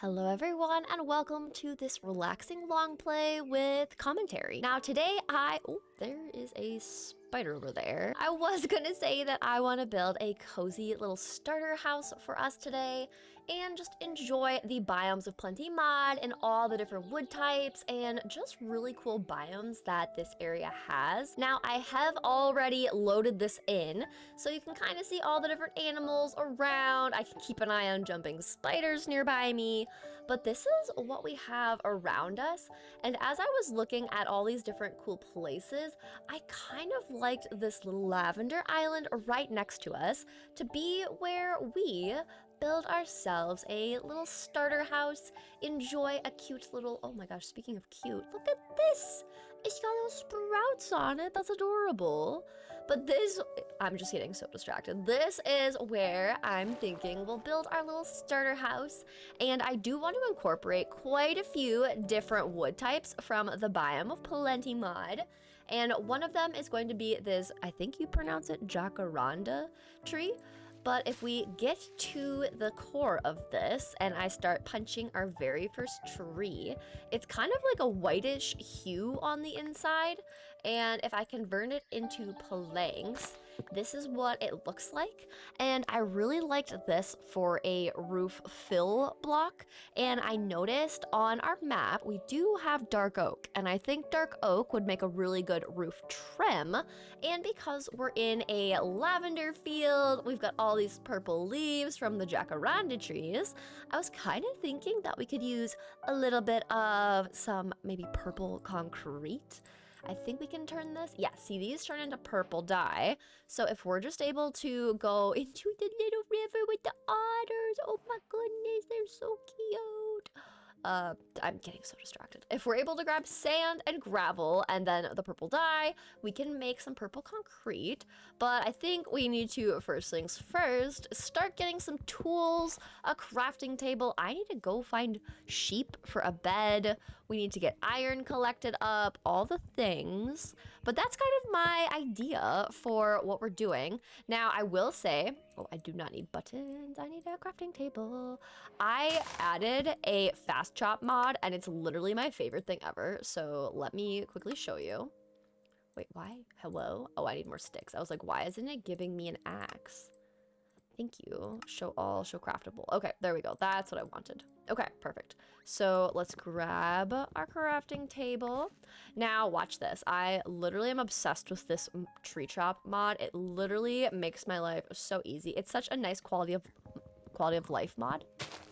Hello everyone and welcome to this relaxing long play with commentary. Now today there is a spider over there. I was gonna say that I want to build a cozy little starter house for us today and just enjoy the Biomes of Plenty mod and all the different wood types and just really cool biomes that this area has. Now I have already loaded this in so you can kind of see all the different animals around. I can keep an eye on jumping spiders nearby me. But this is what we have around us, and as I was looking at all these different cool places, I kind of liked this little Lavender island right next to us to be where we build ourselves a little starter house, enjoy a cute little, oh my gosh, speaking of cute, look at this! It's got little sprouts on it, that's adorable. But this, I'm just getting so distracted. This is where I'm thinking we'll build our little starter house. And I do want to incorporate quite a few different wood types from the Biome of Plenty mod. And one of them is going to be this, I think you pronounce it jacaranda tree. But if we get to the core of this and I start punching our very first tree, it's kind of like a whitish hue on the inside. And if I convert it into planks, this is what it looks like. And I really liked this for a roof fill block. And I noticed on our map, we do have dark oak. And I think dark oak would make a really good roof trim. And because we're in a lavender field, we've got all these purple leaves from the jacaranda trees, I was kind of thinking that we could use a little bit of some maybe purple concrete. I think we can turn this, yeah, see these turn into purple dye. So if we're just able to go into the little river with the otters, oh my goodness, they're so cute. I'm getting so distracted. If we're able to grab sand and gravel and then the purple dye, we can make some purple concrete. But I think we need to, first things first, start getting some tools, a crafting table. I need to go find sheep for a bed. We need to get iron collected up, all the things. But that's kind of my idea for what we're doing. Now, I will say, oh, I do not need buttons. I need a crafting table. I added a fast chop mod, and it's literally my favorite thing ever. So let me quickly show you. Wait, why? Hello? Oh, I need more sticks. I was like, why isn't it giving me an axe? Thank you. Show all, show craftable. Okay, there we go. That's what I wanted. Okay, perfect. So let's grab our crafting table. Now watch this. I literally am obsessed with this tree chop mod. It literally makes my life so easy. It's such a nice quality of life mod.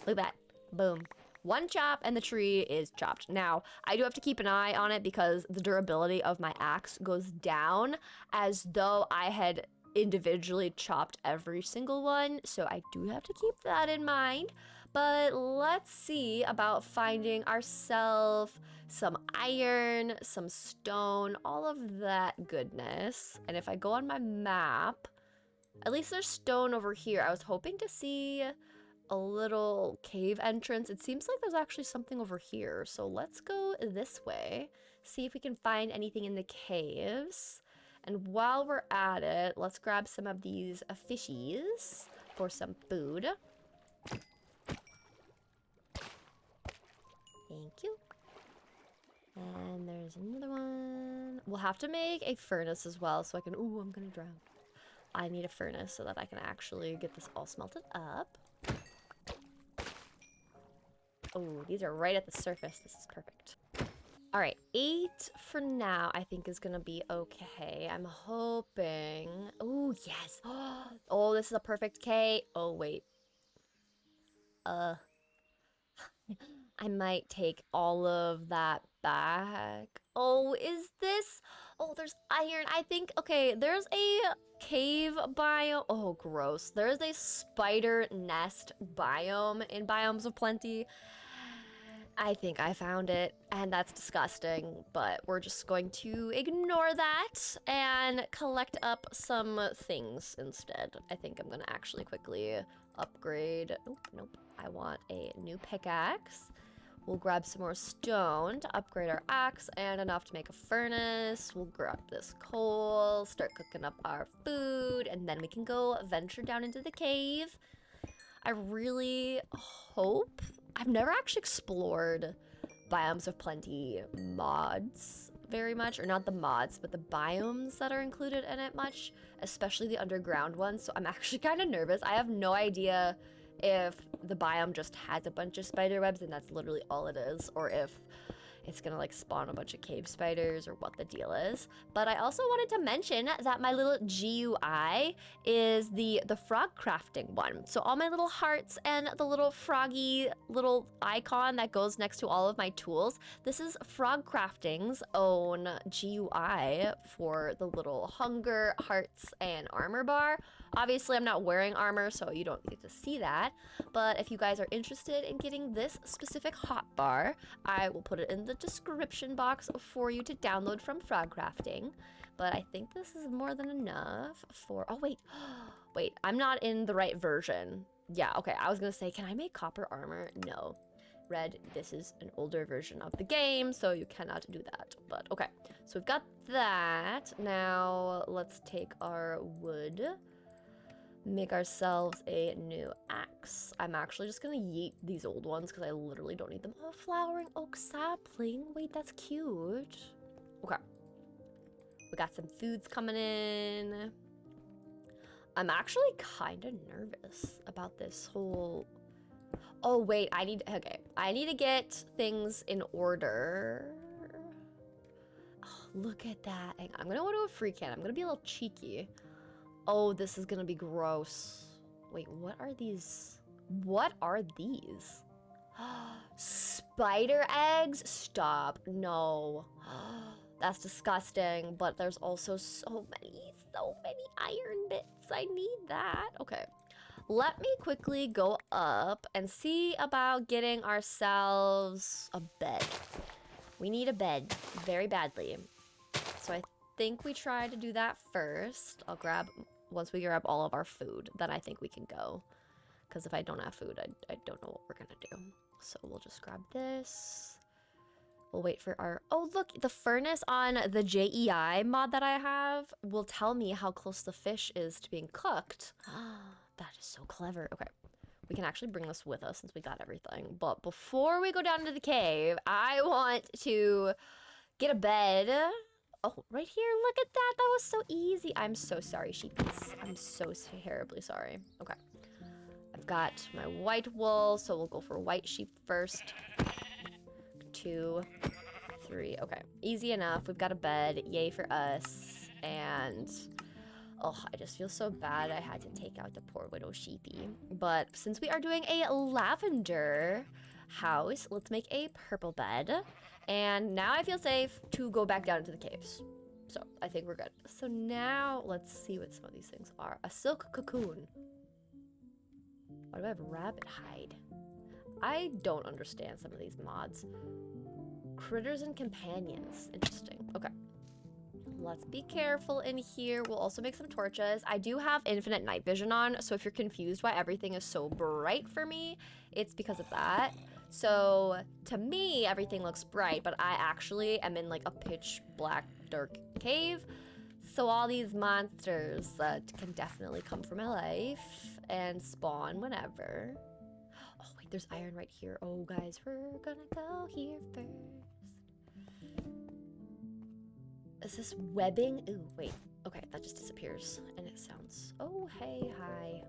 Look at that. Boom. One chop and the tree is chopped. Now, I do have to keep an eye on it because the durability of my axe goes down as though I had individually chopped every single one, so I do have to keep that in mind. But let's see about finding ourselves some iron, some stone, all of that goodness. And if I go on my map, at least there's stone over here. I was hoping to see a little cave entrance. It seems like there's actually something over here, so let's go this way, see if we can find anything in the caves. And while we're at it, let's grab some of these fishies for some food. Thank you. And there's another one. We'll have to make a furnace as well so I can, ooh, I'm gonna drown. I need a furnace so that I can actually get this all smelted up. Oh, these are right at the surface. This is perfect. All right, 8 for now, I think is gonna be okay. I'm hoping, oh, yes. Oh, this is a perfect K. Oh, wait. I might take all of that back. Oh, is this? Oh, there's iron. I think, okay, there's a cave biome. Oh, gross. There's a spider nest biome in Biomes of Plenty. I think I found it, and that's disgusting, but we're just going to ignore that and collect up some things instead. I think I'm gonna actually quickly upgrade. Nope, nope. I want a new pickaxe. We'll grab some more stone to upgrade our axe and enough to make a furnace. We'll grab this coal, start cooking up our food, and then we can go venture down into the cave. I really hope I've never actually explored Biomes of Plenty mods very much, or not the mods, but the biomes that are included in it much, especially the underground ones. So I'm actually kind of nervous. I have no idea if the biome just has a bunch of spider webs and that's literally all it is, or if it's gonna like spawn a bunch of cave spiders or what the deal is. But I also wanted to mention that my little GUI is the frog crafting one. So all my little hearts and the little froggy little icon that goes next to all of my tools, this is Frog Crafting's own GUI for the little hunger, hearts, and armor bar. Obviously, I'm not wearing armor, so you don't get to see that. But if you guys are interested in getting this specific hotbar, I will put it in the description box for you to download from Frog Crafting. But I think this is more than enough for... Oh, wait. Wait, I'm not in the right version. Yeah, okay, I was gonna say, can I make copper armor? No. Red, this is an older version of the game, so you cannot do that. But okay, so we've got that. Now, let's take our wood. Make ourselves a new axe. I'm actually just gonna yeet these old ones because I literally don't need them. Oh, flowering oak sapling. Wait, that's cute. Okay. We got some foods coming in. I'm actually kind of nervous about this whole... Oh, wait, I need to get things in order. Oh, look at that. Hang on. I'm gonna go to a free can. I'm gonna be a little cheeky. Oh, this is gonna be gross. Wait, what are these? What are these? Spider eggs? Stop. No. That's disgusting, but there's also so many iron bits. I need that. Okay. Let me quickly go up and see about getting ourselves a bed. We need a bed very badly. So I think we try to do that first. Once we grab all of our food, then I think we can go. Because if I don't have food, I don't know what we're gonna do. So we'll just grab this. We'll wait for our... Oh, look, the furnace on the JEI mod that I have will tell me how close the fish is to being cooked. That is so clever. Okay, we can actually bring this with us since we got everything. But before we go down into the cave, I want to get a bed. Oh, right here, look at that. That was so easy. I'm so sorry, sheepies. I'm so terribly sorry. Okay. I've got my white wool, so we'll go for white sheep first. 2, 3. Okay, easy enough. We've got a bed. Yay for us. And... oh, I just feel so bad I had to take out the poor widow sheepy. But since we are doing a lavender house, let's make a purple bed. And now I feel safe to go back down into the caves. So I think we're good. So now let's see what some of these things are. A silk cocoon. Why do I have rabbit hide? I don't understand some of these mods. Critters and companions. Interesting. Okay. Let's be careful in here. We'll also make some torches. I do have infinite night vision on, so if you're confused why everything is so bright for me, it's because of that. So to me, everything looks bright, but I actually am in like a pitch black dark cave. So all these monsters can definitely come for my life and spawn whenever. Oh wait, there's iron right here. Oh guys, we're gonna go here first. Is this webbing? Ooh, wait. Okay, that just disappears. And it sounds... Oh, hey, hi.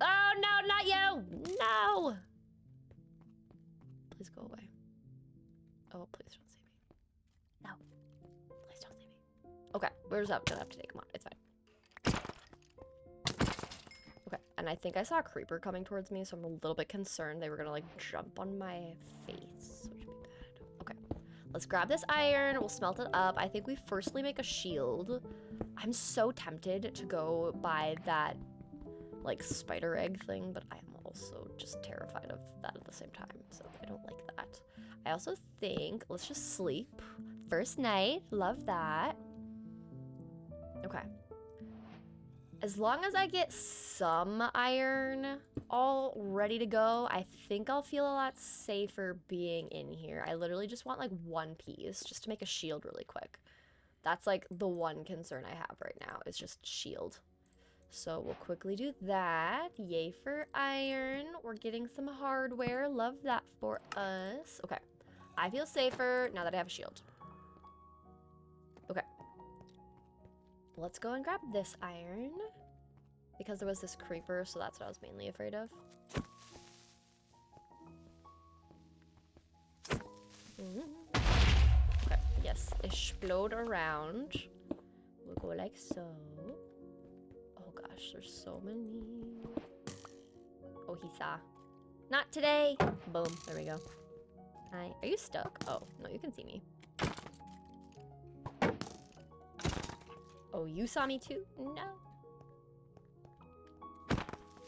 Oh, no, not you! No! Please go away. Oh, please don't see me. No. Please don't see me. Okay, we're just gonna have to take him on. It's fine. Okay, and I think I saw a creeper coming towards me, so I'm a little bit concerned they were gonna, like, jump on my face, which would be bad. Okay, let's grab this iron. We'll smelt it up. I think we firstly make a shield. I'm so tempted to go buy that, like, spider egg thing, but I am also just terrified of that at the same time, so I don't like that. I also think, let's just sleep. First night, love that. Okay. As long as I get some iron all ready to go, I think I'll feel a lot safer being in here. I literally just want like one piece just to make a shield really quick. That's like the one concern I have right now is just shield. So we'll quickly do that. Yay for iron. We're getting some hardware. Love that for us. Okay. I feel safer now that I have a shield. Okay. Let's go and grab this iron. Because there was this creeper, so that's what I was mainly afraid of. Okay, yes. Explode around. We'll go like so. Oh gosh, there's so many. Oh, he saw. Not today. Boom, there we go. Hi. Are you stuck? Oh, no, you can see me. Oh, you saw me too? No.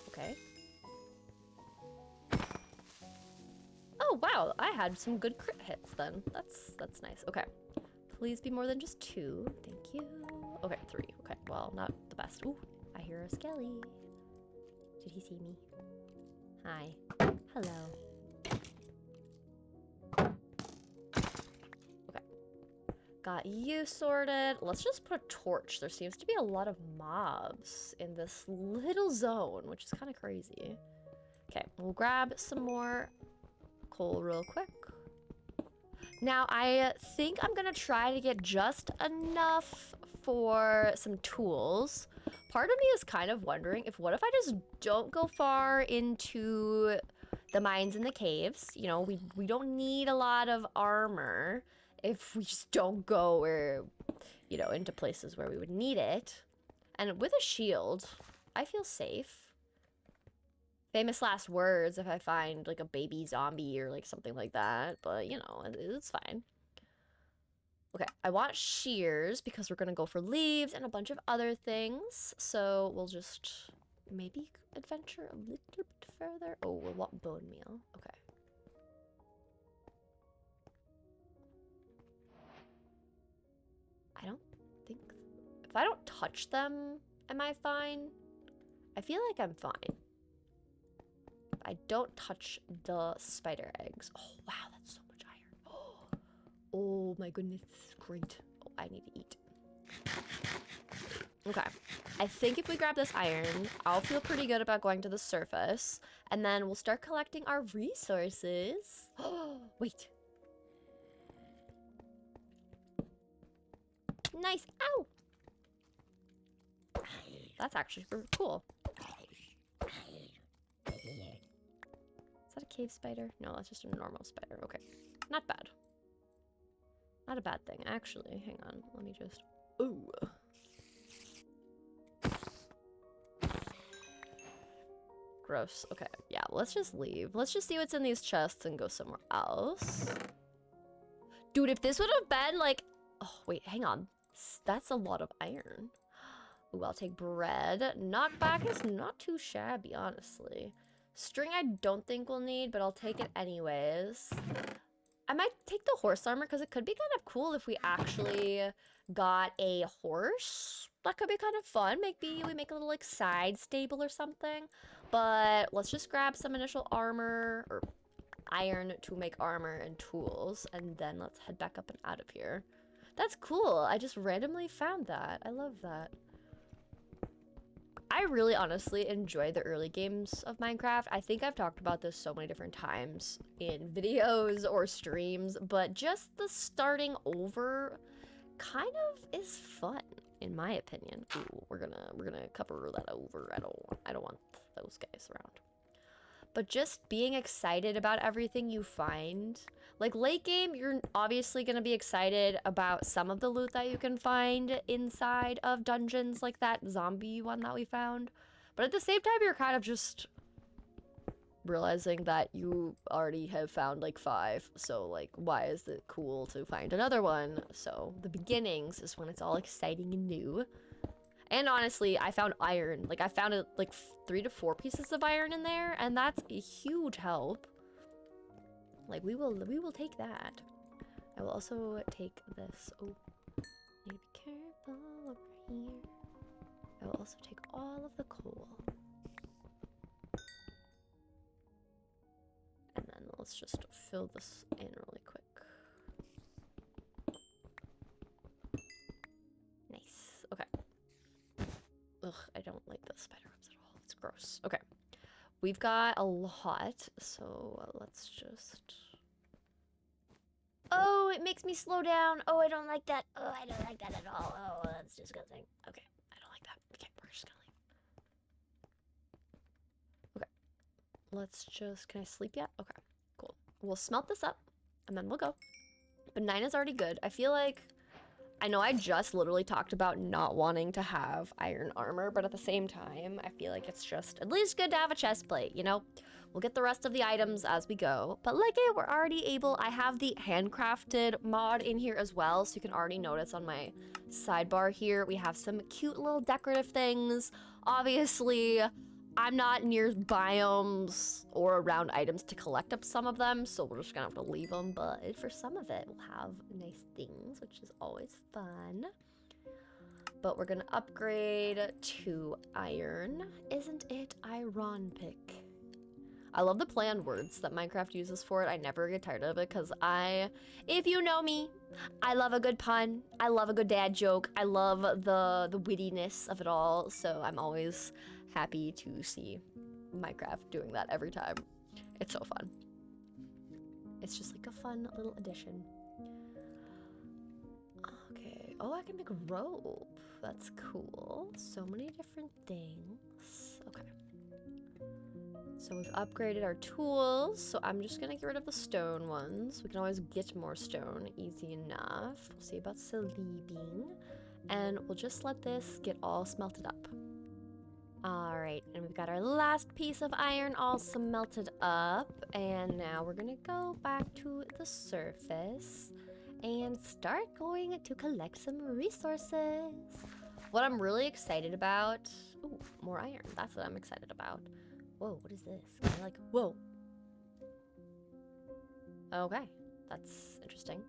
Okay. Oh, wow. I had some good crit hits then. That's nice. Okay. Please be more than just 2. Thank you. Okay, 3. Okay, well, not the best. Ooh, I hear a skelly. Did he see me? Hi. Hello. Okay. Got you sorted. Let's just put a torch. There seems to be a lot of mobs in this little zone, which is kind of crazy. Okay, we'll grab some more coal real quick. Now, I think I'm gonna try to get just enough for some tools. Part of me is kind of wondering what if I just don't go far into the mines and the caves? You know, we don't need a lot of armor if we just don't go where, you know, into places where we would need it. And with a shield, I feel safe. Famous last words if I find like a baby zombie or like something like that, but you know, it's fine. Okay, I want shears because we're gonna go for leaves and a bunch of other things. So we'll just maybe adventure a little bit further. Oh, we'll want bone meal. Okay. I don't think, if I don't touch them, am I fine? I feel like I'm fine. I don't touch the spider eggs. Oh, wow, that's so much iron. Oh my goodness, great. Oh, I need to eat. Okay, I think if we grab this iron, I'll feel pretty good about going to the surface, and then we'll start collecting our resources. Oh, wait. Nice, ow! That's actually cool. Is that a cave spider? No, that's just a normal spider. Okay, not bad. Not a bad thing, actually. Hang on, let me just... Ooh. Gross. Okay, yeah, let's just leave. Let's just see what's in these chests and go somewhere else. Dude, if this would have been like... Oh, wait, hang on. That's a lot of iron. Ooh, I'll take bread. Knockback is not too shabby, honestly. String I don't think we'll need, but I'll take it anyways. I might take the horse armor because it could be kind of cool if we actually got a horse. That could be kind of fun. Maybe we make a little like side stable or something. But let's just grab some initial armor or iron to make armor and tools. And then let's head back up and out of here. That's cool. I just randomly found that. I love that. I really honestly enjoy the early games of Minecraft. I think I've talked about this so many different times in videos or streams, but just the starting over kind of is fun, in my opinion. Ooh, we're gonna cover that over. I don't want those guys around. But just being excited about everything you find. Like late game, you're obviously going to be excited about some of the loot that you can find inside of dungeons like that zombie one that we found. But at the same time, you're kind of just realizing that you already have found like 5. So like, why is it cool to find another one? So the beginnings is when it's all exciting and new. And honestly, I found iron. Like, I found like 3 to 4 pieces of iron in there, and that's a huge help. Like, we will take that. I will also take this. Oh, need to be careful over here. I will also take all of the coal. And then let's just fill this in really quick. Nice. Okay. Ugh, I don't like this. gross. Okay. We've got a lot, so let's just... Oh, it makes me slow down. Oh, I don't like that. Oh, I don't like that at all. Oh, that's disgusting. Okay, I don't like that. Okay, we're just gonna leave. Okay, let's just... Can I sleep yet? Okay, cool. We'll smelt this up, and then we'll go. But 9 is already good. I feel like... I know I just literally talked about not wanting to have iron armor, but at the same time, I feel like it's just at least good to have a chest plate, you know? We'll get the rest of the items as we go. But like it, we're already able, I have the handcrafted mod in here as well, so you can already notice on my sidebar here, we have some cute little decorative things. Obviously, I'm not near biomes or around items to collect up some of them, so we're just gonna have to leave them, but for some of it, we'll have nice things, which is always fun. But we're gonna upgrade to iron. Isn't it ironic? I love the play on words that Minecraft uses for it. I never get tired of it because if you know me, I love a good pun. I love a good dad joke. I love the wittiness of it all. So I'm always happy to see Minecraft doing that every time. It's so fun. It's just like a fun little addition. Okay. Oh, I can make rope. That's cool. So many different things. Okay. So we've upgraded our tools, so I'm just gonna get rid of the stone ones. We can always get more stone, easy enough. We'll see about sleeping. And we'll just let this get all smelted up. Alright, and we've got our last piece of iron all smelted up. And now we're gonna go back to the surface and start going to collect some resources. What I'm really excited about... Ooh, more iron. That's what I'm excited about. Whoa, what is this? I'm like, whoa. Okay, that's interesting.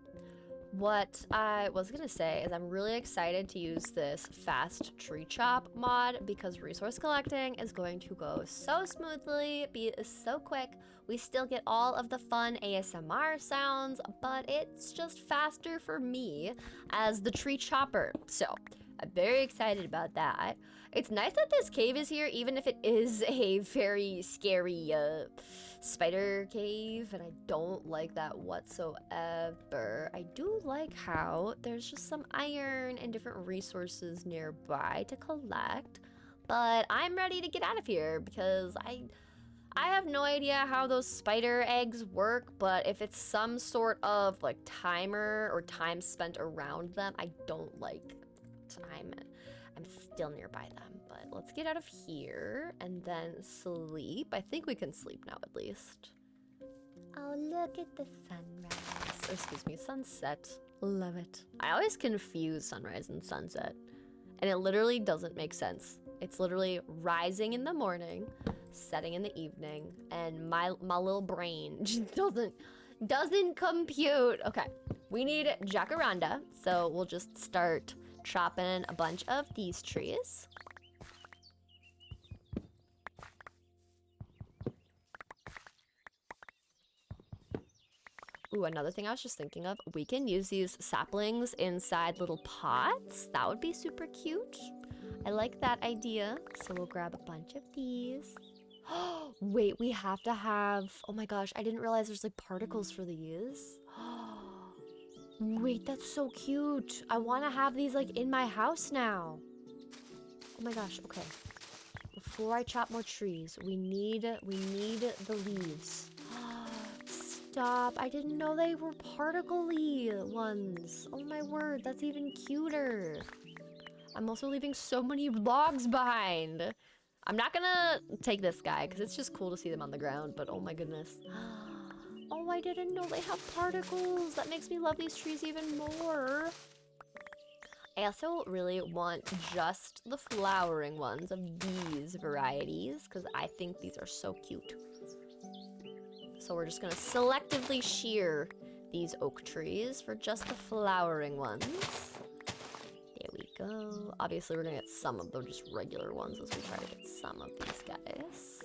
What I was gonna say is I'm really excited to use this fast tree chop mod because resource collecting is going to go so smoothly, be so quick. We still get all of the fun ASMR sounds, but it's just faster for me as the tree chopper. So I'm very excited about that. It's nice that this cave is here, even if it is a very scary spider cave, and I don't like that whatsoever. I do like how there's just some iron and different resources nearby to collect, but I'm ready to get out of here because I have no idea how those spider eggs work, but if it's some sort of like timer or time spent around them, I don't like time. I'm still nearby them, but let's get out of here and then sleep. I think we can sleep now at least. Oh, look at the sunrise. Or excuse me, sunset. Love it. I always confuse sunrise and sunset, and it literally doesn't make sense. It's literally rising in the morning, setting in the evening, and my little brain just doesn't compute. Okay, we need jacaranda, so we'll just start chopping a bunch of these trees. Ooh, another thing I was just thinking of, we can use these saplings inside little pots. That would be super cute. I like that idea. So we'll grab a bunch of these. Wait, we have to have... Oh my gosh, I didn't realize there's like particles for these. Wait, that's so cute. I want to have these like in my house now. Oh my gosh, okay. Before I chop more trees, we need the leaves. Stop, I didn't know they were particle-y ones. Oh my word, that's even cuter. I'm also leaving so many logs behind. I'm not gonna take this guy because it's just cool to see them on the ground, but oh my goodness. Oh, I didn't know they have particles. That makes me love these trees even more. I also really want just the flowering ones of these varieties because I think these are so cute. So we're just gonna selectively shear these oak trees for just the flowering ones. There we go. Obviously, we're gonna get some of the just regular ones as we try to get some of these guys.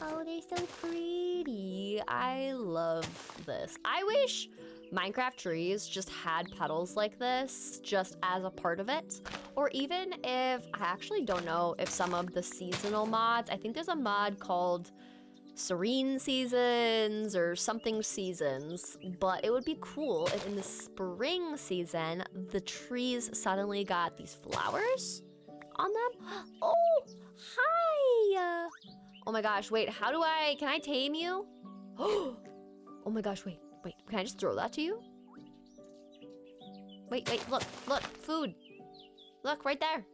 Oh, they're so pretty. I love this. I wish Minecraft trees just had petals like this just as a part of it. Or even if, I actually don't know if some of the seasonal mods, I think there's a mod called Serene Seasons or something seasons, but it would be cool if in the spring season, the trees suddenly got these flowers on them. Oh, hi! Oh my gosh, wait, can I tame you? Oh my gosh, wait, can I just throw that to you? Wait, look, food. Look, right there.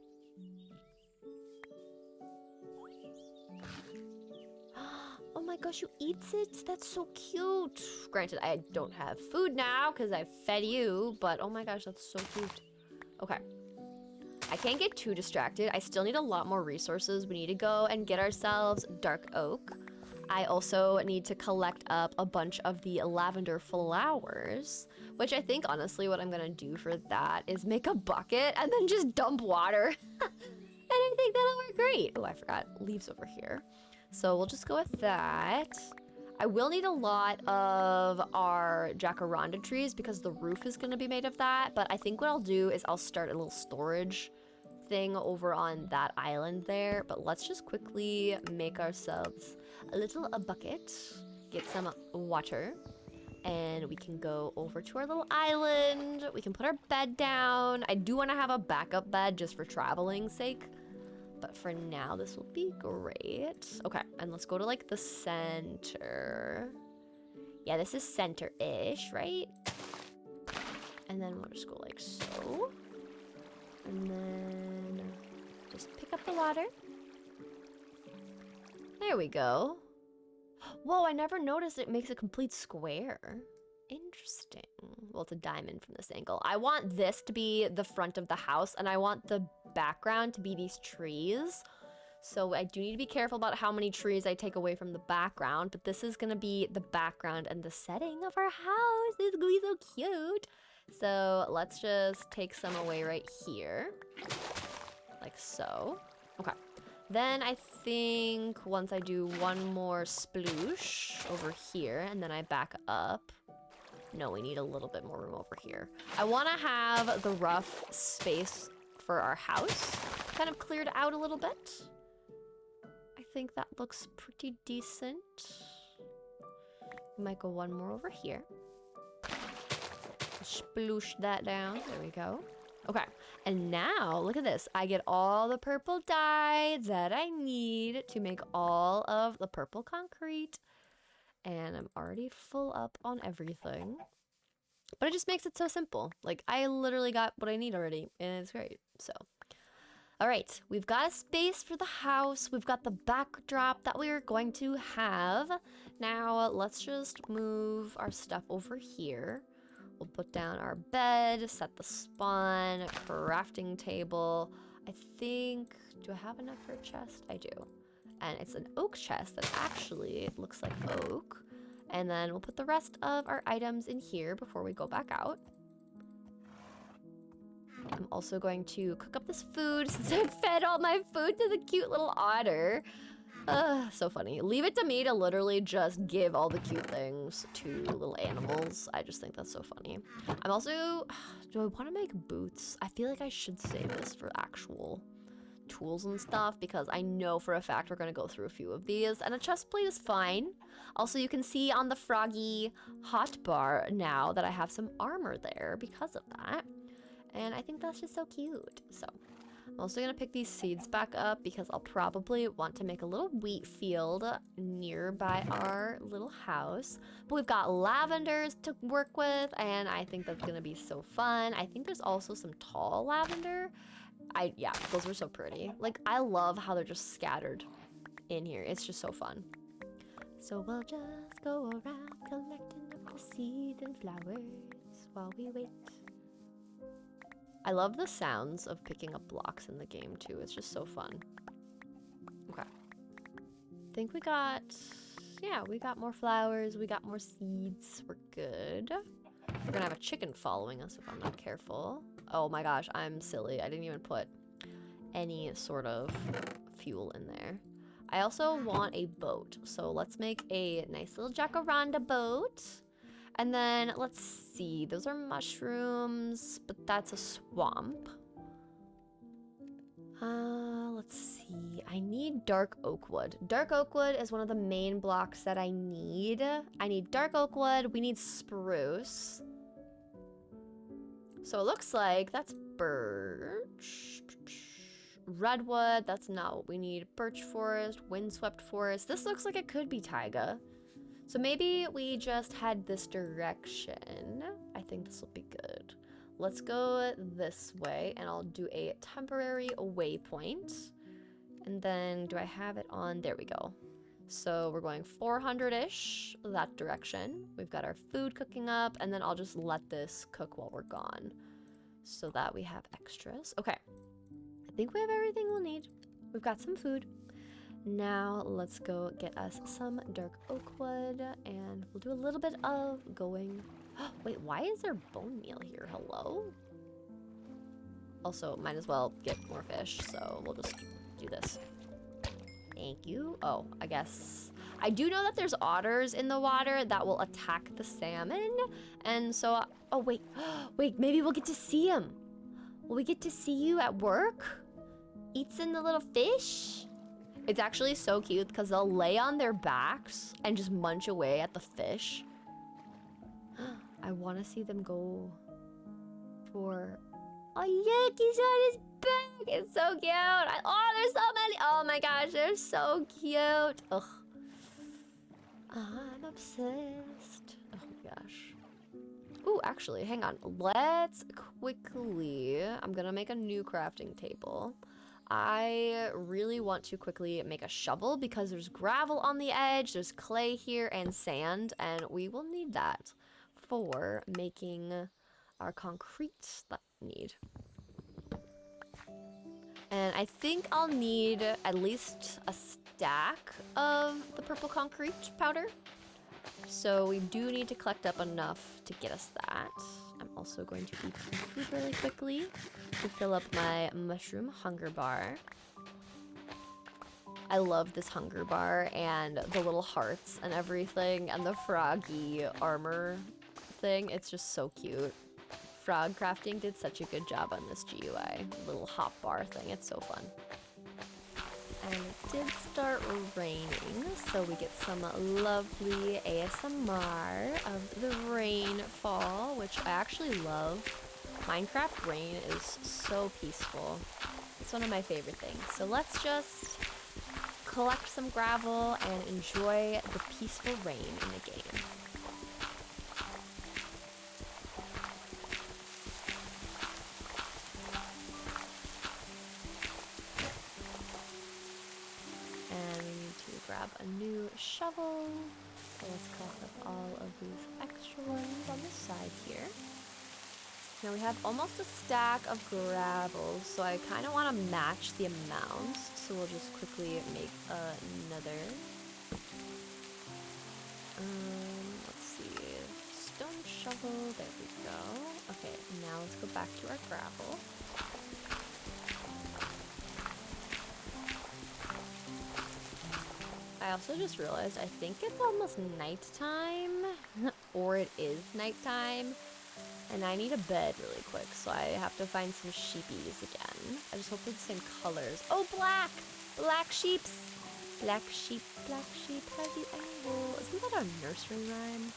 Oh my gosh, you eats it? That's so cute. Granted, I don't have food now because I fed you, but oh my gosh, that's so cute. Okay. I can't get too distracted. I still need a lot more resources. We need to go and get ourselves dark oak. I also need to collect up a bunch of the lavender flowers, which I think honestly what I'm gonna do for that is make a bucket and then just dump water. And I think that'll work great. Oh, I forgot leaves over here. So we'll just go with that. I will need a lot of our jacaranda trees because the roof is gonna be made of that, but I think what I'll do is I'll start a little storage thing over on that island there, but let's just quickly make ourselves a bucket, get some water, and we can go over to our little island. We can put our bed down. I do want to have a backup bed just for traveling's sake, but for now this will be great. Okay, and let's go to like the center. Yeah, this is center-ish, right? And then we'll just go like so. And then just pick up the water. There we go. Whoa, I never noticed it makes a complete square. Interesting. Well, it's a diamond from this angle. I want this to be the front of the house, and I want the background to be these trees. So I do need to be careful about how many trees I take away from the background, but this is gonna be the background and the setting of our house. It's gonna be so cute. So let's just take some away right here, like so. Okay. Then I think once I do one more sploosh over here and then I back up. No, we need a little bit more room over here. I want to have the rough space for our house kind of cleared out a little bit. I think that looks pretty decent. We might go one more over here. Sploosh that down. There we go. Okay, and now look at this. I get all the purple dye that I need to make all of the purple concrete. And I'm already full up on everything. But it just makes it so simple. Like, I literally got what I need already, and it's great. So, all right, we've got a space for the house. We've got the backdrop that we're going to have. Now, let's just move our stuff over here. We'll put down our bed, set the spawn, crafting table. I think, do I have enough for a chest? I do. And it's an oak chest that actually looks like oak. And then we'll put the rest of our items in here before we go back out. I'm also going to cook up this food since I fed all my food to the cute little otter. So funny. Leave it to me to literally just give all the cute things to little animals. I just think that's so funny. I'm also, do I want to make boots? I feel like I should save this for actual tools and stuff because I know for a fact we're going to go through a few of these, and a chest plate is fine. Also, you can see on the froggy hotbar now that I have some armor there because of that, and I think that's just so cute. So I'm also going to pick these seeds back up because I'll probably want to make a little wheat field nearby our little house. But we've got lavenders to work with, and I think that's going to be so fun. I think there's also some tall lavender. Yeah, those are so pretty. Like, I love how they're just scattered in here. It's just so fun. So we'll just go around collecting up the seeds and flowers while we wait. I love the sounds of picking up blocks in the game too. It's just so fun. Okay. I think we got more flowers. We got more seeds. We're good. We're gonna have a chicken following us if I'm not careful. Oh my gosh, I'm silly. I didn't even put any sort of fuel in there. I also want a boat. So let's make a nice little jacaranda boat. And then let's see, those are mushrooms, but that's a swamp. Let's see. I need dark oak wood. Dark oak wood is one of the main blocks that I need. I need dark oak wood. We need spruce. So it looks like that's birch. Redwood, that's not what we need. Birch forest, windswept forest. This looks like it could be taiga. So maybe we just head this direction. I think this will be good. Let's go this way, and I'll do a temporary waypoint. And then, do I have it on? There we go. So we're going 400-ish that direction. We've got our food cooking up, and then I'll just let this cook while we're gone so that we have extras. Okay, I think we have everything we'll need. We've got some food. Now let's go get us some dark oak wood, and we'll do a little bit of going. Wait, why is there bone meal here? Hello? Also, might as well get more fish, so we'll just do this. Thank you. Oh, I guess. I do know that there's otters in the water that will attack the salmon, and so, oh wait, wait, maybe we'll get to see him. Will we get to see you at work? Eating the little fish? It's actually so cute because they'll lay on their backs and just munch away at the fish. I want to see them go for... Oh, look, he's on his back. It's so cute. Oh, there's so many. Oh my gosh, they're so cute. Ugh. I'm obsessed. Oh my gosh. Ooh, actually, hang on. Let's quickly... I'm going to make a new crafting table. I really want to quickly make a shovel because there's gravel on the edge, there's clay here, and sand, and we will need that for making our concrete that we need. And I think I'll need at least a stack of the purple concrete powder. So we do need to collect up enough to get us that. I'm also going to eat some food really quickly to fill up my mushroom hunger bar. I love this hunger bar and the little hearts and everything and the froggy armor thing. It's just so cute. Frog Crafting did such a good job on this GUI. Little hop bar thing. It's so fun. And it did start raining, so we get some lovely ASMR of the rainfall, which I actually love. Minecraft rain is so peaceful. It's one of my favorite things. So let's just collect some gravel and enjoy the peaceful rain in the game. Grab a new shovel. So let's collect up all of these extra ones on the side here. Now we have almost a stack of gravel, so I kind of want to match the amounts. So we'll just quickly make another. Let's see, stone shovel. There we go. Okay, now let's go back to our gravel. I also just realized I think it's almost nighttime, or it is nighttime, and I need a bed really quick, so I have to find some sheepies again. I just hope they're the same colors. Oh, black! Black sheeps! Black sheep, have you angle? Isn't that a nursery rhyme?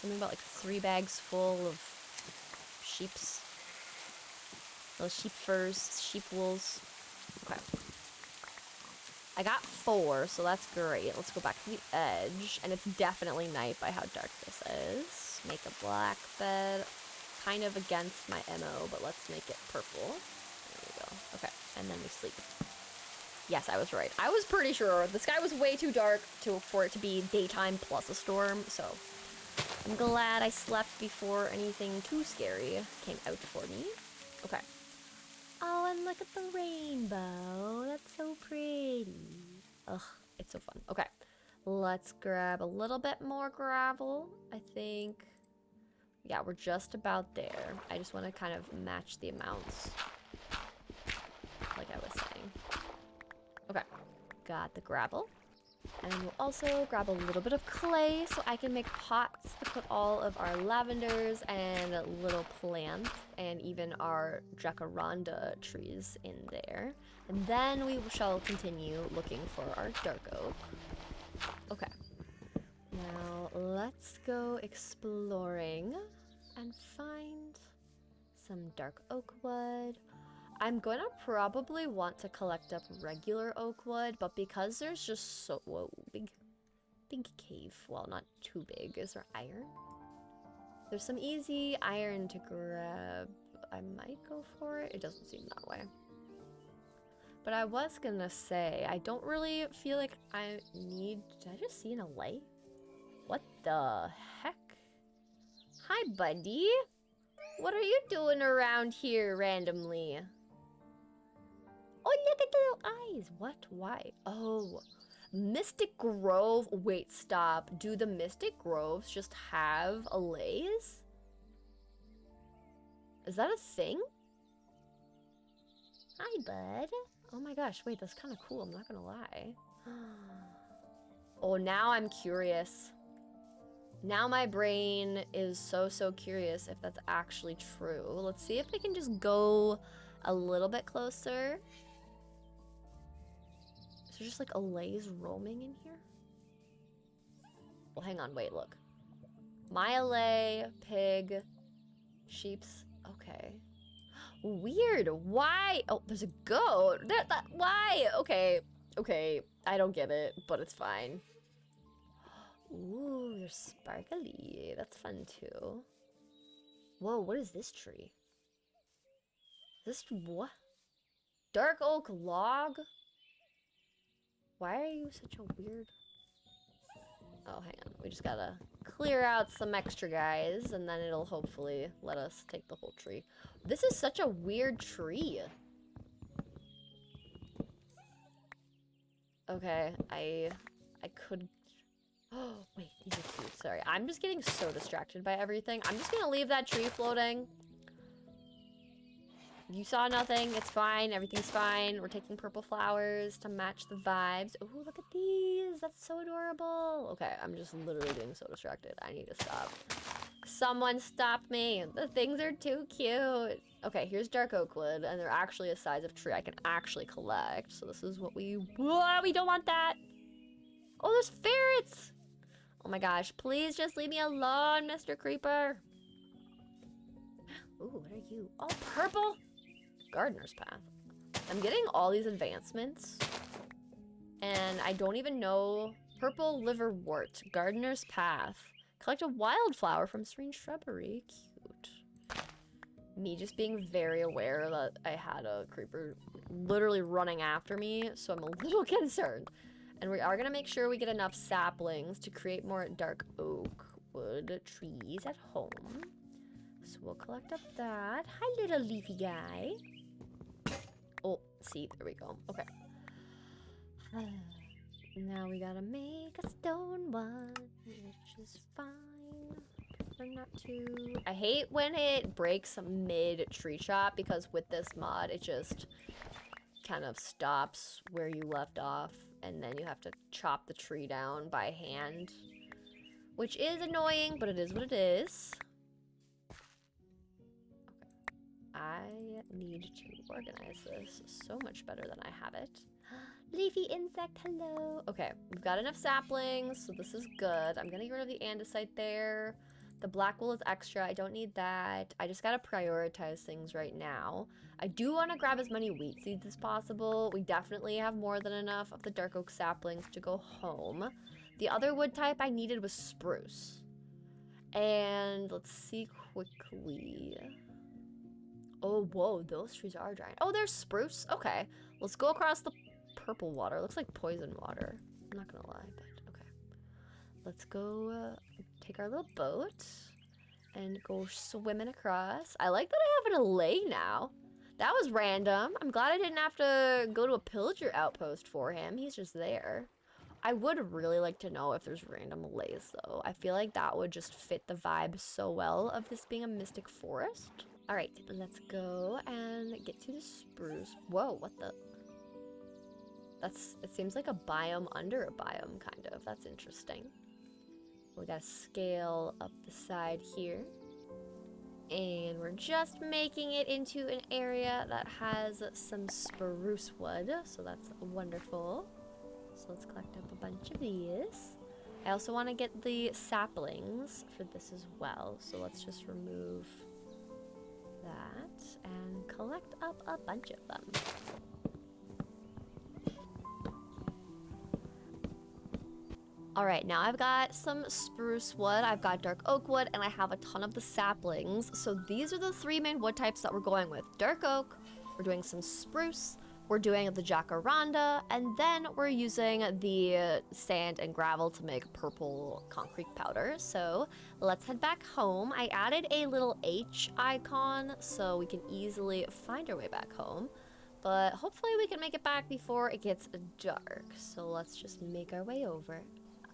Something about like 3 bags full of sheeps. Little sheep furs, sheep wools. Okay. I got 4, so that's great. Let's go back to the edge. And it's definitely night by how dark this is. Make a black bed. Kind of against my MO, but let's make it purple. There we go. Okay, and then we sleep. Yes, I was right. I was pretty sure the sky was way too dark for it to be daytime plus a storm, so I'm glad I slept before anything too scary came out for me. Okay. Oh, and look at the rainbow. That's so pretty. Ugh, it's so fun. Okay, let's grab a little bit more gravel. I think, yeah, we're just about there. I just want to kind of match the amounts, like I was saying. Okay, got the gravel. And we'll also grab a little bit of clay so I can make pots to put all of our lavenders and little plants and even our jacaranda trees in there. And then we shall continue looking for our dark oak. Okay. Now let's go exploring and find some dark oak wood. I'm gonna probably want to collect up regular oak wood, but because there's just so big cave, well, not too big. Is there iron? There's some easy iron to grab. I might go for it. It doesn't seem that way. But I was gonna say, I don't really feel like I need... Did I just see an allay? What the heck? Hi, buddy. What are you doing around here randomly? Oh, look at the little eyes. What? Why? Oh, Mystic Grove. Wait, stop. Do the Mystic Groves just have allays? Is that a thing? Hi, bud. Oh my gosh, wait, that's kind of cool. I'm not gonna lie. Oh, now I'm curious. Now my brain is so curious if that's actually true. Let's see if we can just go a little bit closer. Is there just like allays roaming in here? Well, hang on, wait, look. My allay, pig, sheeps. Okay. Weird. Why? Oh, there's a goat. Why? Okay. Okay. I don't get it, but it's fine. Ooh, they're sparkly. That's fun too. Whoa, what is this tree? This what? Dark oak log? Why are you such a weird... Oh, hang on. We just gotta clear out some extra guys, and then it'll hopefully let us take the whole tree. This is such a weird tree. Okay, I could... Oh, wait, these are cute. Sorry, I'm just getting so distracted by everything. I'm just gonna leave that tree floating. You saw nothing. It's fine. Everything's fine. We're taking purple flowers to match the vibes. Oh, look at these. That's so adorable. Okay, I'm just literally getting so distracted. I need to stop. Someone stop me. The things are too cute. Okay, here's dark oak wood, and they're actually a size of tree I can actually collect. So this is what we... Whoa, we don't want that. Oh, there's ferrets. Oh my gosh, please just leave me alone, Mr. Creeper. Ooh, what are you? Oh, purple? Gardener's path. I'm getting all these advancements, and I don't even know. Purple liverwort, gardener's path. Collect a wildflower from serene shrubbery. Cute. Me just being very aware that I had a creeper literally running after me, so I'm a little concerned. And we are gonna make sure we get enough saplings to create more dark oak wood trees at home. So we'll collect up that. Hi, little leafy guy. Oh, see, there we go. Okay. Now we gotta make a stone one, which is fine. We're not too... I hate when it breaks mid-tree chop, because with this mod, it just kind of stops where you left off, and then you have to chop the tree down by hand, which is annoying, but it is what it is. I need to organize this so much better than I have it. Leafy insect, hello. Okay, we've got enough saplings, so this is good. I'm gonna get rid of the andesite there. The black wool is extra. I don't need that. I just gotta prioritize things right now. I do want to grab as many wheat seeds as possible. We definitely have more than enough of the dark oak saplings to go home. The other wood type I needed was spruce. And let's see quickly. Oh, whoa, those trees are giant. Oh, there's spruce. Okay, let's go across the purple water. Looks like poison water. I'm not gonna lie, but okay. Let's go take our little boat and go swimming across. I like that I have an allay now. That was random. I'm glad I didn't have to go to a pillager outpost for him. He's just there. I would really like to know if there's random allays, though. I feel like that would just fit the vibe so well of this being a mystic forest. All right, let's go and get to the spruce. Whoa, what the? It seems like a biome under a biome, kind of. That's interesting. We gotta scale up the side here. And we're just making it into an area that has some spruce wood, so that's wonderful. So let's collect up a bunch of these. I also want to get the saplings for this as well, so let's just remove that and collect up a bunch of them. Alright, now I've got some spruce wood, I've got dark oak wood, and I have a ton of the saplings. So these are the three main wood types that we're going with. Dark oak, we're doing some spruce, we're doing the jacaranda, and then we're using the sand and gravel to make purple concrete powder. So let's head back home. I added a little H icon so we can easily find our way back home. But hopefully we can make it back before it gets dark. So let's just make our way over.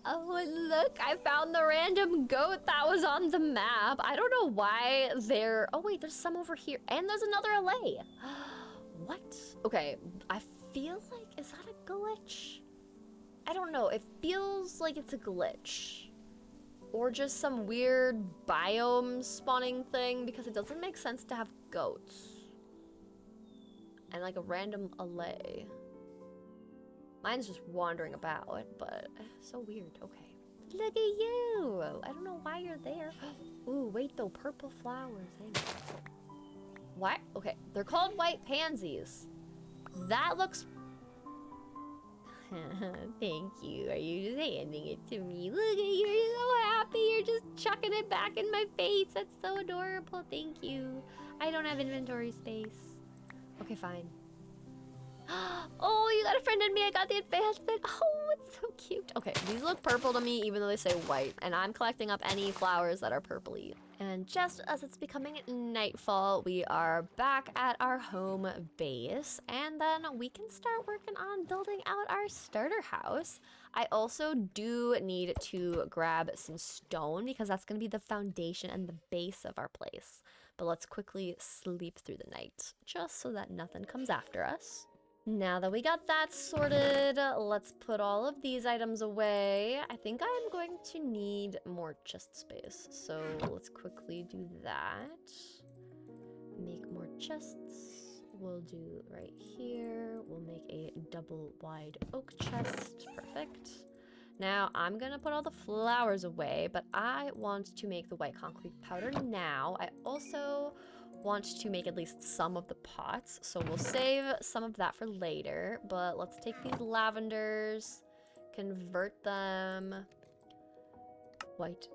Oh, and look, I found the random goat that was on the map. I don't know why they're... Oh, wait, there's some over here. And there's another alley. What? Okay, I feel like... Is that a glitch? I don't know. It feels like it's a glitch. Or just some weird biome spawning thing, because it doesn't make sense to have goats. And like a random alley. Mine's just wandering about, but so weird. Okay. Look at you! I don't know why you're there. Ooh, wait though, purple flowers. What? Okay, they're called white pansies. That looks... Thank you. Are you just handing it to me? Look at you, you're so happy. You're just chucking it back in my face. That's so adorable. Thank you. I don't have inventory space. Okay, fine. Oh, you got a friend in me. I got the advancement. Oh, it's so cute. Okay, these look purple to me even though they say white. And I'm collecting up any flowers that are purpley. And just as it's becoming nightfall, we are back at our home base. And then we can start working on building out our starter house. I also do need to grab some stone because that's going to be the foundation and the base of our place. But let's quickly sleep through the night just so that nothing comes after us. Now that we got that sorted, let's put all of these items away. I think I'm going to need more chest space, so let's quickly do that. Make more chests. We'll do right here. We'll make a double wide oak chest. Perfect. Now, I'm gonna put all the flowers away, but I want to make the white concrete powder now. I also want to make at least some of the pots, so we'll save some of that for later. But let's take these lavenders, convert them white.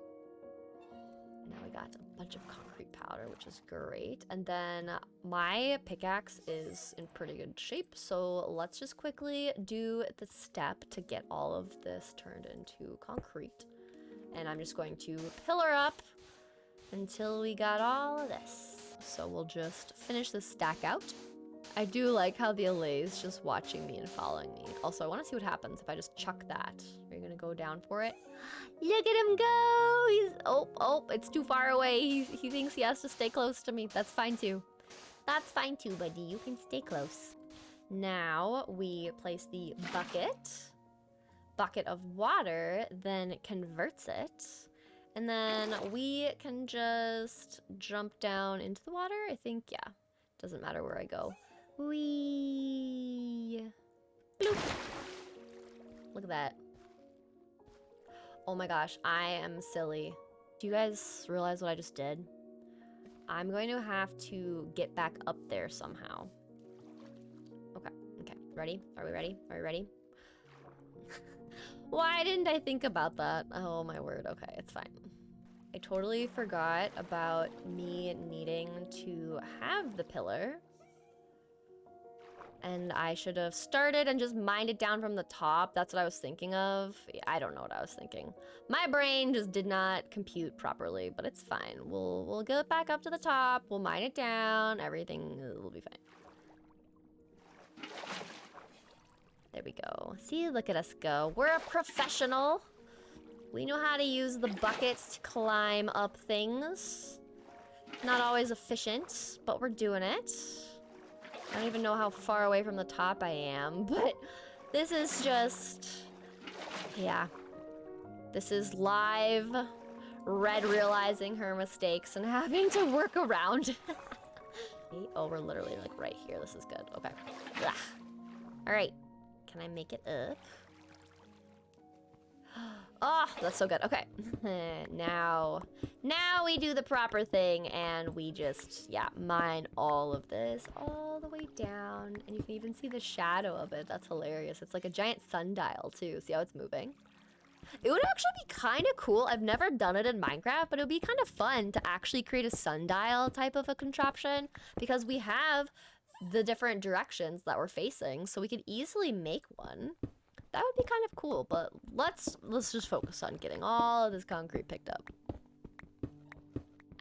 Now we got a bunch of concrete powder, which is great. And then my pickaxe is in pretty good shape, so let's just quickly do the step to get all of this turned into concrete. And I'm just going to pillar up until we got all of this. So we'll just finish this stack out. I do like how the allay is just watching me and following me. Also, I want to see what happens if I just chuck that. Are you gonna go down for it? Look at him go! He's... Oh, it's too far away. He thinks he has to stay close to me. That's fine too. That's fine too, buddy. You can stay close. Now we place the bucket of water, then converts it. And then we can just jump down into the water. I think, yeah. Doesn't matter where I go. Whee! Bloop! Look at that. Oh my gosh, I am silly. Do you guys realize what I just did? I'm going to have to get back up there somehow. Okay. Ready? Are we ready? Are we ready? Why didn't I think about that? Oh my word. Okay, it's fine. I totally forgot about me needing to have the pillar. And I should have started and just mined it down from the top. That's what I was thinking of. I don't know what I was thinking. My brain just did not compute properly, but it's fine. We'll get back up to the top. We'll mine it down. Everything will be fine. There we go. See, look at us go. We're a professional. We know how to use the buckets to climb up things. Not always efficient, but we're doing it. I don't even know how far away from the top I am, but This is just, yeah. This is live Red realizing her mistakes and having to work around. Oh, we're literally like right here. This is good. Okay. Ugh. All right. Can I make it up? Oh, that's so good. Okay. Now we do the proper thing and we just, yeah, mine all of this all the way down. And you can even see the shadow of it. That's hilarious. It's like a giant sundial too. See how it's moving? It would actually be kind of cool. I've never done it in Minecraft, but it would be kind of fun to actually create a sundial type of a contraption because we have the different directions that we're facing, so we could easily make one. That would be kind of cool, but let's just focus on getting all of this concrete picked up.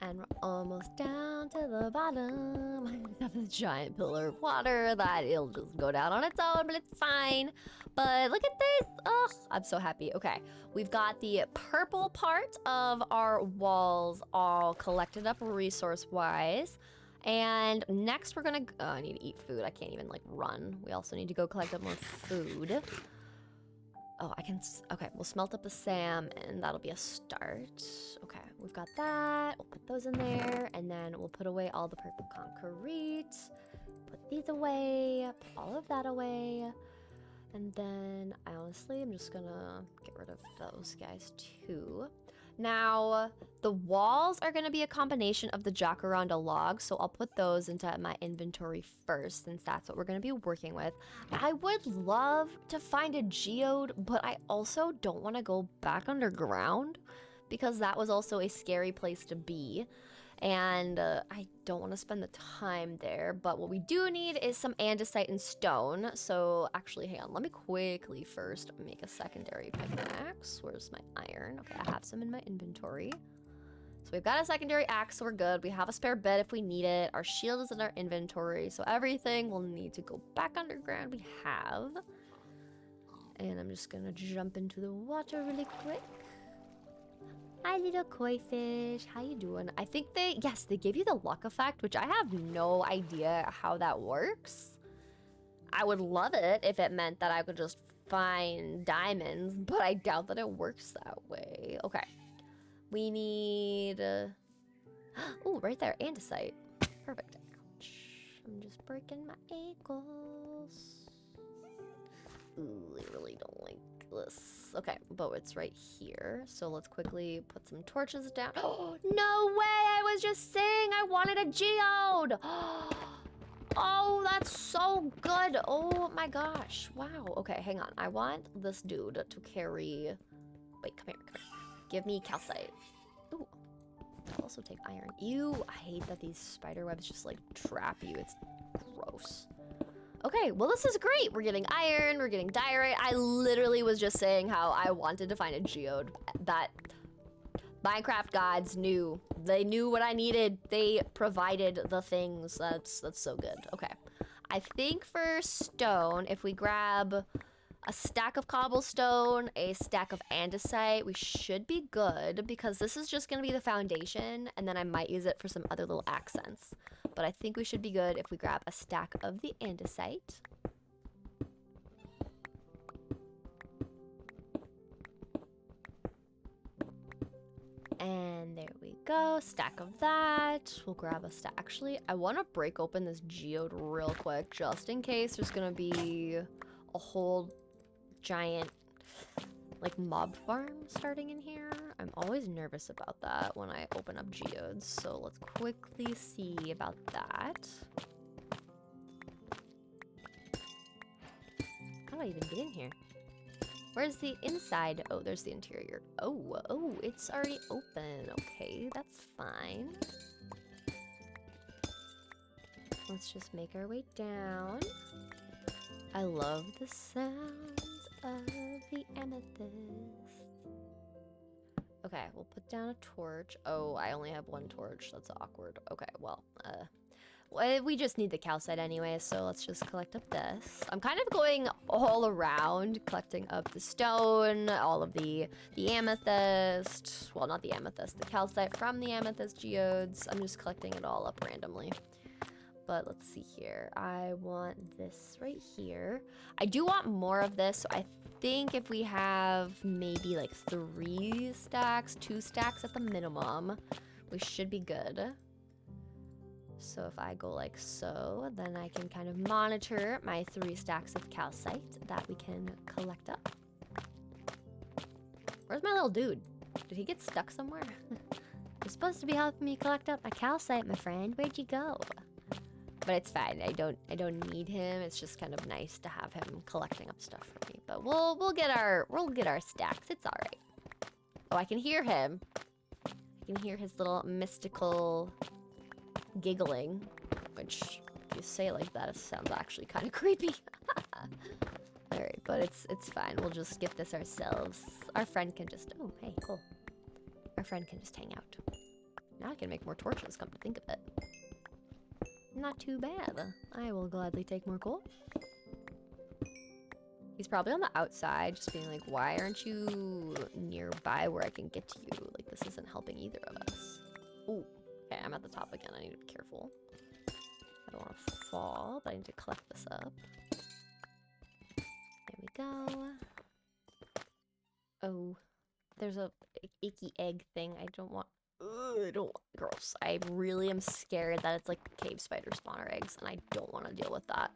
And we're almost down to the bottom. I have this giant pillar of water that it'll just go down on its own, but it's fine. But look at this. Oh, I'm so happy. Okay, we've got the purple part of our walls all collected up resource-wise. And next we're gonna, oh, I need to eat food. I can't even like run. We also need to go collect up more food. Oh, okay, we'll smelt up the salmon, that'll be a start. Okay, we've got that, we'll put those in there, and then we'll put away all the purple concrete, put these away, put all of that away, and then I honestly am just gonna get rid of those guys too. Now, the walls are gonna be a combination of the jacaranda logs, so I'll put those into my inventory first, since that's what we're gonna be working with. I would love to find a geode, but I also don't wanna go back underground, because that was also a scary place to be. And I don't want to spend the time there, but what we do need is some andesite and stone. So actually, hang on, let me quickly first make a secondary pickaxe. Where's my iron? Okay, I have some in my inventory. So we've got a secondary axe, so we're good. We have a spare bed if we need it. Our shield is in our inventory, so everything will need to go back underground we have. And I'm just gonna jump into the water really quick. Hi, little koi fish. How you doing? I think they give you the luck effect, which I have no idea how that works. I would love it if it meant that I could just find diamonds, but I doubt that it works that way. Okay. We need... oh, right there. Andesite. Perfect. Ouch. I'm just breaking my ankles. Ooh, I really don't like this. Okay, but it's right here. So let's quickly put some torches down. Oh, no way! I was just saying I wanted a geode! Oh, that's so good! Oh my gosh. Wow. Okay, hang on. I want this dude to carry... Wait, come here, come here. Give me calcite. Ooh. I'll also take iron. Ew, I hate that these spider webs just like trap you. It's gross. Okay, well this is great. We're getting iron, we're getting diorite. I literally was just saying how I wanted to find a geode. That Minecraft gods knew. They knew what I needed. They provided the things. That's so good. Okay. I think for stone, if we grab a stack of cobblestone, a stack of andesite, we should be good because this is just gonna be the foundation and then I might use it for some other little accents. But I think we should be good if we grab a stack of the andesite. And there we go, stack of that. We'll grab a stack. Actually, I want to break open this geode real quick just in case there's gonna be a whole giant like mob farm starting in here. I'm always nervous about that when I open up geodes, so let's quickly see about that. How do I even get in here? Where's the inside? Oh, there's the interior. Oh, it's already open. Okay, that's fine. Let's just make our way down. I love the sounds of the amethyst. Okay, we'll put down a torch. Oh, I only have one torch. That's awkward. Okay, well, we just need the calcite anyway, so let's just collect up this. I'm kind of going all around, collecting up the stone, all of the amethyst. Well, not the amethyst, the calcite from the amethyst geodes. I'm just collecting it all up randomly. But let's see here. I want this right here. I do want more of this, so I think if we have maybe like 3 stacks, 2 stacks at the minimum, we should be good. So if I go like so, then I can kind of monitor my 3 stacks of calcite that we can collect up. Where's my little dude? Did he get stuck somewhere? You're supposed to be helping me collect up my calcite, my friend. Where'd you go? But it's fine. I don't need him. It's just kind of nice to have him collecting up stuff for me. But we'll get our stacks. It's all right. Oh, I can hear him. I can hear his little mystical giggling, which if you say it like that, it sounds actually kind of creepy. All right, but it's fine. We'll just get this ourselves. Our friend can just, oh, hey, cool. Our friend can just hang out. Now I can make more torches, come to think of it. Not too bad. I will gladly take more coal. He's probably on the outside, just being like, why aren't you nearby where I can get to you? Like, this isn't helping either of us. Ooh, okay, I'm at the top again. I need to be careful. I don't want to fall, but I need to collect this up. There we go. Oh, there's a icky egg thing. I don't want. Ugh, I don't want. Gross. I really am scared that it's like cave spider spawner eggs, and I don't want to deal with that.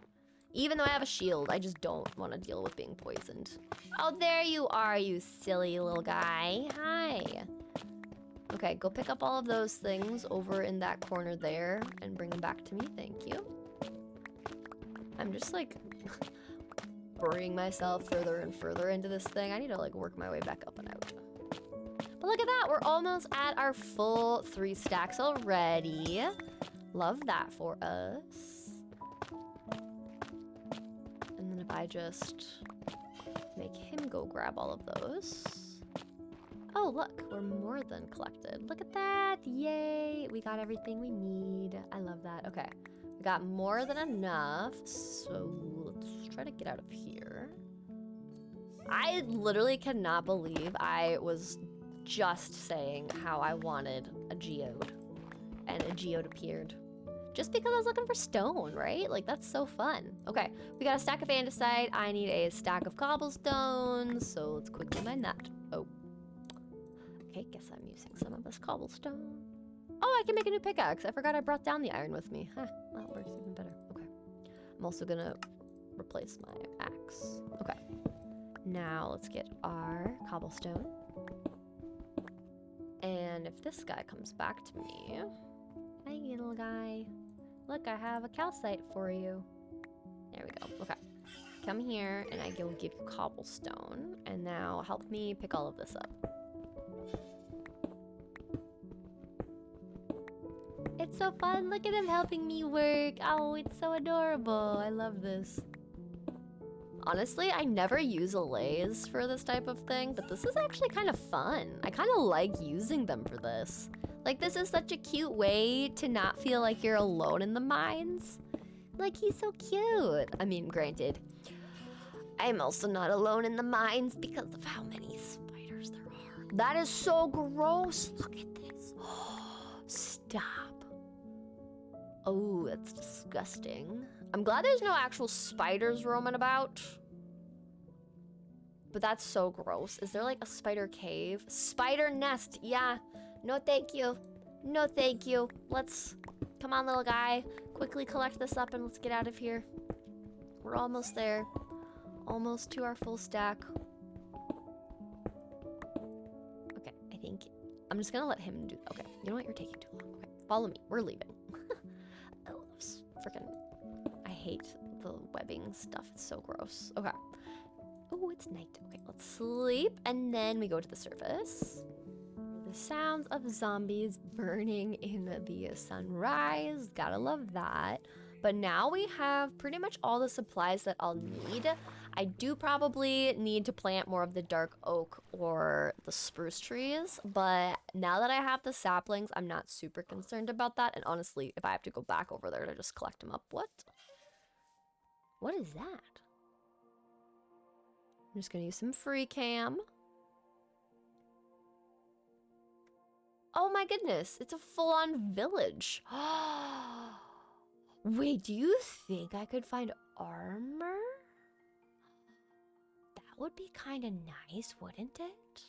Even though I have a shield, I just don't want to deal with being poisoned. Oh, there you are, you silly little guy. Hi. Okay, go pick up all of those things over in that corner there and bring them back to me. Thank you. I'm just like burying myself further and further into this thing. I need to like work my way back up and out. But look at that, we're almost at our full 3 stacks already. Love that for us. And then if I just make him go grab all of those. Oh, look, we're more than collected. Look at that, yay. We got everything we need. I love that. Okay, we got more than enough. So let's try to get out of here. I literally cannot believe I was just saying how I wanted a geode, and a geode appeared. Just because I was looking for stone, right? Like, that's so fun. Okay, we got a stack of andesite. I need a stack of cobblestone, so let's quickly mine that. Oh. Okay, guess I'm using some of this cobblestone. Oh, I can make a new pickaxe. I forgot I brought down the iron with me. Huh, that works even better. Okay. I'm also gonna replace my axe. Okay. Now, let's get our cobblestone. And if this guy comes back to me, hey little guy, look, I have a calcite for you. There we go. Okay, come here and I will give you cobblestone, and now help me pick all of this up. It's so fun. Look at him helping me work. Oh, it's so adorable. I love this. Honestly, I never use allays for this type of thing, but this is actually kind of fun. I kind of like using them for this. Like, this is such a cute way to not feel like you're alone in the mines. Like, he's so cute. I mean, granted, I'm also not alone in the mines because of how many spiders there are. That is so gross. Look at this. Stop. Oh, that's disgusting. I'm glad there's no actual spiders roaming about. But that's so gross. Is there like a spider cave? Spider nest, yeah. No thank you. No thank you. Let's, come on little guy. Quickly collect this up and let's get out of here. We're almost there. Almost to our full stack. Okay, I think, I'm just gonna let him do, okay. You know what, you're taking too long. Okay, follow me, we're leaving. Oh, freaking, I hate the webbing stuff, it's so gross. Okay. Oh, it's night. Okay, let's sleep, and then we go to the surface. The sounds of zombies burning in the sunrise. Gotta love that. But now we have pretty much all the supplies that I'll need. I do probably need to plant more of the dark oak or the spruce trees, but now that I have the saplings, I'm not super concerned about that. And honestly, if I have to go back over there to just collect them up, what? What is that? I'm just gonna use some free cam. Oh my goodness, it's a full-on village. Wait, do you think I could find armor? That would be kind of nice, wouldn't it?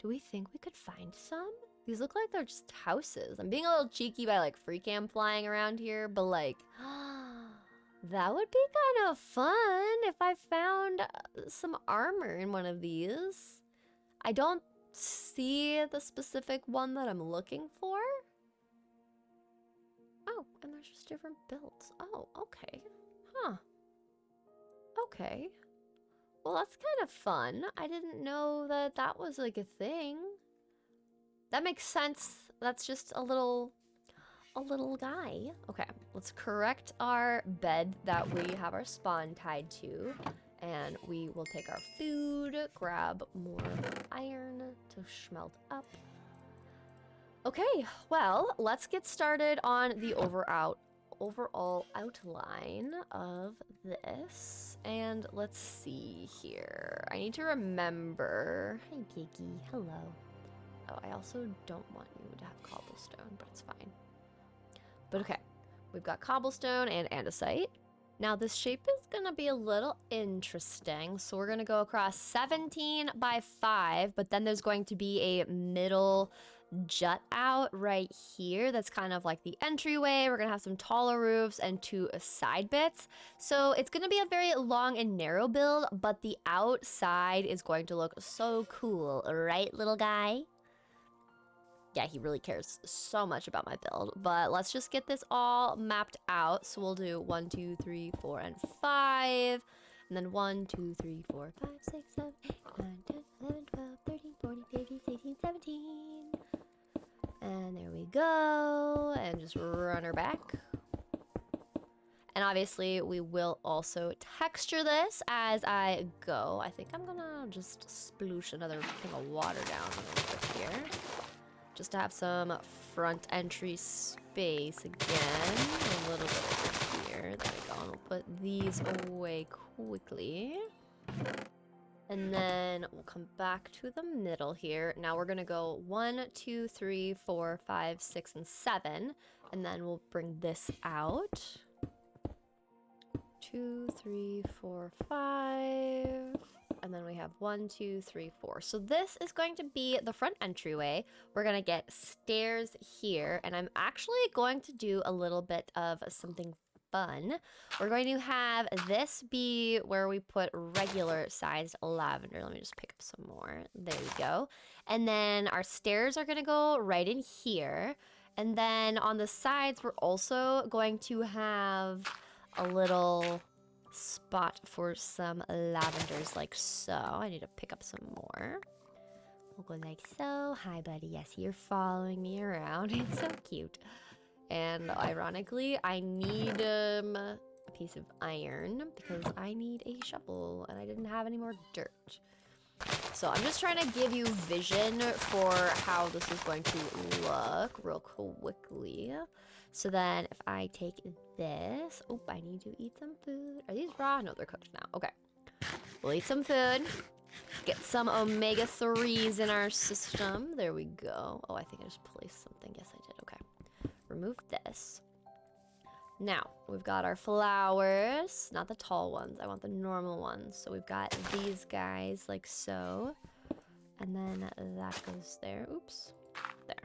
Do we think we could find some? These look like they're just houses. I'm being a little cheeky by like free cam flying around here, but like, that would be kind of fun if I found some armor in one of these. I don't see the specific one that I'm looking for. Oh, and there's just different builds. Oh, okay. Huh. Okay. Well, that's kind of fun. I didn't know that that was like a thing. That makes sense. That's just a little guy. Okay, let's correct our bed that we have our spawn tied to. And we will take our food, grab more iron to smelt up. Okay, well, let's get started on the overall outline of this. And let's see here. I need to remember. Hi, Piggy. Hello. Oh, I also don't want you to have cobblestone, but it's fine. But okay, we've got cobblestone and andesite. Now this shape is gonna be a little interesting. So we're gonna go across 17 by 5, but then there's going to be a middle jut out right here. That's kind of like the entryway. We're gonna have some taller roofs and 2 side bits. So it's gonna be a very long and narrow build, but the outside is going to look so cool, right, little guy? Yeah, he really cares so much about my build, but let's just get this all mapped out. So we'll do 1, 2, 3, 4, and 5, and then 1, 2, 3, 4, 5, 6, 7, 8, 9, 10, 11, 12, 13, 14, 15, 16, 17. And there we go, and just run her back. And obviously we will also texture this as I go. I think I'm gonna just sploosh another thing of water down over here. Just to have some front entry space again. A little bit over here. There we go. And we'll put these away quickly. And then we'll come back to the middle here. Now we're gonna go 1, 2, 3, 4, 5, 6, and 7. And then we'll bring this out. 2, 3, 4, 5. And then we have 1, 2, 3, 4. So this is going to be the front entryway. We're gonna get stairs here, and I'm actually going to do a little bit of something fun. We're going to have this be where we put regular sized lavender. Let me just pick up some more. There we go. And then our stairs are gonna go right in here. And then on the sides, we're also going to have a little spot for some lavenders like so. I need to pick up some more. We'll go like so. Hi, buddy. Yes, you're following me around. It's so cute. And ironically, I need a piece of iron because I need a shovel and I didn't have any more dirt. So I'm just trying to give you vision for how this is going to look real quickly. So then if I take this, oh, I need to eat some food. Are these raw? No, they're cooked now. Okay. We'll eat some food. Get some omega-3s in our system. There we go. Oh, I think I just placed something. Yes, I did. Okay. Remove this. Now, we've got our flowers. Not the tall ones. I want the normal ones. So we've got these guys like so. And then that goes there. Oops. There.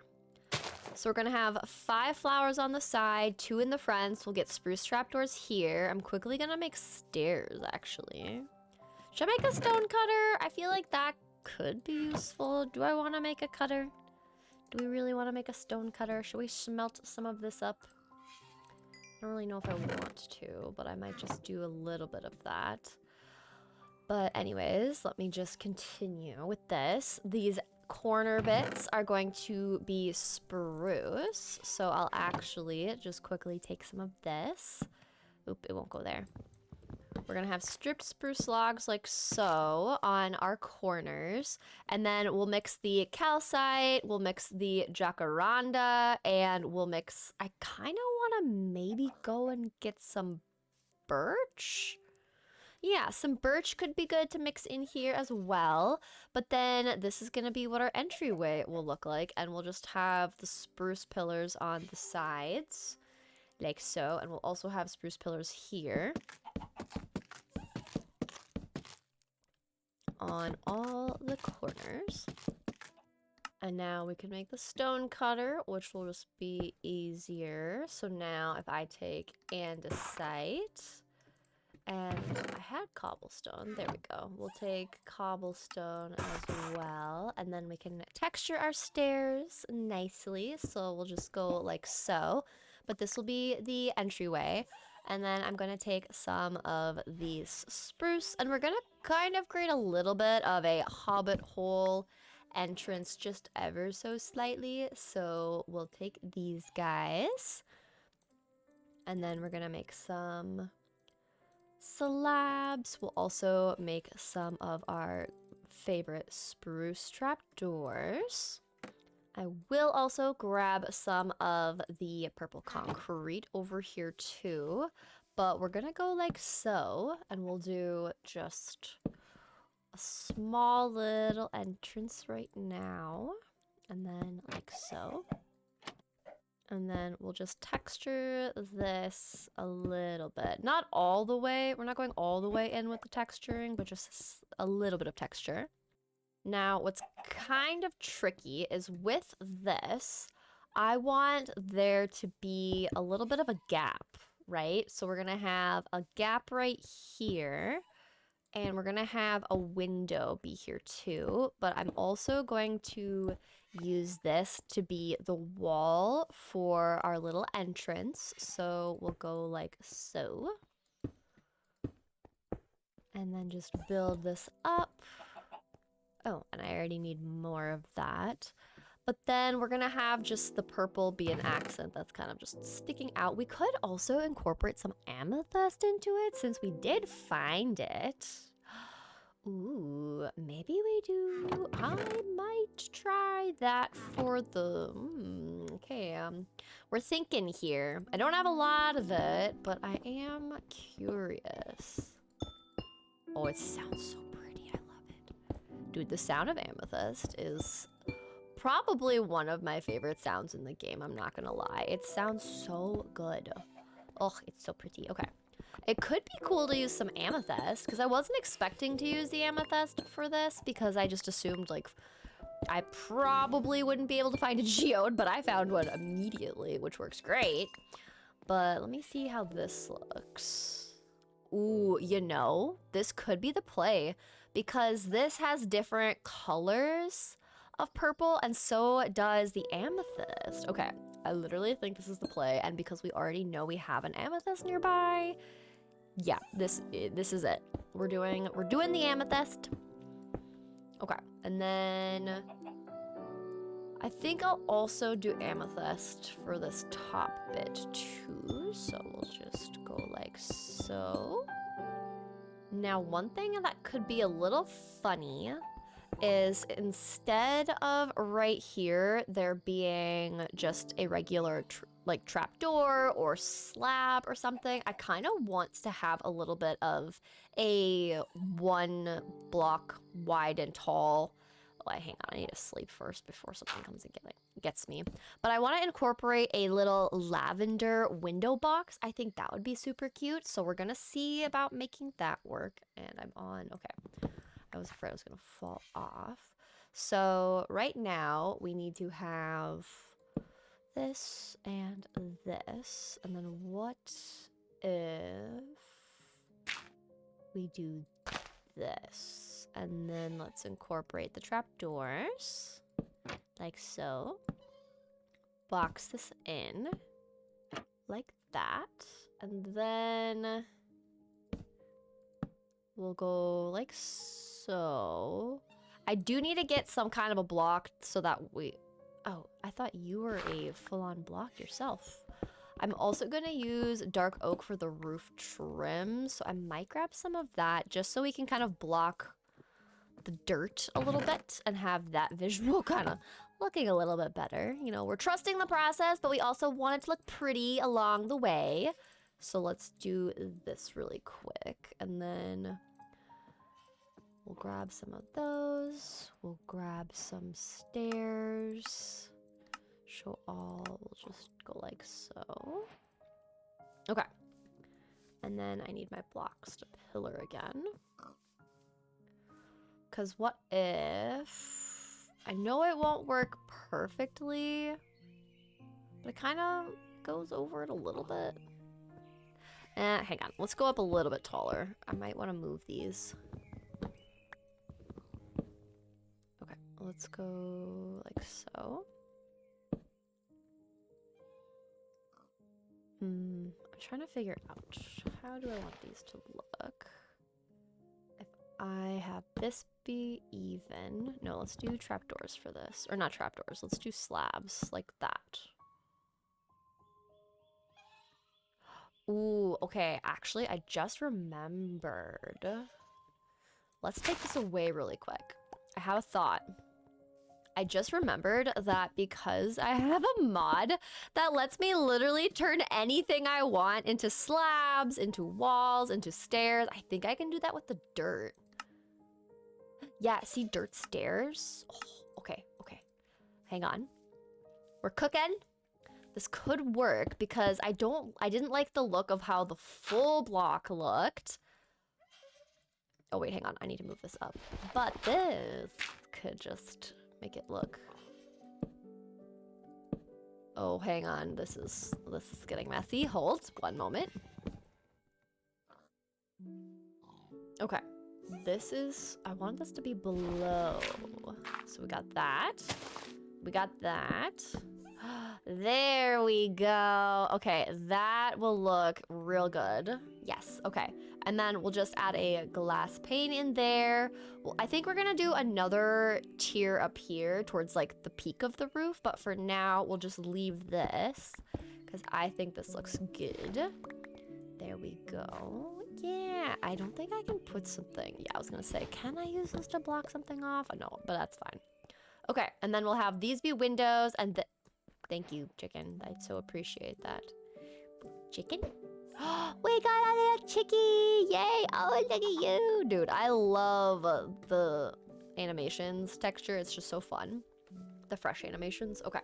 So we're gonna have 5 flowers on the side, 2 in the front. So we'll get spruce trapdoors here. I'm quickly gonna make stairs, actually. Should I make a stone cutter? I feel like that could be useful. Do I want to make a cutter? Do we really want to make a stone cutter? Should we smelt some of this up? I don't really know if I want to, but I might just do a little bit of that. But anyways, let me just continue with this. These corner bits are going to be spruce. So I'll actually just quickly take some of this. Oop, it won't go there. We're gonna have stripped spruce logs like so on our corners. And then we'll mix the calcite, we'll mix the jacaranda, and we'll mix, I kind of want to maybe go and get some birch. Yeah, some birch could be good to mix in here as well. But then this is gonna be what our entryway will look like. And we'll just have the spruce pillars on the sides. like so. And we'll also have spruce pillars here on all the corners. And now we can make the stone cutter, which will just be easier. So now if I take andesite, and I had cobblestone, there we go. We'll take cobblestone as well, and then we can texture our stairs nicely. So we'll just go like so, but this will be the entryway. And then I'm gonna take some of these spruce, and we're gonna kind of create a little bit of a hobbit hole entrance just ever so slightly. So we'll take these guys, and then we're gonna make some slabs. We'll also make some of our favorite spruce trapdoors. I will also grab some of the purple concrete over here too, but we're gonna go like so, and we'll do just a small little entrance right now, and then like so. And then we'll just texture this a little bit. Not all the way. We're not going all the way in with the texturing, but just a little bit of texture. Now, what's kind of tricky is with this, I want there to be a little bit of a gap, right? So we're going to have a gap right here. And we're gonna have a window be here too, but I'm also going to use this to be the wall for our little entrance. So we'll go like so. And then just build this up. Oh, and I already need more of that. But then we're gonna have just the purple be an accent that's kind of just sticking out. We could also incorporate some amethyst into it since we did find it. Ooh, maybe we do. I might try that for the... okay, we're thinking here. I don't have a lot of it, but I am curious. Oh, it sounds so pretty. I love it. Dude, the sound of amethyst is probably one of my favorite sounds in the game. I'm not gonna lie. It sounds so good. Oh, it's so pretty. Okay. It could be cool to use some amethyst, because I wasn't expecting to use the amethyst for this, because I just assumed, like, I probably wouldn't be able to find a geode, but I found one immediately, which works great. But let me see how this looks. Ooh, you know, this could be the play, because this has different colors of purple, and so does the amethyst. Okay, I literally think this is the play, and because we already know we have an amethyst nearby, yeah, this is it. We're doing the amethyst. Okay, and then I think I'll also do amethyst for this top bit too. So we'll just go like so. Now, one thing that could be a little funny is instead of right here there being just a regular like trapdoor or slab or something, I kind of want to have a little bit of a 1 block wide and tall. Oh, hang on, I need to sleep first before something comes and gets me. But I want to incorporate a little lavender window box. I think that would be super cute. So we're gonna see about making that work. And I'm on, okay. I was afraid I was gonna fall off. So right now we need to have this and this. And then what if we do this? And then let's incorporate the trapdoors like so. Box this in like that. And then we'll go like so. I do need to get some kind of a block so that we... Oh, I thought you were a full-on block yourself. I'm also gonna use dark oak for the roof trim, so I might grab some of that just so we can kind of block the dirt a little bit and have that visual kind of looking a little bit better. You know, we're trusting the process, but we also want it to look pretty along the way. So let's do this really quick, and then we'll grab some of those. We'll grab some stairs. Show all, we'll just go like so. Okay. And then I need my blocks to pillar again. Because what if... I know it won't work perfectly, but it kind of goes over it a little bit. Hang on. Let's go up a little bit taller. I might want to move these. Okay, let's go like so. I'm trying to figure out, how do I want these to look? If I have this be even... No, let's do trapdoors for this. Or not trapdoors, let's do slabs like that. Ooh, okay, actually, I just remembered. Let's take this away really quick. I have a thought. I just remembered that because I have a mod that lets me literally turn anything I want into slabs, into walls, into stairs. I think I can do that with the dirt. Yeah, see dirt stairs? Oh, okay, okay. Hang on. We're cooking. This could work because I didn't like the look of how the full block looked. Oh wait, hang on. I need to move this up. But this could just make it look... Oh, hang on. This is getting messy. Hold one moment. Okay. This is... I want this to be below. So we got that. We got that. There we go. Okay, that will look real good. Yes, okay. And then we'll just add a glass pane in there. Well, I think we're gonna do another tier up here towards like the peak of the roof, but for now we'll just leave this because I think this looks good. There we go. Yeah, I don't think I can put something. Yeah, I was gonna say, can I use this to block something off? No, but that's fine. Okay, and then we'll have these be windows and the... Thank you, chicken. I so appreciate that. Chicken? We got a little chickie! Yay! Oh, look at you! Dude, I love the animations texture. It's just so fun. The fresh animations. Okay.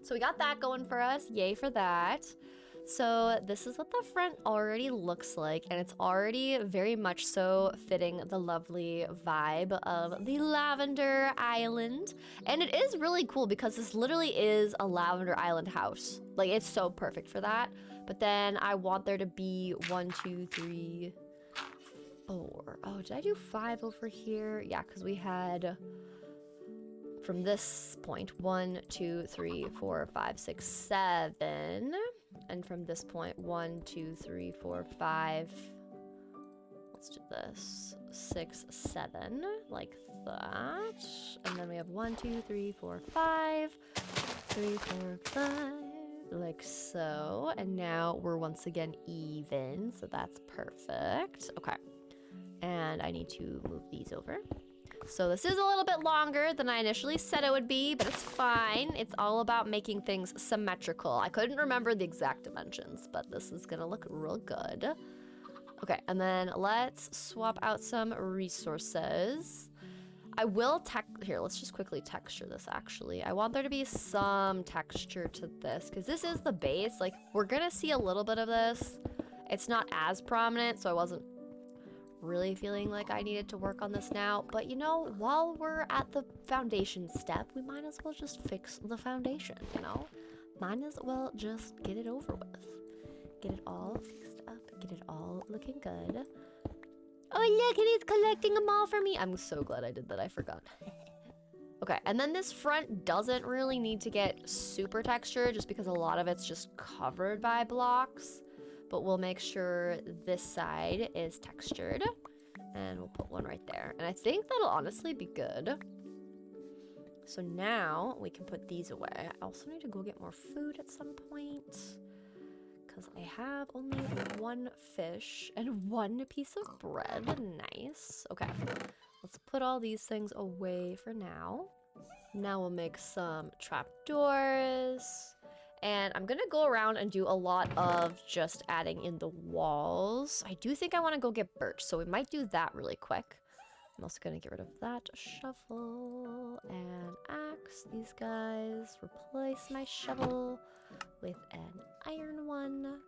So we got that going for us. Yay for that. So this is what the front already looks like, and it's already very much so fitting the lovely vibe of the Lavender Island. And it is really cool because this literally is a Lavender Island house. Like, it's so perfect for that. But then I want there to be 1, 2, 3, 4. Oh, did I do 5 over here? Yeah, because we had... From this point, 1, 2, 3, 4, 5, 6, 7. And from this point, 1, 2, 3, 4, 5. Let's do this. 6, 7, like that. And then we have 1, 2, 3, 4, 5. 3, 4, 5. Like so. And now we're once again even. So that's perfect. Okay. And I need to move these over. So this is a little bit longer than I initially said it would be, but it's fine. It's all about making things symmetrical. I couldn't remember the exact dimensions, but this is gonna look real good. Okay, and then let's swap out some resources. I will here, let's just quickly texture this actually. I want there to be some texture to this, because this is the base. Like, we're gonna see a little bit of this. It's not as prominent, so I wasn't really feeling like I needed to work on this now, but you know, while we're at the foundation step, we might as well just fix the foundation, you know? Might as well just get it over with. Get it all fixed up, get it all looking good. Oh look, and he's collecting them all for me. I'm so glad I did that, I forgot. Okay, and then this front doesn't really need to get super textured just because a lot of it's just covered by blocks. But we'll make sure this side is textured. And we'll put one right there. And I think that'll honestly be good. So now we can put these away. I also need to go get more food at some point. Because I have only 1 fish and 1 piece of bread. Nice. Okay. Let's put all these things away for now. Now we'll make some trapdoors. And I'm gonna go around and do a lot of just adding in the walls. I do think I want to go get birch, so we might do that really quick. I'm also gonna get rid of that shovel and axe. These guys. Replace my shovel with an iron one.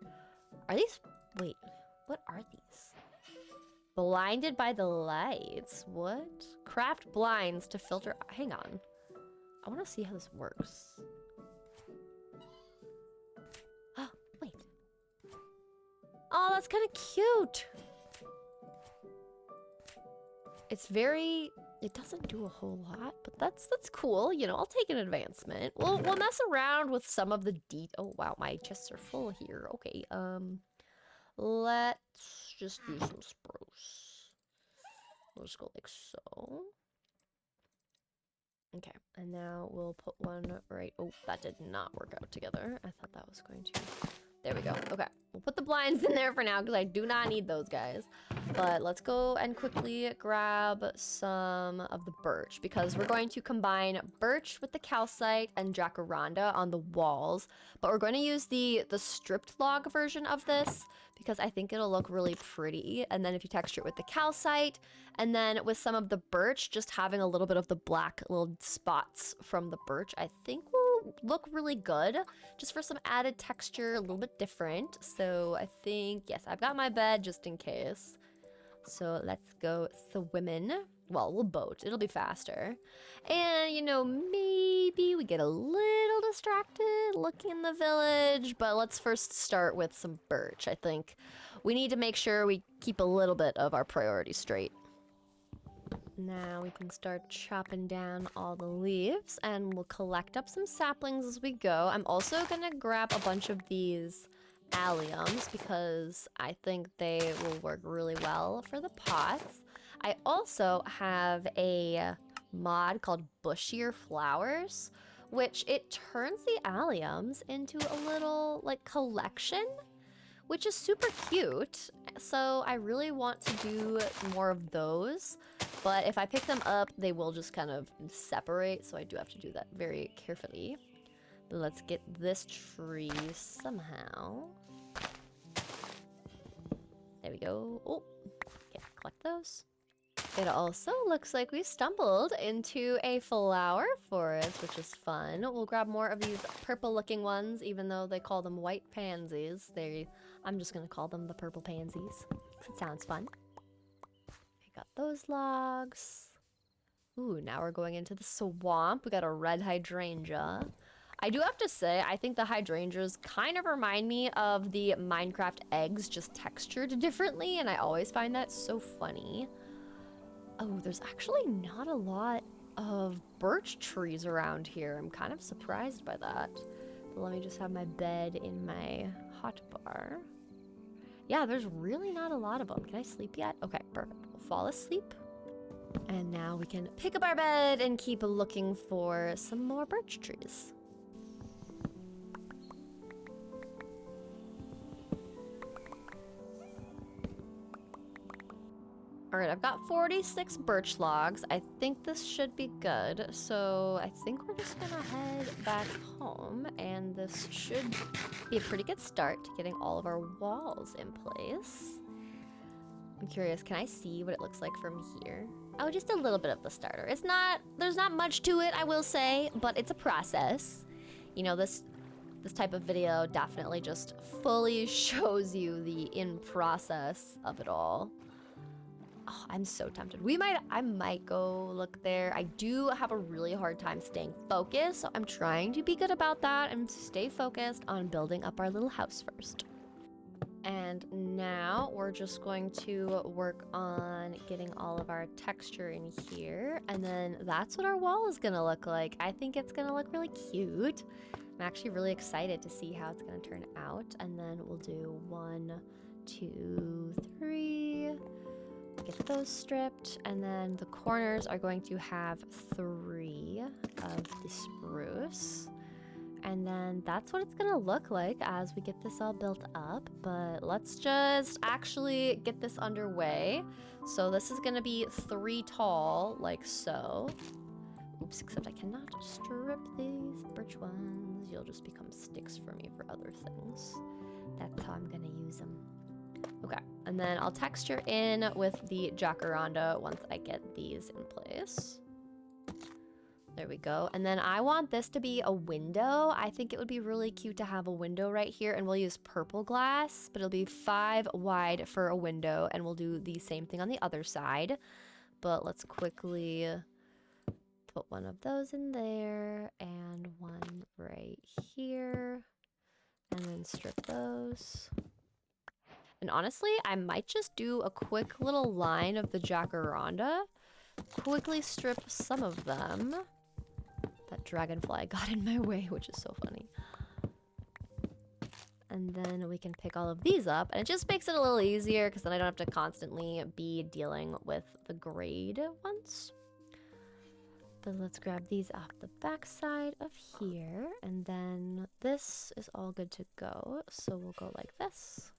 Are these, wait, what are these? Blinded by the lights, what? Craft blinds to filter, hang on. I wanna see how this works. Oh, wait. Oh, that's kind of cute. It's very, it doesn't do a whole lot, but that's cool. You know, I'll take an advancement. We'll mess around with some of the oh wow, my chests are full here. Okay, let's just do some spruce. We'll just go like so. Okay, and now we'll put one right, oh, that did not work out together. I thought that was going to. There we go. Okay, we'll put the blinds in there for now because I do not need those guys. But let's go and quickly grab some of the birch because we're going to combine birch with the calcite and jacaranda on the walls. But we're going to use the stripped log version of this because I think it'll look really pretty. And then if you texture it with the calcite and then with some of the birch, just having a little bit of the black little spots from the birch, I think will look really good. Just for some added texture, a little bit different. So I think, yes, I've got my bed just in case. So let's go swimming. Well, we'll boat. It'll be faster. And, you know, maybe we get a little distracted looking in the village, but let's first start with some birch. I think we need to make sure we keep a little bit of our priorities straight. Now we can start chopping down all the leaves and we'll collect up some saplings as we go. I'm also gonna grab a bunch of these alliums because I think they will work really well for the pots. I also have a mod called Bushier Flowers, which it turns the alliums into a little like collection, which is super cute. So I really want to do more of those. But if I pick them up, they will just kind of separate, so I do have to do that very carefully. Let's get this tree somehow. There we go. Oh, okay, collect those. It also looks like we stumbled into a flower forest, which is fun. We'll grab more of these purple-looking ones, even though they call them white pansies. I'm just gonna call them the purple pansies. It sounds fun. Got those logs. Ooh, now we're going into the swamp. We got a red hydrangea. I do have to say, I think the hydrangeas kind of remind me of the Minecraft eggs, just textured differently, and I always find that so funny. Oh, there's actually not a lot of birch trees around here. I'm kind of surprised by that. But let me just have my bed in my hotbar. Yeah, there's really not a lot of them. Can I sleep yet? Okay, perfect. We'll fall asleep. And now we can pick up our bed and keep looking for some more birch trees. All right, I've got 46 birch logs. I think this should be good. So I think we're just gonna head back home and this should be a pretty good start to getting all of our walls in place. I'm curious, can I see what it looks like from here? Oh, just a little bit of the starter. There's not much to it, I will say, but it's a process. You know, this type of video definitely just fully shows you the in process of it all. Oh, I'm so tempted. I might go look there. I do have a really hard time staying focused, so I'm trying to be good about that and stay focused on building up our little house first. And now we're just going to work on getting all of our texture in here, and then that's what our wall is gonna look like. I think it's gonna look really cute. I'm actually really excited to see how it's gonna turn out, and then we'll do 1, 2, 3. Get those stripped, and then the corners are going to have 3 of the spruce. And then that's what it's gonna look like as we get this all built up. But let's just actually get this underway. So this is gonna be 3 tall, like so. Oops, except I cannot strip these birch ones. You'll just become sticks for me for other things. That's how I'm gonna use them. Okay, and then I'll texture in with the jacaranda once I get these in place. There we go. And then I want this to be a window. I think it would be really cute to have a window right here, and we'll use purple glass, but it'll be 5 wide for a window, and we'll do the same thing on the other side. But let's quickly put one of those in there and one right here, and then strip those. And honestly, I might just do a quick little line of the jacaranda, quickly strip some of them. That dragonfly got in my way, which is so funny. And then we can pick all of these up, and it just makes it a little easier because then I don't have to constantly be dealing with the grade ones. But let's grab these off the back side of here, and then this is all good to go. So we'll go like this.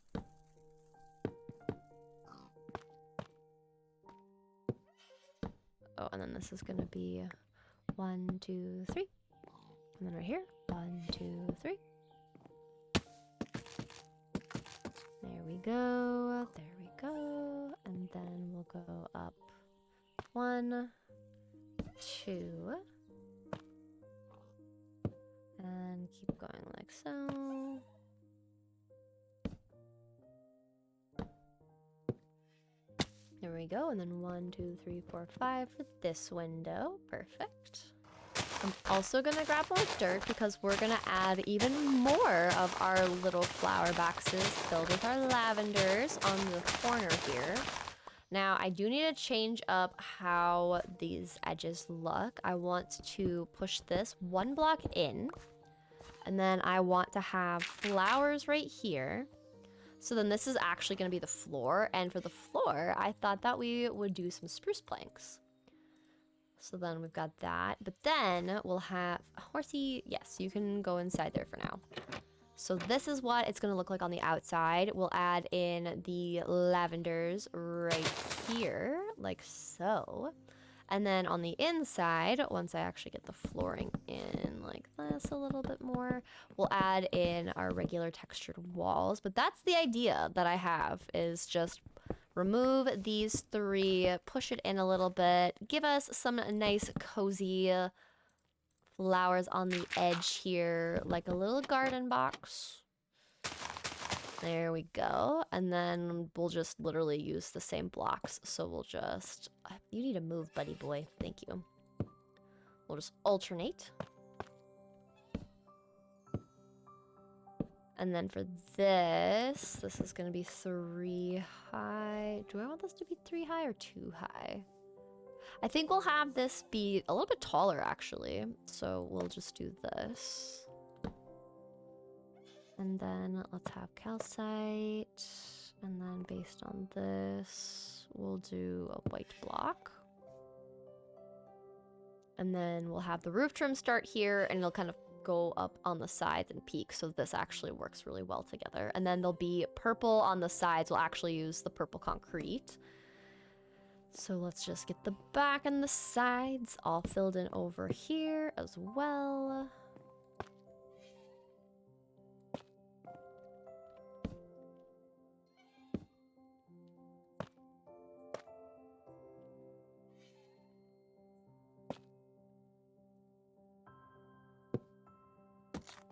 Oh, and then this is gonna be 1, 2, 3. And then right here, 1, 2, 3. There we go, there we go. And then we'll go up 1, 2. And keep going like so. There we go, and then 1, 2, 3, 4, 5 for this window. Perfect. I'm also gonna grab more dirt because we're gonna add even more of our little flower boxes filled with our lavenders on the corner here. Now, I do need to change up how these edges look. I want to push this 1 block in, and then I want to have flowers right here. So then this is actually going to be the floor, and for the floor, I thought that we would do some spruce planks. So then we've got that, but then we'll have horsey. Yes, you can go inside there for now. So this is what it's going to look like on the outside. We'll add in the lavenders right here, like so. And then on the inside, once I actually get the flooring in like this a little bit more, we'll add in our regular textured walls. But that's the idea that I have, is just remove these 3, push it in a little bit, give us some nice cozy flowers on the edge here, like a little garden box. There we go. And then we'll just literally use the same blocks. So we'll just... You need to move, buddy boy. Thank you. We'll just alternate. And then for this is going to be 3 high. Do I want this to be 3 high or 2 high? I think we'll have this be a little bit taller, actually. So we'll just do this. And then let's have calcite, and then based on this, we'll do a white block. And then we'll have the roof trim start here, and it'll kind of go up on the sides and peak, so this actually works really well together. And then there'll be purple on the sides. We'll actually use the purple concrete. So let's just get the back and the sides all filled in over here as well.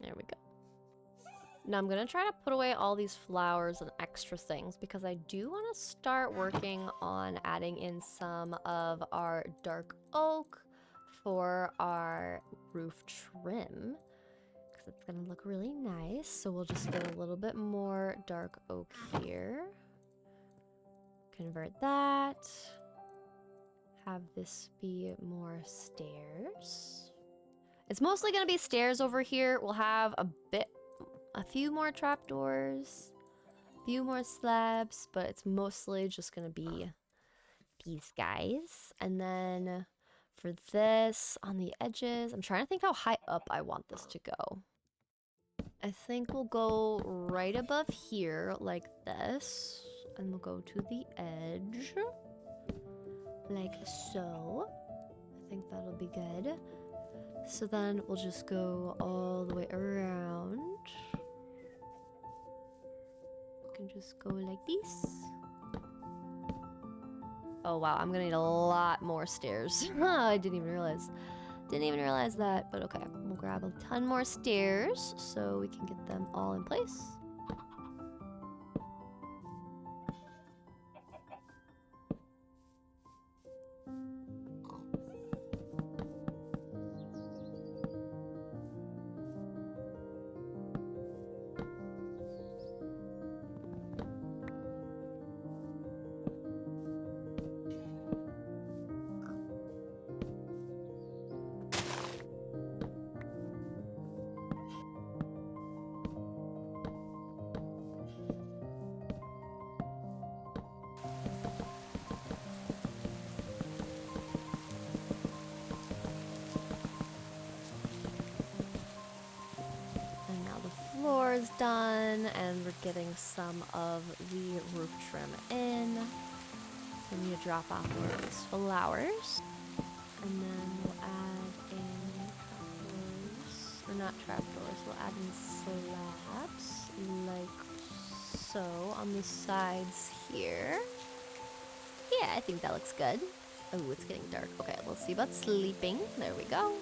There we go. Now I'm going to try to put away all these flowers and extra things because I do want to start working on adding in some of our dark oak for our roof trim because it's going to look really nice. So we'll just get a little bit more dark oak here. Convert that. Have this be more stairs. It's mostly going to be stairs over here. We'll have a few more trapdoors, a few more slabs, but it's mostly just going to be these guys. And then for this, on the edges, I'm trying to think how high up I want this to go. I think we'll go right above here like this, and we'll go to the edge like so. I think that'll be good. So then we'll just go all the way around. We can just go like this. Oh wow, I'm gonna need a lot more stairs. I didn't even realize. Didn't even realize that, but okay. We'll grab a ton more stairs so we can get them all in place. And now the floor is done, and we're getting some of the roof trim in. We need to drop off more of these flowers. And then we'll add in trapdoors, or not trapdoors, we'll add in slabs, like so, on the sides here. Yeah, I think that looks good. Oh, it's getting dark. Okay, let's see about sleeping. There we go.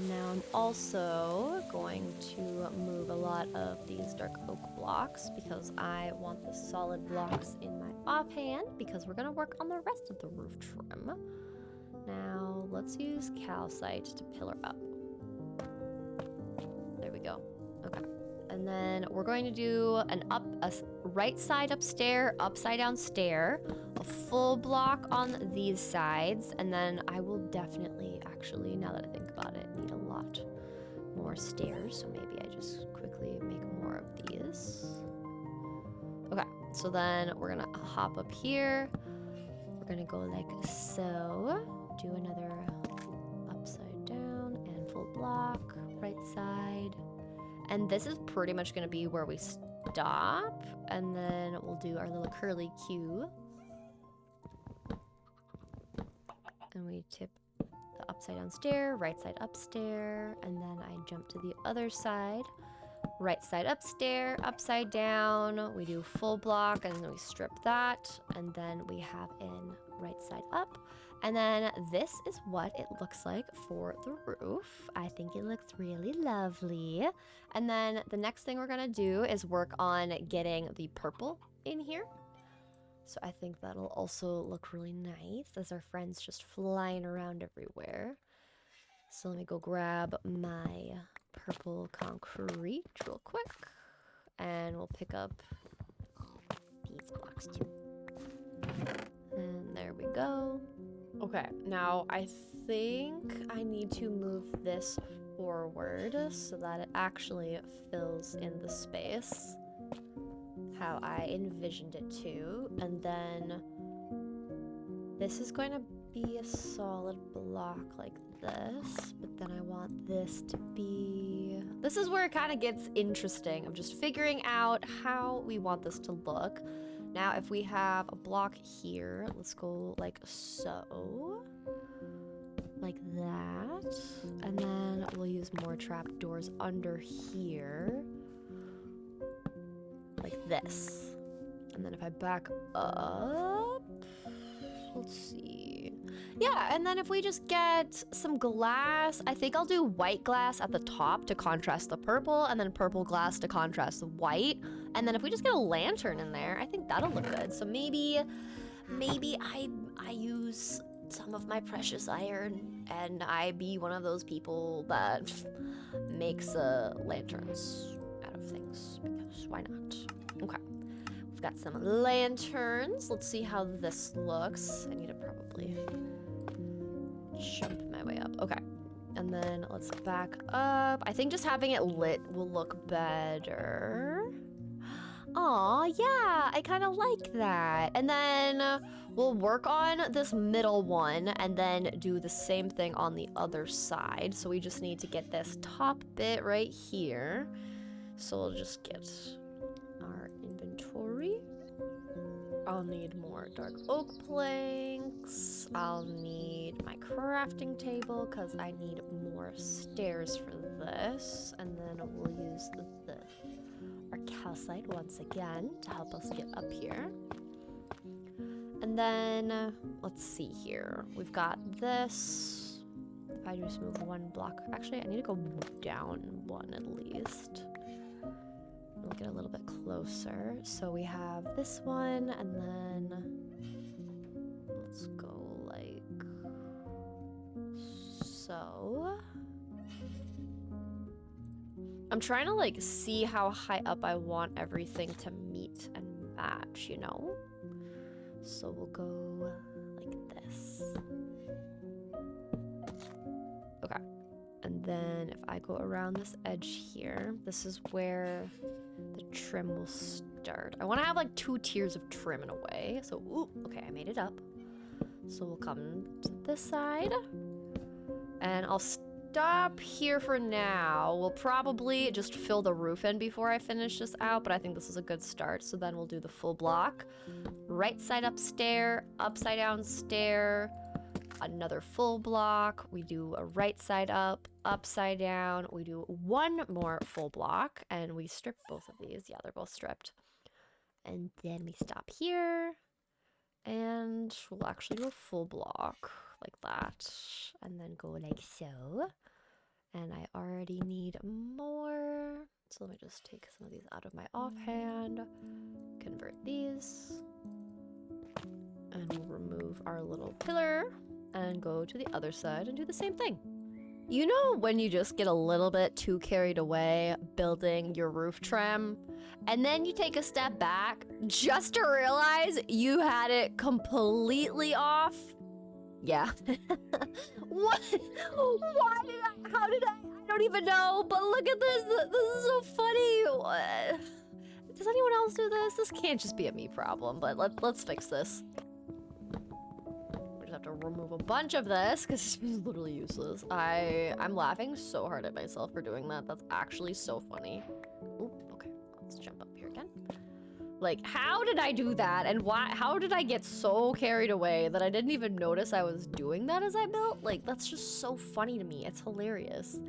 Now I'm also going to move a lot of these dark oak blocks because I want the solid blocks in my offhand because we're gonna work on the rest of the roof trim. Now let's use calcite to pillar up. There we go. Okay. And then we're going to do a right side upside down stair, a full block on these sides, and then I will definitely, actually, now that I think about it, need a lot more stairs, so maybe I just quickly make more of these. Okay, so then we're gonna hop up here. We're gonna go like so, do another upside down and full block, right side. And this is pretty much gonna be where we stop, and then we'll do our little curly Q. And we tip the upside down stair, right side up stair, and then I jump to the other side. Right side up stair, upside down, we do full block, and then we strip that, and then we have in right side up. And then this is what it looks like for the roof. I think it looks really lovely. And then the next thing we're gonna do is work on getting the purple in here. So I think that'll also look really nice as our friend's just flying around everywhere. So let me go grab my purple concrete real quick. And we'll pick up these blocks too. And there we go. Okay, now I think I need to move this forward so that it actually fills in the space how I envisioned it to. And then this is going to be a solid block like this, but then I want this to be... This is where it kind of gets interesting. I'm just figuring out how we want this to look. Now, if we have a block here, let's go like so. Like that. And then we'll use more trapdoors under here. Like this. And then if I back up, let's see. Yeah, and then if we just get some glass, I think I'll do white glass at the top to contrast the purple, and then purple glass to contrast the white. And then if we just get a lantern in there, I think that'll look good. So maybe I use some of my precious iron, and I be one of those people that makes lanterns out of things, because why not? Okay. We've got some lanterns. Let's see how this looks. I need to probably jump my way up. Okay. And then let's back up. I think just having it lit will look better. Aw, yeah, I kind of like that. And then we'll work on this middle one and then do the same thing on the other side. So we just need to get this top bit right here. So we'll just get our inventory. I'll need more dark oak planks. I'll need my crafting table because I need more stairs for this. And then we'll use our calcite once again to help us get up here. And then let's see here. We've got this. If I just move one block, actually I need to go down one at least. We'll get a little bit closer. So we have this one, and then let's go like so. I'm trying to like see how high up I want everything to meet and match, you know? So we'll go like this. Okay. And then if I go around this edge here, this is where the trim will start. I want to have like 2 tiers of trim in a way. So, ooh, okay, I made it up. So we'll come to this side. And I'll stop here for now. We'll probably just fill the roof in before I finish this out, but I think this is a good start. So then we'll do the full block. Right side up stair, upside down stair, another full block. We do a right side up, upside down. We do one more full block, and we strip both of these. Yeah, they're both stripped. And then we stop here, and we'll actually do a full block like that, and then go like so. And I already need more, so let me just take some of these out of my offhand, convert these, and we'll remove our little pillar and go to the other side and do the same thing. You know when you just get a little bit too carried away building your roof trim, and then you take a step back just to realize you had it completely off? Yeah. What? Why did I? How did I? I don't even know, but look at this. This is so funny. Does anyone else do this? This can't just be a me problem, but let's fix this. We just have to remove a bunch of this because it's literally useless. I'm laughing so hard at myself for doing that. That's actually so funny. Oop, okay, let's jump up here again. Like, how did I do that? And why? How did I get so carried away that I didn't even notice I was doing that as I built? Like, that's just so funny to me. It's hilarious.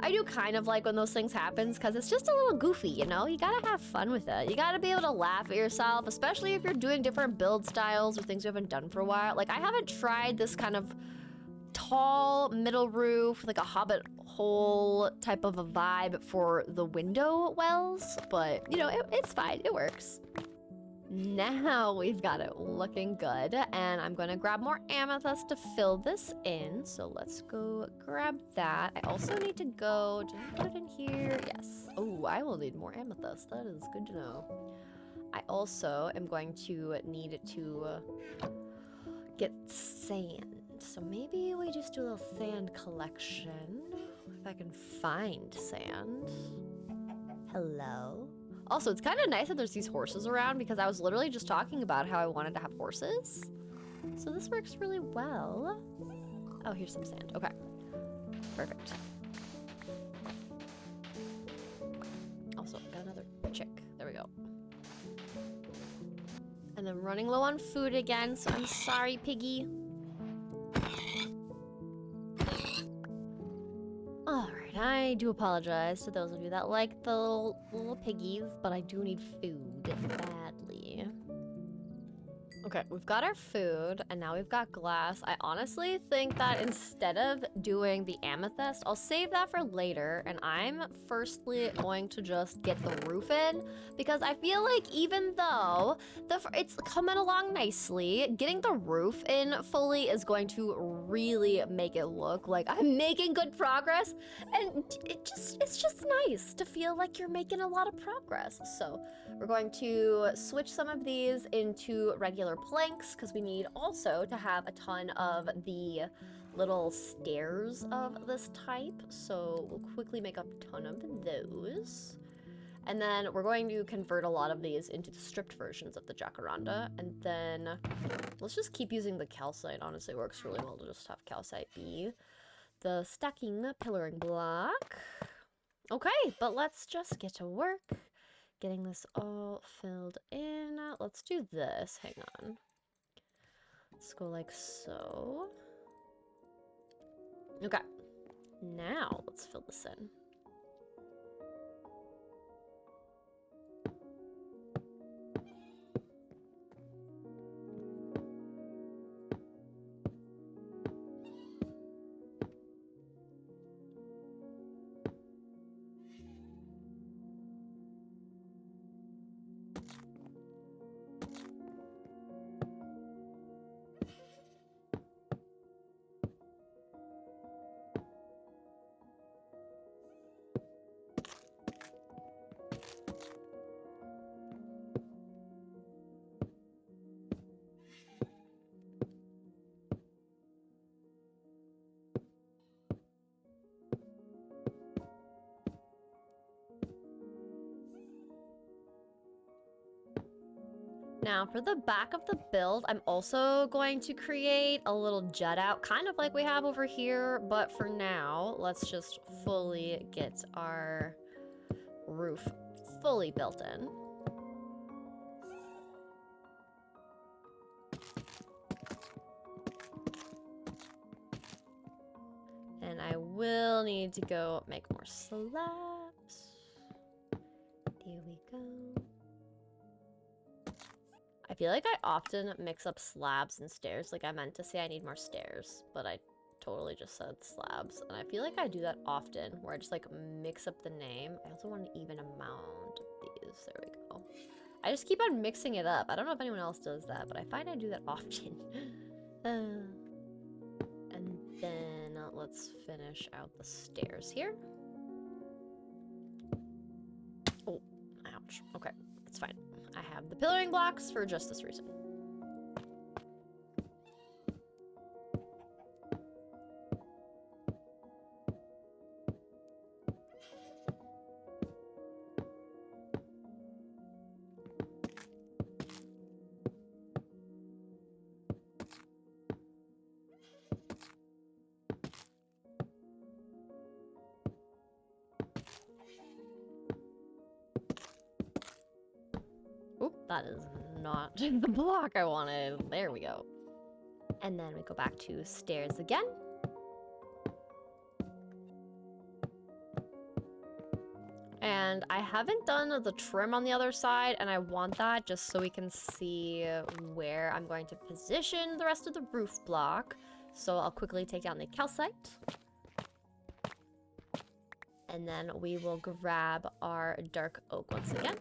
I do kind of like when those things happen because it's just a little goofy, you know? You gotta have fun with it. You gotta be able to laugh at yourself, especially if you're doing different build styles or things you haven't done for a while. Like, I haven't tried this kind of tall middle roof, like a hobbit hole type of a vibe for the window wells, but you know, it's fine, it works. Now we've got it looking good, and I'm gonna grab more amethyst to fill this in, so let's go grab that. I also need to go, did I put it in here? Yes. Oh, I will need more amethyst, that is good to know. I also am going to need to get sand. So maybe we just do a little sand collection. If I can find sand. Hello? Also, it's kind of nice that there's these horses around because I was literally just talking about how I wanted to have horses. So this works really well. Oh, here's some sand. Okay. Perfect. Also, got another chick. There we go. And I'm running low on food again, so I'm sorry, piggy. Alright, I do apologize to those of you that like the little piggies, but I do need food badly. Okay, we've got our food, and now we've got glass. I honestly think that instead of doing the amethyst, I'll save that for later, and I'm firstly going to just get the roof in, because I feel like even though it's coming along nicely, getting the roof in fully is going to really make it look like I'm making good progress, and it's just nice to feel like you're making a lot of progress. So we're going to switch some of these into regular planks because we need also to have a ton of the little stairs of this type. So we'll quickly make a ton of those. And then we're going to convert a lot of these into the stripped versions of the jacaranda. And then let's just keep using the calcite. Honestly, it works really well to just have calcite be the stacking pillaring block. Okay, but let's just get to work. Getting this all filled in. Let's do this. Hang on. Let's go like so. Okay. Now let's fill this in. Now for the back of the build, I'm also going to create a little jut out, kind of like we have over here, but for now, let's just fully get our roof fully built in. And I will need to go make more slabs. There we go. I feel like I often mix up slabs and stairs. Like I meant to say I need more stairs, but I totally just said slabs. And I feel like I do that often, where I just like mix up the name. I also want an even amount of these. There we go. I just keep on mixing it up. I don't know if anyone else does that, but I find I do that often. And then let's finish out the stairs here. Oh, ouch. Okay, it's fine. I have the pillaring blocks for just this reason. Oop, that is not the block I wanted. There we go. And then we go back to stairs again. And I haven't done the trim on the other side, and I want that just so we can see where I'm going to position the rest of the roof block. So I'll quickly take down the calcite. And then we will grab our dark oak once again.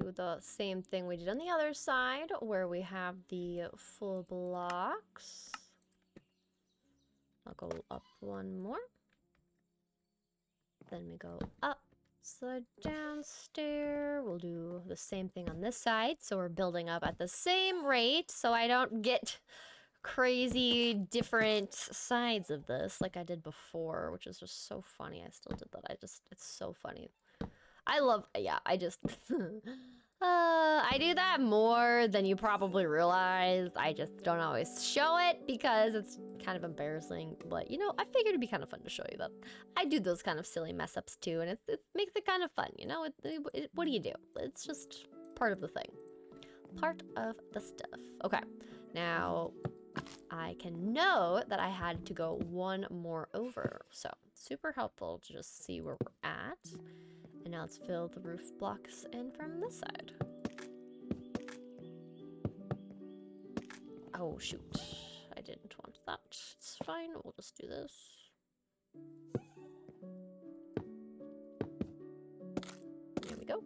Do the same thing we did on the other side, where we have the full blocks. I'll go up one more. Then we go up, slide down stair. We'll do the same thing on this side. So we're building up at the same rate so I don't get crazy different sides of this like I did before, which is just so funny. I still did that. It's so funny. I love, yeah, I just, I do that more than you probably realize. I just don't always show it because it's kind of embarrassing. But, you know, I figured it'd be kind of fun to show you that I do those kind of silly mess ups too. And it makes it kind of fun, you know? What do you do? It's just part of the thing. Part of the stuff. Okay, now I can note that I had to go one more over. So, super helpful to just see where we're at. And now let's fill the roof blocks in from this side. Oh, shoot. I didn't want that. It's fine. We'll just do this. There we go.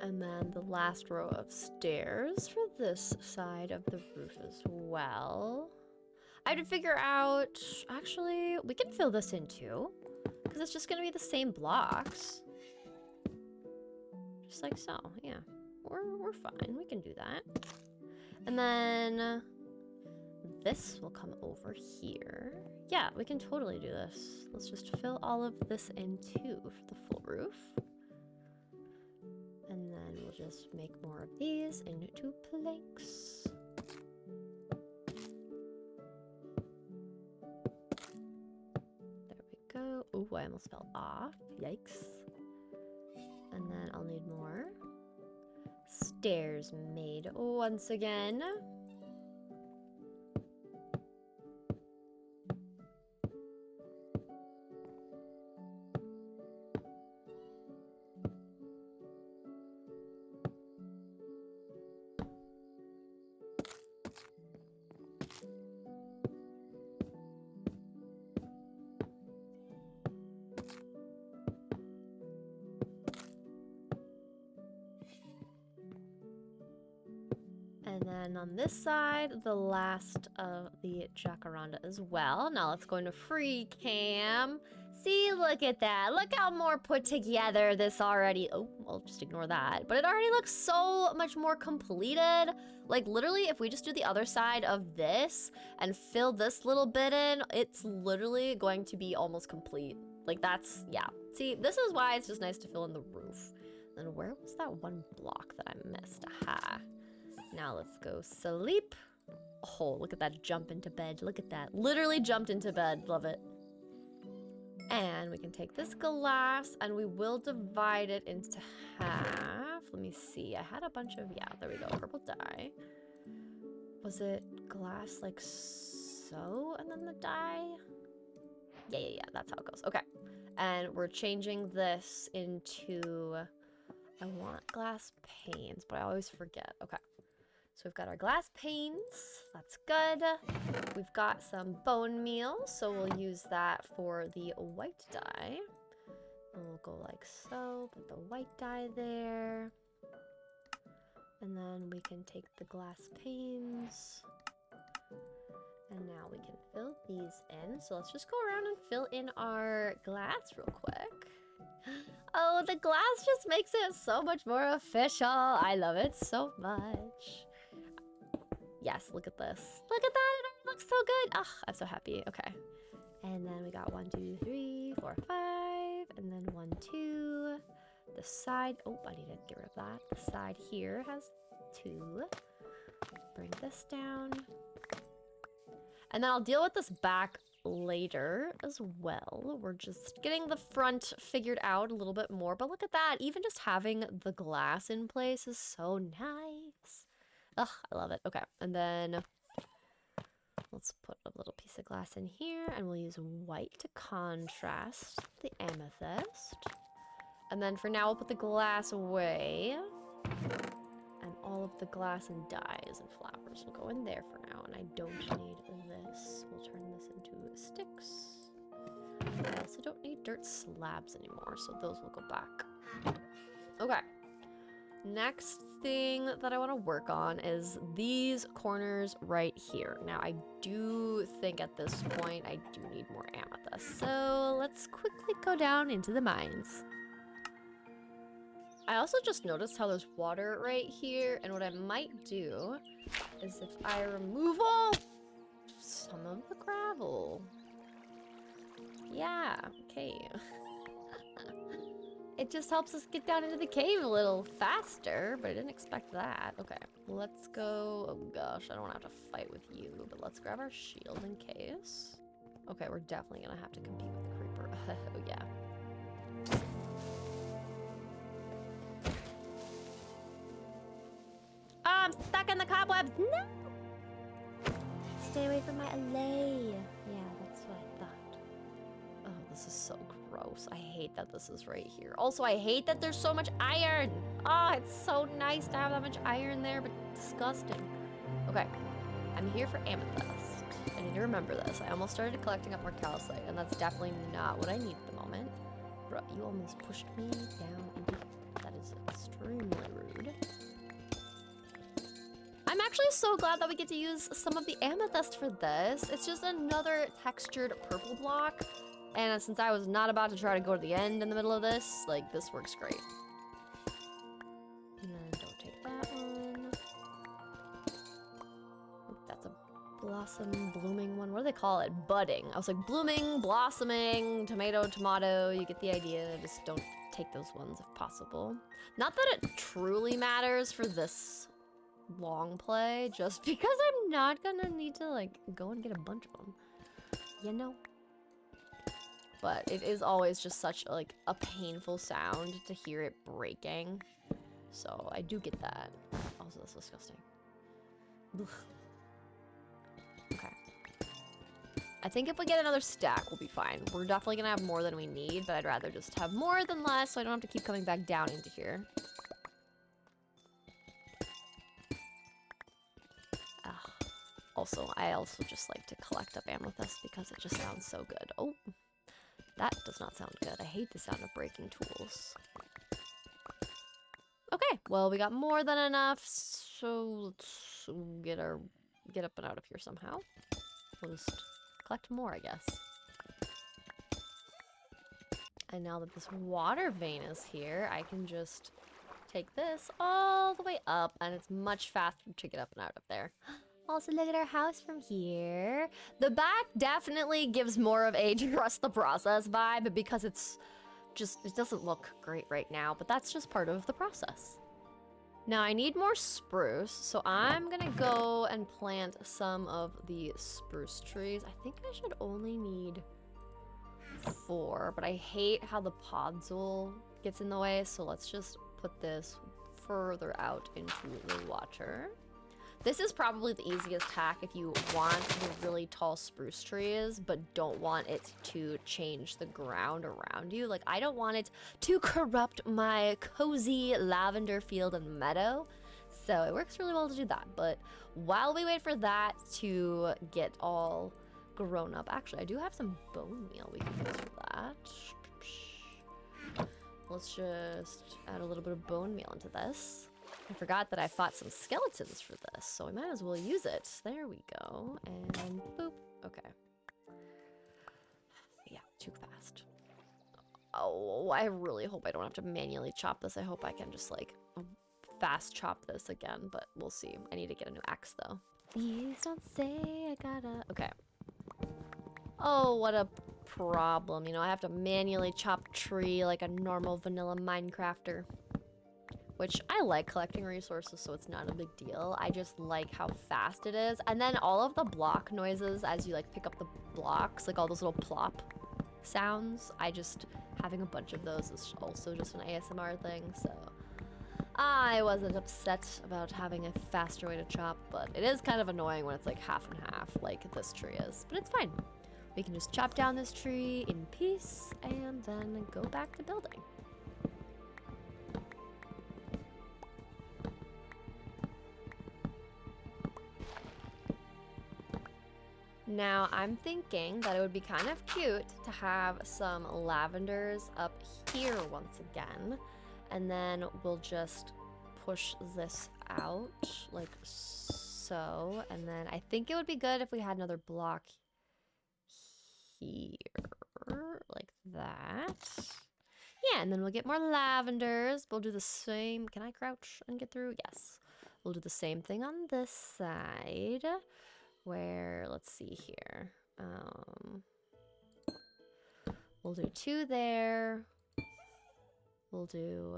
And then the last row of stairs for this side of the roof as well. I had to figure out, actually, we can fill this in too, because it's just going to be the same blocks. Just like so, yeah. We're fine, we can do that. And then this will come over here. Yeah, we can totally do this. Let's just fill all of this in too for the full roof. And then we'll just make more of these into planks. There we go. Ooh, I almost fell off. Yikes. And then I'll need more stairs made once again. And then on this side, the last of the jacaranda as well. Now let's go into free cam. See, look at that. Look how more put together this already. Oh, I'll just ignore that. But it already looks so much more completed. Like literally, if we just do the other side of this and fill this little bit in, it's literally going to be almost complete. Like that's, yeah. See, this is why it's just nice to fill in the roof. Then where was that one block that I missed? Aha. Now let's go sleep. Oh, look at that jump into bed. Look at that. Literally jumped into bed. Love it. And we can take this glass and we will divide it into half. Let me see. I had a bunch of, yeah, there we go. Purple dye. Was it glass like so and then the dye? Yeah. That's how it goes. Okay. And we're changing this into, I want glass panes, but I always forget. Okay. So we've got our glass panes. That's good. We've got some bone meal, so we'll use that for the white dye. And we'll go like so, put the white dye there. And then we can take the glass panes. And now we can fill these in. So let's just go around and fill in our glass real quick. Oh, the glass just makes it so much more official. I love it so much. Yes, look at this. Look at that, it looks so good. Ah, I'm so happy. Okay. And then we got 1, 2, 3, 4, 5. And then 1, 2. The side, oh, I need to get rid of that. The side here has 2. Bring this down. And then I'll deal with this back later as well. We're just getting the front figured out a little bit more. But look at that. Even just having the glass in place is so nice. Ugh, I love it. Okay, and then let's put a little piece of glass in here, and we'll use white to contrast the amethyst. And then for now, we'll put the glass away. And all of the glass and dyes and flowers will go in there for now. And I don't need this. We'll turn this into sticks. I also don't need dirt slabs anymore, so those will go back. Okay. Next thing that I want to work on is these corners right here. Now, I do think at this point I do need more amethyst. So let's quickly go down into the mines. I also just noticed how there's water right here. And what I might do is if I remove all some of the gravel. Yeah, okay. It just helps us get down into the cave a little faster, but I didn't expect that. Okay, let's go. Oh gosh, I don't want to have to fight with you, but let's grab our shield in case. Okay, we're definitely gonna have to compete with the creeper. Oh yeah. Oh, I'm stuck in the cobwebs. No! Stay away from my allay. Yeah, that's what I thought. Oh, this is so gross. I hate that this is right here. Also, I hate that there's so much iron. Oh, it's so nice to have that much iron there, but disgusting. Okay, I'm here for amethyst. I need to remember this. I almost started collecting up more calcite, and that's definitely not what I need at the moment. Bro, you almost pushed me down into here. That is extremely rude. I'm actually so glad that we get to use some of the amethyst for this. It's just another textured purple block. And since I was not about to try to go to the end in the middle of this, like, this works great. And then don't take that one. That's a blossom, blooming one. What do they call it? Budding. I was like, blooming, blossoming, tomato. You get the idea. Just don't take those ones if possible. Not that it truly matters for this long play, just because I'm not gonna need to, like, go and get a bunch of them. You know? But it is always just such like a painful sound to hear it breaking. So I do get that. Also, that's disgusting. Ugh. Okay. I think if we get another stack, we'll be fine. We're definitely gonna have more than we need, but I'd rather just have more than less so I don't have to keep coming back down into here. Ugh. Also, I also just like to collect up amethyst because it just sounds so good. Oh. That does not sound good. I hate the sound of breaking tools. Okay, well, we got more than enough, so let's get up and out of here somehow. We'll just collect more, I guess. And now that this water vein is here, I can just take this all the way up, and it's much faster to get up and out of there. Also, look at our house from here. The back definitely gives more of a trust the process vibe because it's just, it doesn't look great right now, but that's just part of the process. Now I need more spruce, so I'm gonna go and plant some of the spruce trees. I think I should only need 4, but I hate how the podzol gets in the way, so let's just put this further out into the water. This is probably the easiest hack if you want the really tall spruce trees, but don't want it to change the ground around you. Like, I don't want it to corrupt my cozy lavender field and meadow. So it works really well to do that. But while we wait for that to get all grown up, actually, I do have some bone meal we can use for that. Let's just add a little bit of bone meal into this. I forgot that I fought some skeletons for this, so we might as well use it. There we go, and boop. Okay. Yeah, too fast. Oh, I really hope I don't have to manually chop this. I hope I can just, like, fast chop this again, but we'll see. I need to get a new axe, though. Please don't say I gotta... Okay. Oh, what a problem. You know, I have to manually chop tree like a normal vanilla Minecrafter. Which I like collecting resources, so it's not a big deal. I just like how fast it is. And then all of the block noises as you like pick up the blocks, like all those little plop sounds, having a bunch of those is also just an ASMR thing, so I wasn't upset about having a faster way to chop, but it is kind of annoying when it's like half and half, like this tree is, but it's fine. We can just chop down this tree in peace and then go back to building. Now, I'm thinking that it would be kind of cute to have some lavenders up here once again. And then we'll just push this out like so. And then I think it would be good if we had another block here, like that. Yeah, and then we'll get more lavenders. We'll do the same. Can I crouch and get through? Yes. We'll do the same thing on this side. Where, let's see here. We'll do 2 there. We'll do...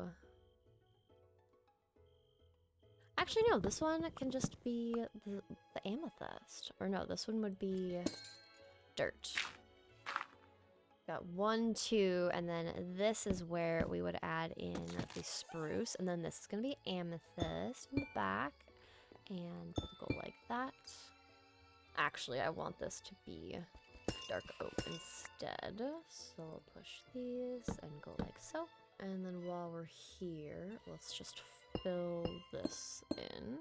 Actually, no, this one can just be the amethyst. Or no, this one would be dirt. Got 1, 2, and then this is where we would add in the spruce. And then this is going to be amethyst in the back. And we'll go like that. Actually, I want this to be dark oak instead. So we'll push these and go like so. And then while we're here, let's just fill this in.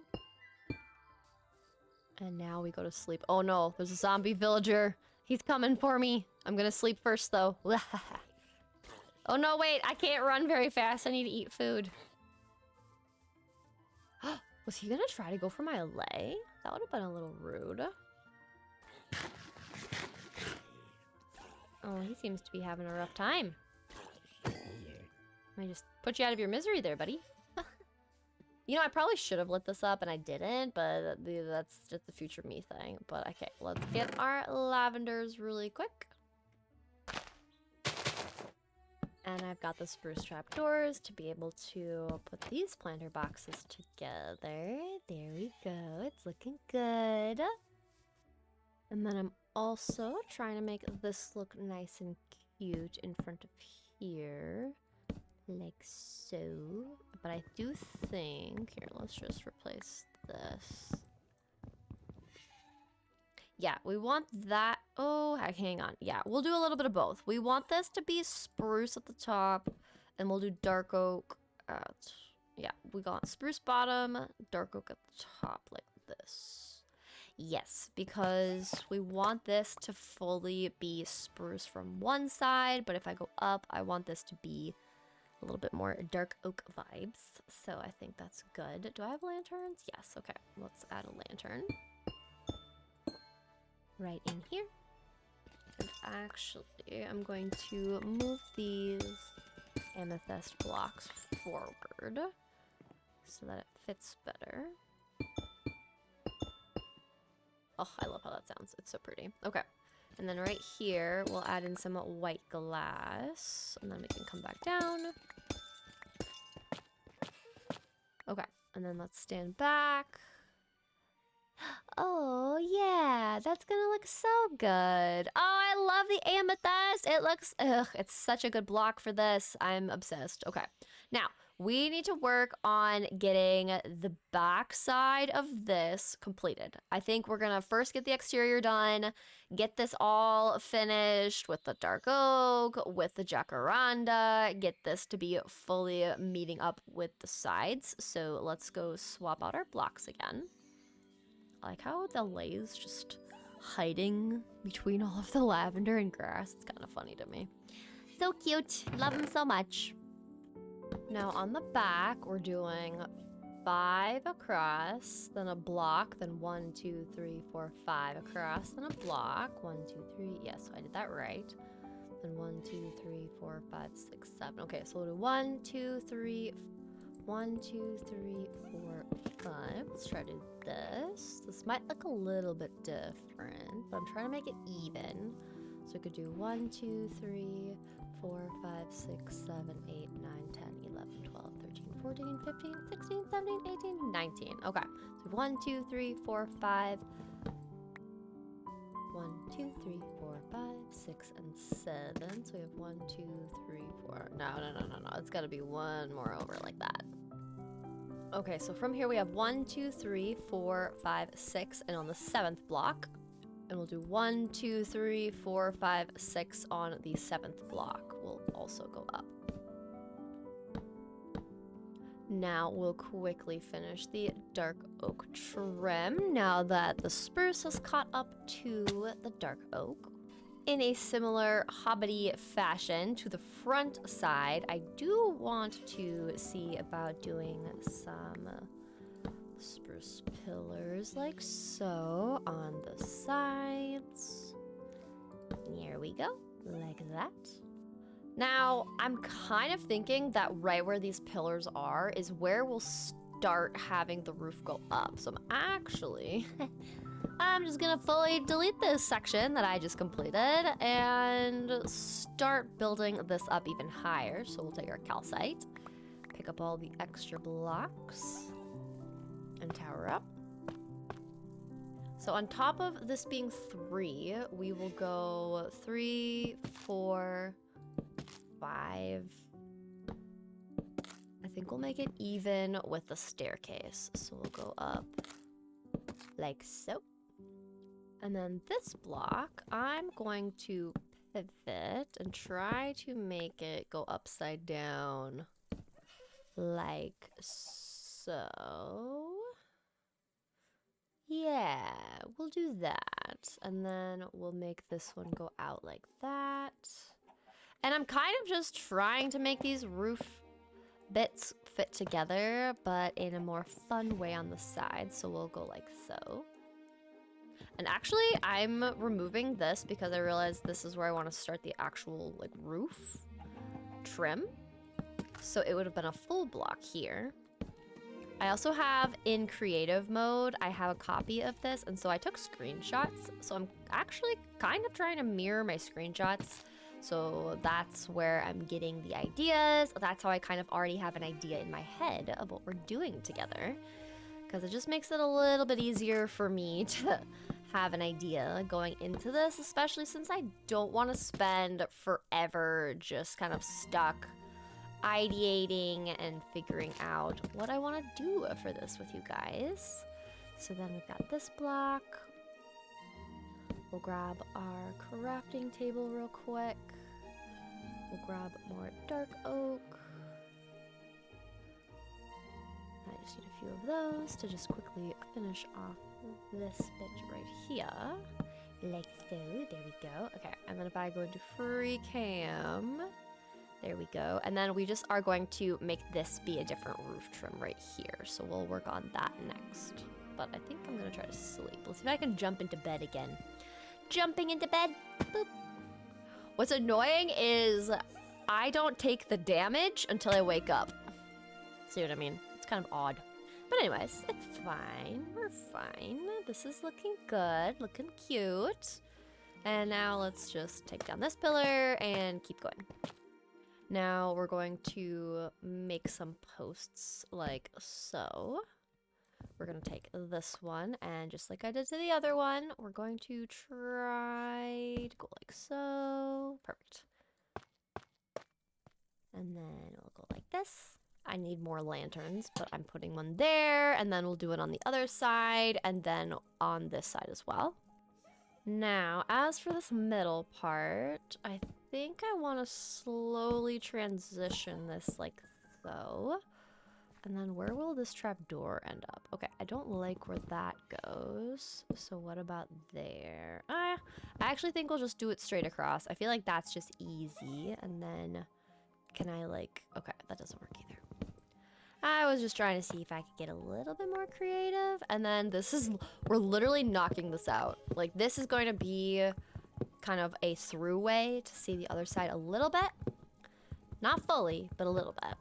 And now we go to sleep. Oh no, there's a zombie villager. He's coming for me. I'm gonna sleep first though. Oh no, wait, I can't run very fast. I need to eat food. Was he gonna try to go for my lay? That would have been a little rude. Oh, he seems to be having a rough time. I just put you out of your misery there, buddy. You know, I probably should have lit this up and I didn't, but that's just the future me thing. But okay, let's get our lavenders really quick. And I've got the spruce trapdoors to be able to put these planter boxes together. There we go. It's looking good. And then I'm also trying to make this look nice and cute in front of here. Like so. But I do think... Here, let's just replace this. Yeah, we want that... Oh, hang on. Yeah, we'll do a little bit of both. We want this to be spruce at the top. And we'll do dark oak at... Yeah, we got spruce bottom, dark oak at the top, like this. Yes, because we want this to fully be spruce from one side, but if I go up, I want this to be a little bit more dark oak vibes. So I think that's good. Do I have lanterns? Yes, okay. Let's add a lantern. Right in here. And actually, I'm going to move these amethyst blocks forward so that it fits better. Oh, I love how that sounds. It's so pretty. Okay. And then right here, we'll add in some white glass. And then we can come back down. Okay. And then let's stand back. Oh, yeah. That's gonna look so good. Oh, I love the amethyst. It looks... Ugh, it's such a good block for this. I'm obsessed. Okay. Now, we need to work on getting the back side of this completed. I think we're gonna first get the exterior done, get this all finished with the dark oak, with the jacaranda, get this to be fully meeting up with the sides. So let's go swap out our blocks again. I like how the lay's just hiding between all of the lavender and grass. It's kind of funny to me. So cute. Love them so much. Now on the back, we're doing 5 across, then a block, then 1, 2, 3, 4, 5 across, then a block. 1, 2, 3. Yes, I did that right. Then 1, 2, 3, 4, 5, 6, 7. Okay, so we'll do 1, 2, 3, 1, 2, 3, 4, 5. Let's try to do this. This might look a little bit different, but I'm trying to make it even. So we could do 1, 2, 3, 4, 5, 6, 7, 8, 9, 10, 11, 12, 13, 14, 15, 16, 17, 18, 19. Okay. So 1, 2, 3, 4, 5. 1, 2, 3, 4, 5, 6, and 7. So we have 1, 2, 3, 4. No. It's got to be one more over like that. Okay, so from here we have 1, 2, 3, 4, 5, 6, and on the 7th block. And we'll do 1, 2, 3, 4, 5, 6 on the 7th block. We'll also go up. Now we'll quickly finish the dark oak trim now that the spruce has caught up to the dark oak. In a similar hobbity fashion to the front side, I do want to see about doing some spruce pillars like so on the sides. Here we go, like that. Now, I'm kind of thinking that right where these pillars are is where we'll start having the roof go up. So I'm just gonna fully delete this section that I just completed and start building this up even higher. So we'll take our calcite, pick up all the extra blocks, and tower up. So on top of this being 3, we will go 3, 4, 5. I think we'll make it even with the staircase. So we'll go up like so. And then this block, I'm going to pivot and try to make it go upside down like so. Yeah, we'll do that. And then we'll make this one go out like that. And I'm kind of just trying to make these roof bits fit together, but in a more fun way on the side. So we'll go like so. And actually, I'm removing this because I realized this is where I want to start the actual like roof trim. So it would have been a full block here. I also have in creative mode, I have a copy of this, and so I took screenshots. So I'm actually kind of trying to mirror my screenshots. So that's where I'm getting the ideas. That's how I kind of already have an idea in my head of what we're doing together. Because it just makes it a little bit easier for me to have an idea going into this, especially since I don't want to spend forever just kind of stuck ideating and figuring out what I want to do for this with you guys. So then we've got this block. We'll grab our crafting table real quick. We'll grab more dark oak. I just need a few of those to just quickly finish off this bit right here. Like so, there we go. Okay, and then if I go into free cam, There we go. And then we just are going to make this be a different roof trim right here. So we'll work on that next. But I think I'm gonna try to sleep. Let's see if I can jump into bed again. Jumping into bed. Boop. What's annoying is I don't take the damage until I wake up. See what I mean? It's kind of odd. But anyways, it's fine. We're fine. This is looking good, looking cute. And now let's just take down this pillar and keep going. Now we're going to make some posts like so. We're gonna take this one, and just like I did to the other one, we're going to try to go like so. Perfect. And then we'll go like this. I need more lanterns, but I'm putting one there, and then we'll do it on the other side, and then on this side as well. Now, as for this middle part, I think I want to slowly transition this like so. And then where will this trapdoor end up? Okay, I don't like where that goes. So what about there? I actually think we'll just do it straight across. I feel like that's just easy. And then can I like... Okay, that doesn't work either. I was just trying to see if I could get a little bit more creative. And then this is... We're literally knocking this out. Like, this is going to be kind of a through way to see the other side a little bit. Not fully, but a little bit.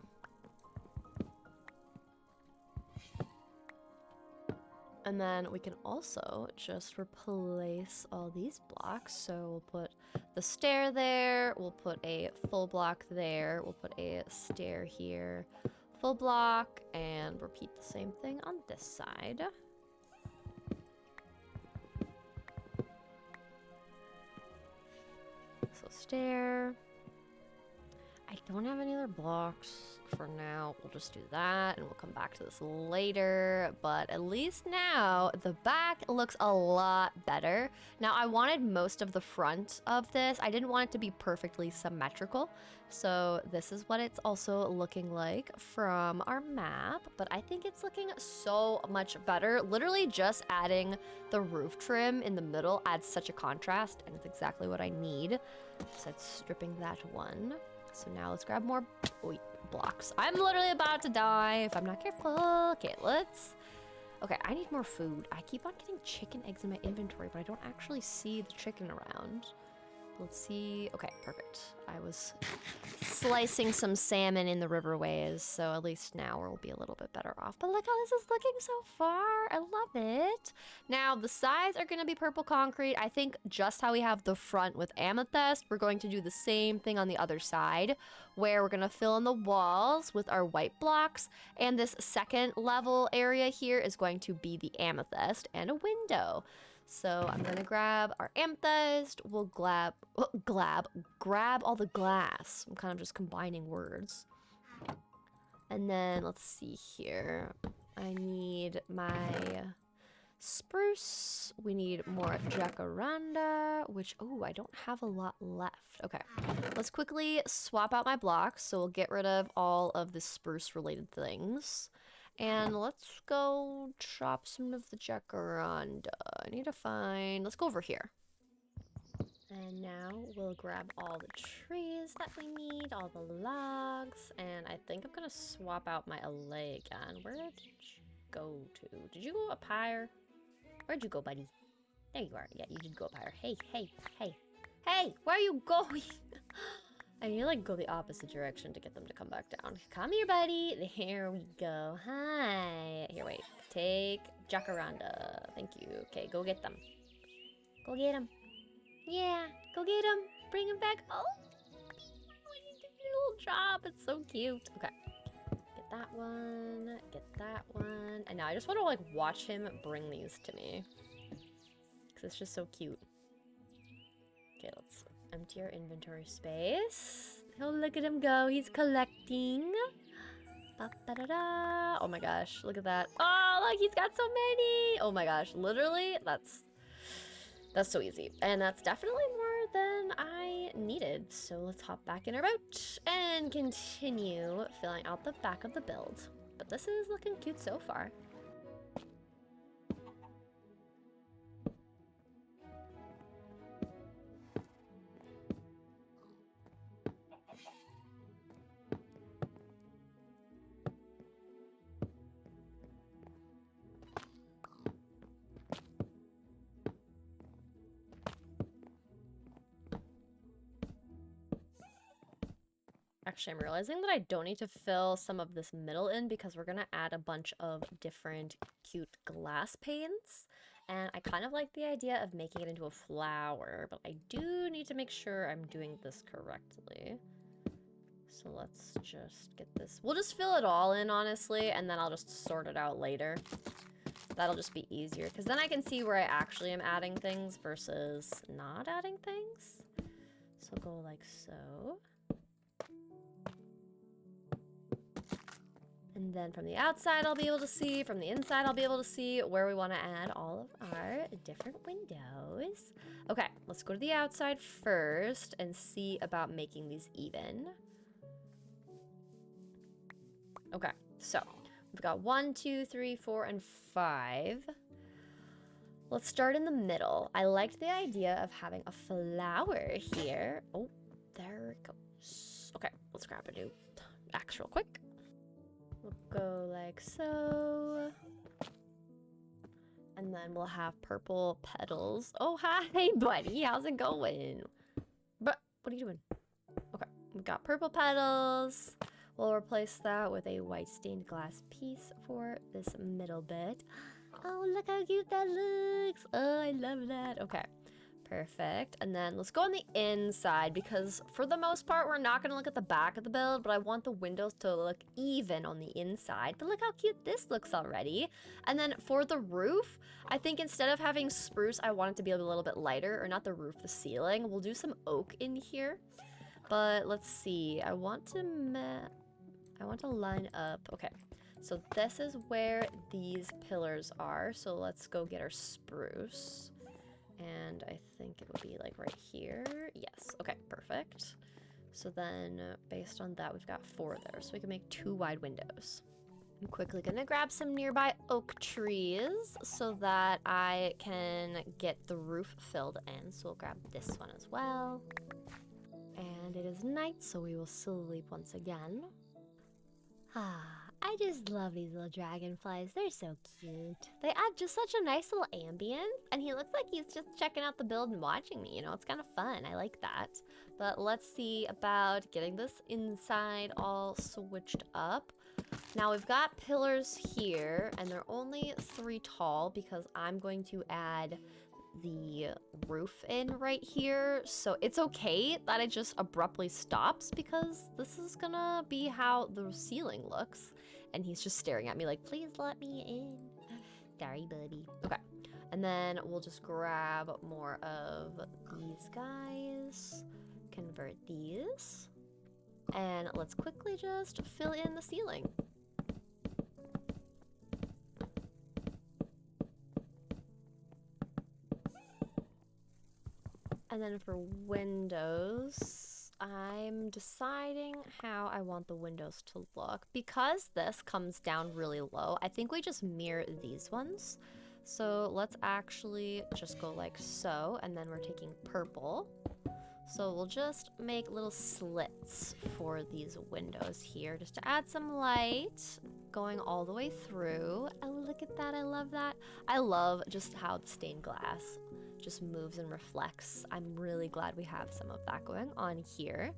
And then we can also just replace all these blocks. So we'll put the stair there, we'll put a full block there, we'll put a stair here, full block, and repeat the same thing on this side. So stair. I don't have any other blocks for now. We'll just do that and we'll come back to this later. But at least now the back looks a lot better. Now I wanted most of the front of this. I didn't want it to be perfectly symmetrical. So this is what it's also looking like from our map. But I think it's looking so much better. Literally just adding the roof trim in the middle adds such a contrast, and it's exactly what I need. So it's stripping that one. So now let's grab more blocks. I'm literally about to die if I'm not careful. Okay, let's... Okay, I need more food. I keep on getting chicken eggs in my inventory, but I don't actually see the chicken around. Let's see. Okay, perfect. I was slicing some salmon in the riverways, so at least now we'll be a little bit better off. But look how this is looking so far. I love it. Now, the sides are going to be purple concrete. I think just how we have the front with amethyst, we're going to do the same thing on the other side, where we're going to fill in the walls with our white blocks. And this second level area here is going to be the amethyst and a window. So I'm gonna grab our amethyst, we'll grab all the glass. I'm kind of just combining words. And then let's see here. I need my spruce. We need more jacaranda, which, oh, I don't have a lot left. Okay, let's quickly swap out my blocks. So we'll get rid of all of the spruce related things. And let's go chop some of the jacaranda. I need to find... Let's go over here. And now we'll grab all the trees that we need, all the logs. And I think I'm going to swap out my allay again. Where did you go to? Did you go up higher? Where'd you go, buddy? There you are. Yeah, you did go up higher. Hey, hey, hey. Hey, where are you going? I need to like go the opposite direction to get them to come back down. Come here, buddy. There we go. Hi. Here, wait. Take jacaranda. Thank you. Okay, go get them. Go get them. Yeah, go get them. Bring them back. Oh, he did a little job. It's so cute. Okay. Get that one. Get that one. And now I just want to like watch him bring these to me, because it's just so cute. Okay, let's empty our inventory space. Oh, look at him go. He's collecting. Ba-ba-da-da. Oh my gosh, look at that. Oh, look, he's got so many. Oh my gosh, literally, that's so easy. And that's definitely more than I needed. So let's hop back in our boat and continue filling out the back of the build. But this is looking cute so far. Actually, I'm realizing that I don't need to fill some of this middle in because we're gonna add a bunch of different cute glass panes. And I kind of like the idea of making it into a flower, but I do need to make sure I'm doing this correctly. So let's just get this. We'll just fill it all in, honestly, and then I'll just sort it out later. That'll just be easier, because then I can see where I actually am adding things versus not adding things. So go like so. And then from the outside, I'll be able to see. From the inside, I'll be able to see where we want to add all of our different windows. Okay, let's go to the outside first and see about making these even. Okay, so we've got 1, 2, 3, 4, and 5. Let's start in the middle. I liked the idea of having a flower here. Oh, there it goes. Okay, let's grab a new axe real quick. We'll go like so. And then we'll have purple petals. Oh, hi, buddy. How's it going? But what are you doing? Okay, we've got purple petals. We'll replace that with a white stained glass piece for this middle bit. Oh, look how cute that looks. Oh, I love that. Okay, perfect. And then let's go on the inside because for the most part, we're not going to look at the back of the build, but I want the windows to look even on the inside. But look how cute this looks already. And then for the roof, I think instead of having spruce, I want it to be a little bit lighter, or not the roof, the ceiling. We'll do some oak in here. But let's see. I want to line up. Okay. So this is where these pillars are. So let's go get our spruce. And I think it would be like right here. Yes. Okay, perfect. So then based on that, we've got 4 there. So we can make 2 wide windows. I'm quickly gonna grab some nearby oak trees so that I can get the roof filled in. So we'll grab this one as well. And it is night, so we will sleep once again. I just love these little dragonflies. They're so cute. They add just such a nice little ambience, and he looks like he's just checking out the build and watching me. You know, it's kind of fun. I like that. But let's see about getting this inside all switched up. Now we've got pillars here, and they're only 3 tall because I'm going to add the roof in right here, so it's okay that it just abruptly stops because this is gonna be how the ceiling looks. And he's just staring at me like, please let me in. Sorry, buddy. Okay, and then we'll just grab more of these guys, convert these, and let's quickly just fill in the ceiling. And then for windows, I'm deciding how I want the windows to look. Because this comes down really low, I think we just mirror these ones. So let's actually just go like so, and then we're taking purple. So we'll just make little slits for these windows here, just to add some light going all the way through. Oh, look at that, I love that. I love just how the stained glass just moves and reflects. I'm really glad we have some of that going on here.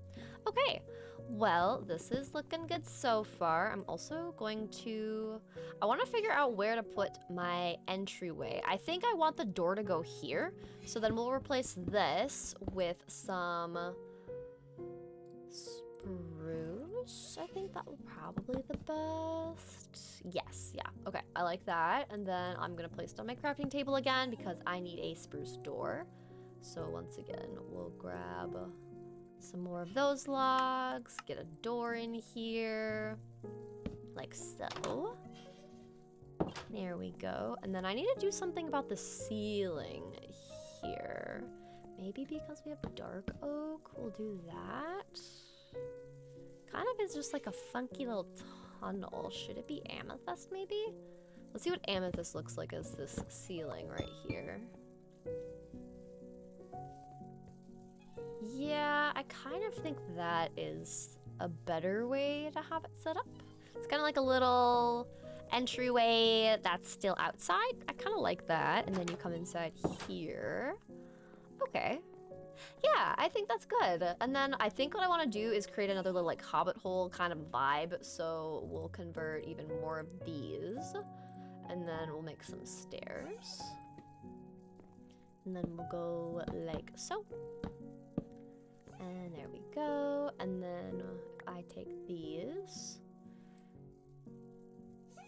Okay, well, this is looking good so far. I'm also going to, I want to figure out where to put my entryway. I think I want the door to go here. So then we'll replace this with some spruce. I think that will probably be the best. Yes, yeah, okay, I like that. And then I'm gonna place it on my crafting table again because I need a spruce door. So once again, we'll grab some more of those logs, get a door in here, like so. There we go. And then I need to do something about the ceiling here. Maybe because we have dark oak, we'll do that. Kind of is just like a funky little tunnel. Should it be amethyst maybe? Let's see what amethyst looks like as this ceiling right here. Yeah, I kind of think that is a better way to have it set up. It's kind of like a little entryway that's still outside. I kind of like that. And then you come inside here. Okay. Yeah, I think that's good. And then I think what I want to do is create another little like hobbit hole kind of vibe. So we'll convert even more of these. And then we'll make some stairs. And then we'll go like so. And there we go. And then I take these.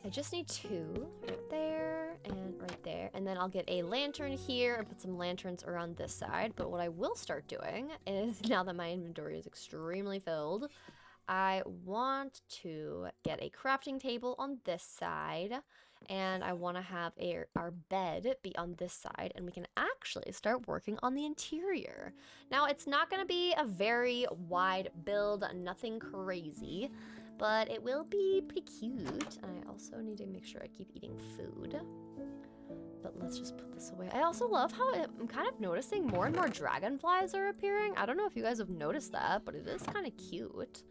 I just need 2 right there and right there. And then I'll get a lantern here and put some lanterns around this side. But what I will start doing is, now that my inventory is extremely filled, I want to get a crafting table on this side. And I want to have our bed be on this side. And we can actually start working on the interior. Now, it's not going to be a very wide build, nothing crazy. But it will be pretty cute. And I also need to make sure I keep eating food. But let's just put this away. I also love how I'm kind of noticing more and more dragonflies are appearing. I don't know if you guys have noticed that, but it is kind of cute.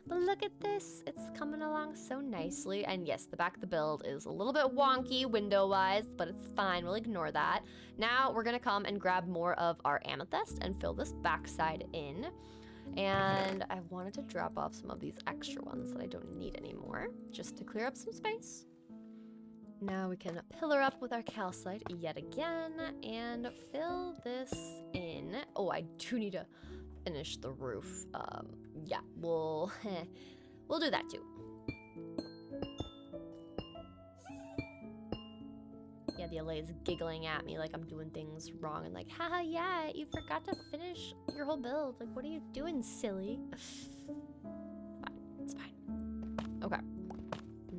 But look at this. It's coming along so nicely. And yes, the back of the build is a little bit wonky window-wise, but it's fine. We'll ignore that. Now we're going to come and grab more of our amethyst and fill this backside in. And I wanted to drop off some of these extra ones that I don't need anymore, just to clear up some space. Now we can pillar up with our calcite yet again and fill this in. Oh, I do need to finish the roof. Yeah, we'll do that too. Yeah, the LA is giggling at me like I'm doing things wrong and like, haha, yeah, you forgot to finish your whole build. Like, what are you doing, silly? Fine, it's fine. Okay.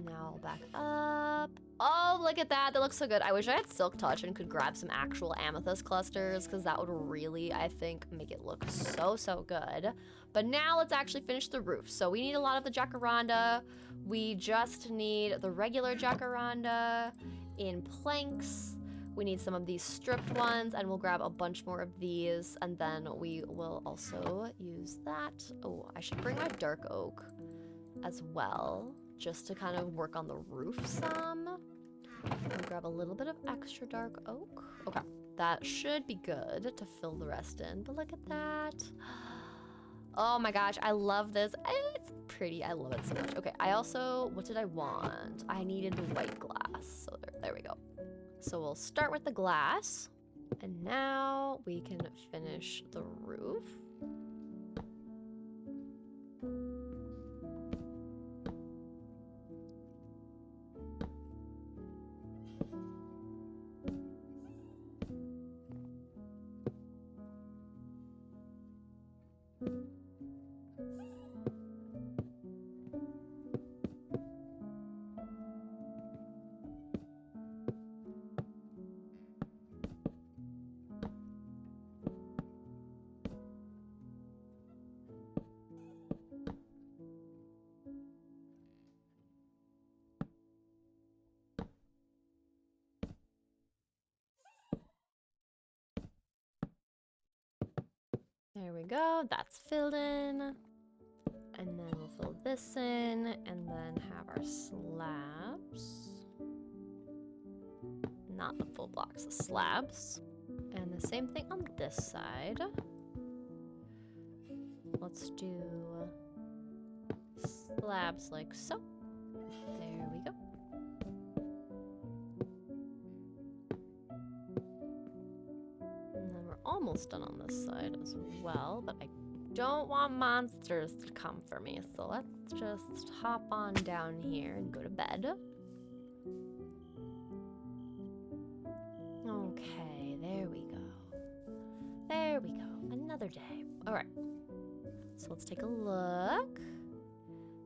Now I'll back up. Oh, look at that. That looks so good. I wish I had Silk Touch and could grab some actual amethyst clusters because that would really, I think, make it look so, so good. But now let's actually finish the roof. So we need a lot of the jacaranda. We just need the regular jacaranda in planks. We need some of these stripped ones, and we'll grab a bunch more of these, and then we will also use that. Oh, I should bring my dark oak as well, just to kind of work on the roof some. I'll grab a little bit of extra dark oak. Okay, that should be good to fill the rest in, but look at that. Oh my gosh, I love this. It's pretty, I love it so much. Okay, I also, what did I want? I needed the white glass, so there we go. So we'll start with the glass, and now we can finish the roof. There we go, that's filled in. And then we'll fill this in, and then have our slabs. Not the full blocks, the slabs. And the same thing on this side. Let's do slabs like so. There we go. And then we're almost done on this side as well, but I don't want monsters to come for me, so let's just hop on down here and go to bed. Okay, there we go. There we go. Another day. All right. So let's take a look.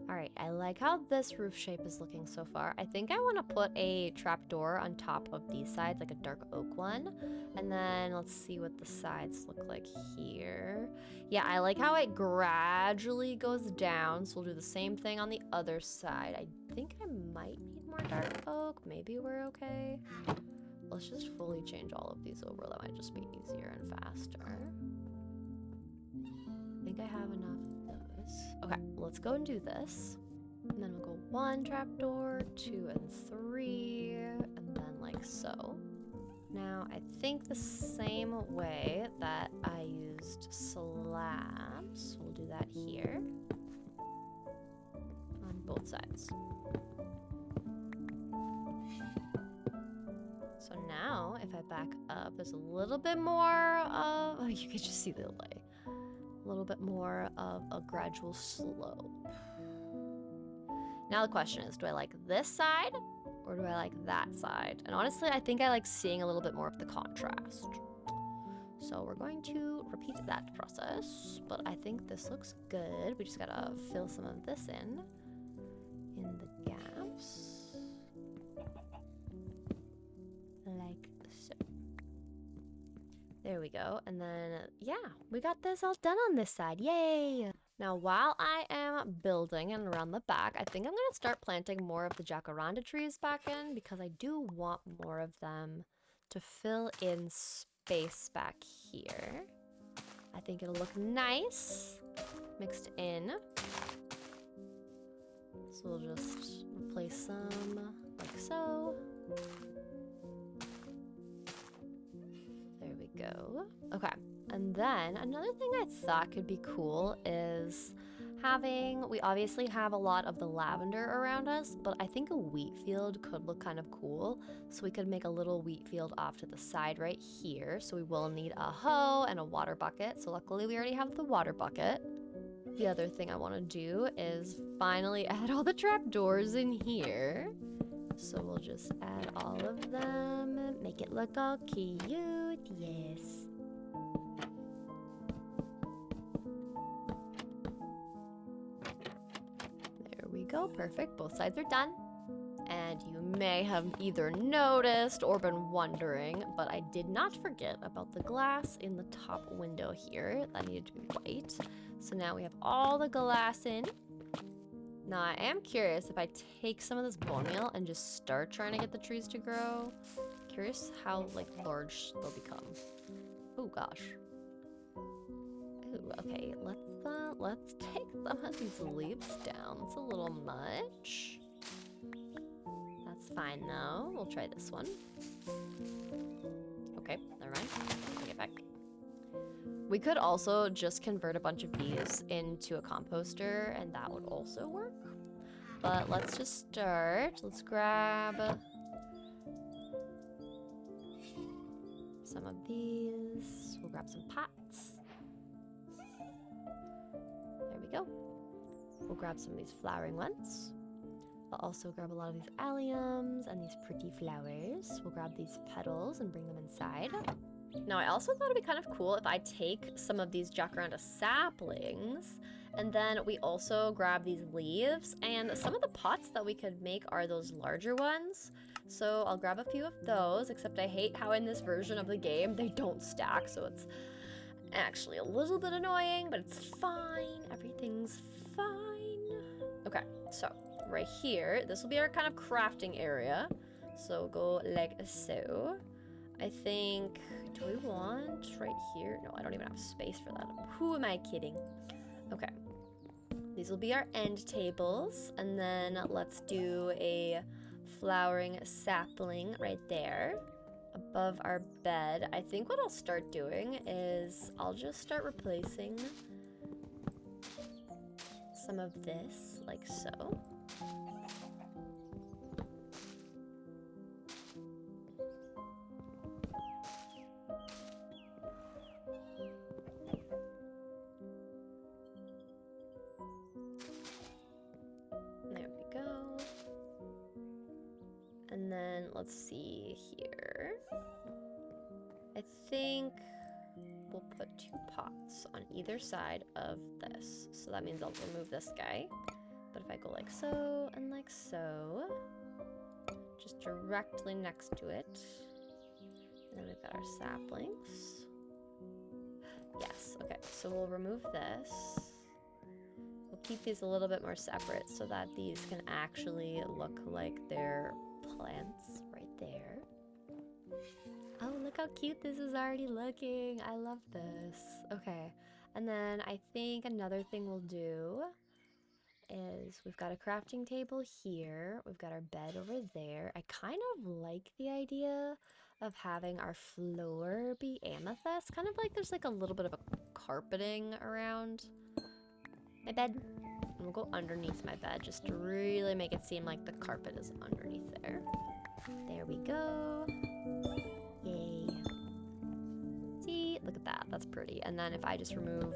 All right, I like how this roof shape is looking so far. I think I want to put a trapdoor on top of these sides, like a dark oak one. And then let's see what the sides look like here. Yeah, I like how it gradually goes down. So we'll do the same thing on the other side. I think I might need more dark oak. Maybe we're okay. Let's just fully change all of these over. That might just be easier and faster. I think I have enough of those. Okay, let's go and do this. And then we'll go 1 trapdoor, 2 and 3, and then like so. Now, I think the same way that I used slabs, we'll do that here on both sides. So now, if I back up, there's a little bit more of, oh, you can just see the delay. A little bit more of a gradual slope. Now the question is, do I like this side or do I like that side? And honestly, I think I like seeing a little bit more of the contrast. So we're going to repeat that process, but I think this looks good. We just gotta fill some of this in the gaps. Like so. There we go. And then, yeah, we got this all done on this side. Yay! Now, while I am building and around the back, I think I'm going to start planting more of the jacaranda trees back in because I do want more of them to fill in space back here. I think it'll look nice mixed in. So we'll just replace some like so. There we go. Okay. And then another thing I thought could be cool is we obviously have a lot of the lavender around us, but I think a wheat field could look kind of cool. So we could make a little wheat field off to the side right here. So we will need a hoe and a water bucket. So luckily we already have the water bucket. The other thing I want to do is finally add all the trapdoors in here. So we'll just add all of them, make it look all cute, yes. There we go, perfect, both sides are done. And you may have either noticed or been wondering, but I did not forget about the glass in the top window here. That needed to be white. So now we have all the glass in. Now I am curious if I take some of this bone meal and just start trying to get the trees to grow. Curious how like large they'll become. Oh gosh. Ooh, okay, let's take some of these leaves down. It's a little much. That's fine though. We'll try this one. Okay, never mind. Take it back. We could also just convert a bunch of these into a composter, and that would also work. But let's just start. Let's grab some of these. We'll grab some pots. There we go. We'll grab some of these flowering ones. I'll also grab a lot of these alliums and these pretty flowers. We'll grab these petals and bring them inside. Now, I also thought it'd be kind of cool if I take some of these jacaranda saplings, and then we also grab these leaves, and some of the pots that we could make are those larger ones. So I'll grab a few of those, except I hate how in this version of the game, they don't stack, so it's actually a little bit annoying, but it's fine. Everything's fine. Okay, so right here, this will be our kind of crafting area. So go like so. I think, do we want right here? No, I don't even have space for that. Who am I kidding? Okay. These will be our end tables. And then let's do a flowering sapling right there above our bed. I think what I'll start doing is I'll just start replacing some of this like so. And then let's see here. I think we'll put 2 pots on either side of this. So that means I'll remove this guy. But if I go like so and like so, just directly next to it. And then we've got our saplings. Yes, okay, so we'll remove this. We'll keep these a little bit more separate so that these can actually look like they're plants right there. Oh, look how cute this is already looking. I love this. Okay, and then I think another thing we'll do is we've got a crafting table here. We've got our bed over there. I kind of like the idea of having our floor be amethyst. Kind of like there's like a little bit of a carpeting around my bed. And we'll go underneath my bed just to really make it seem like the carpet is underneath there. There we go. Yay. See, look at that. That's pretty. And then if I just remove,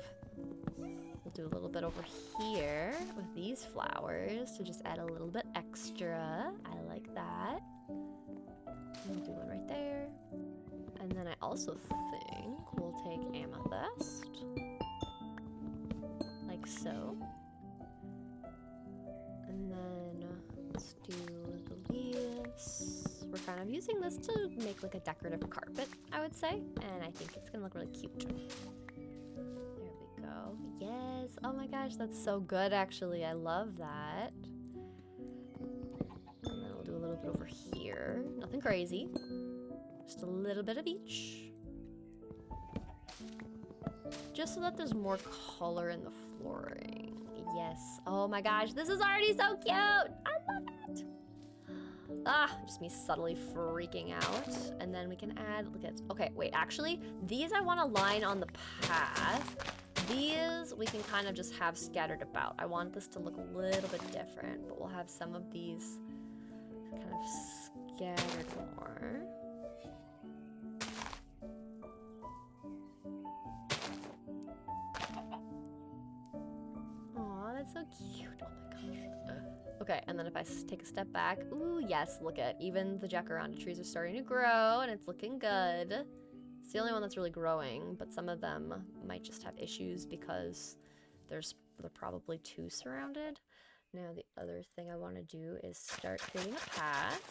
we'll do a little bit over here with these flowers to just add a little bit extra. I like that. We'll do one right there. And then I also think we'll take amethyst. Like so. And then let's do the leaves. We're kind of using this to make like a decorative carpet, I would say. And I think it's gonna look really cute. There we go. Yes. Oh my gosh, that's so good actually. I love that. And then we'll do a little bit over here. Nothing crazy. Just a little bit of each. Just so that there's more color in the flooring. Yes. Oh my gosh, this is already so cute. I love it. Ah, just me subtly freaking out. And then we can add, look at, okay, wait, actually, these I want to line on the path. These we can kind of just have scattered about. I want this to look a little bit different, but we'll have some of these kind of scattered more. Aw, that's so cute. Oh my gosh. Okay, and then if I take a step back, ooh, yes, look at, even the jacaranda trees are starting to grow and it's looking good. It's the only one that's really growing, but some of them might just have issues because they're probably too surrounded. Now the other thing I want to do is start creating a path.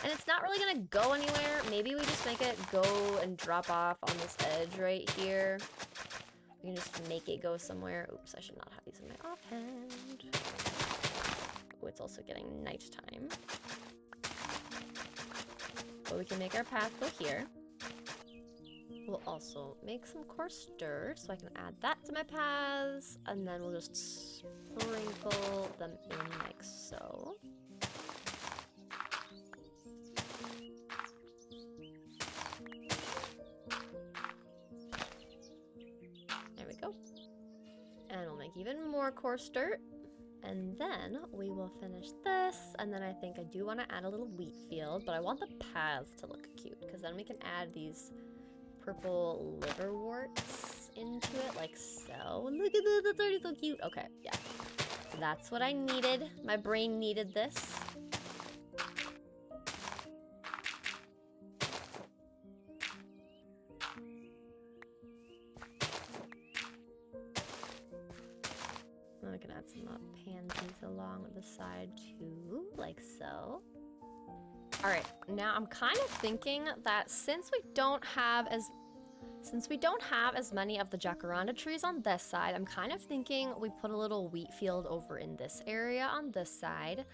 And it's not really gonna go anywhere. Maybe we just make it go and drop off on this edge right here. We can just make it go somewhere. Oops, I should not have these in my offhand. Oh, it's also getting nighttime. But we can make our path go here. We'll also make some coarse dirt so I can add that to my paths. And then we'll just sprinkle them in like so. There we go. And we'll make even more coarse dirt. And then we will finish this. And then I think I do want to add a little wheat field, but I want the paths to look cute because then we can add these purple liverworts into it like so. Look at that, that's already so cute. Okay, yeah. That's what I needed. My brain needed this. I can add some pansies along the side too, like so. All right, now I'm kind of thinking that since we don't have as many of the jacaranda trees on this side, I'm kind of thinking we put a little wheat field over in this area on this side.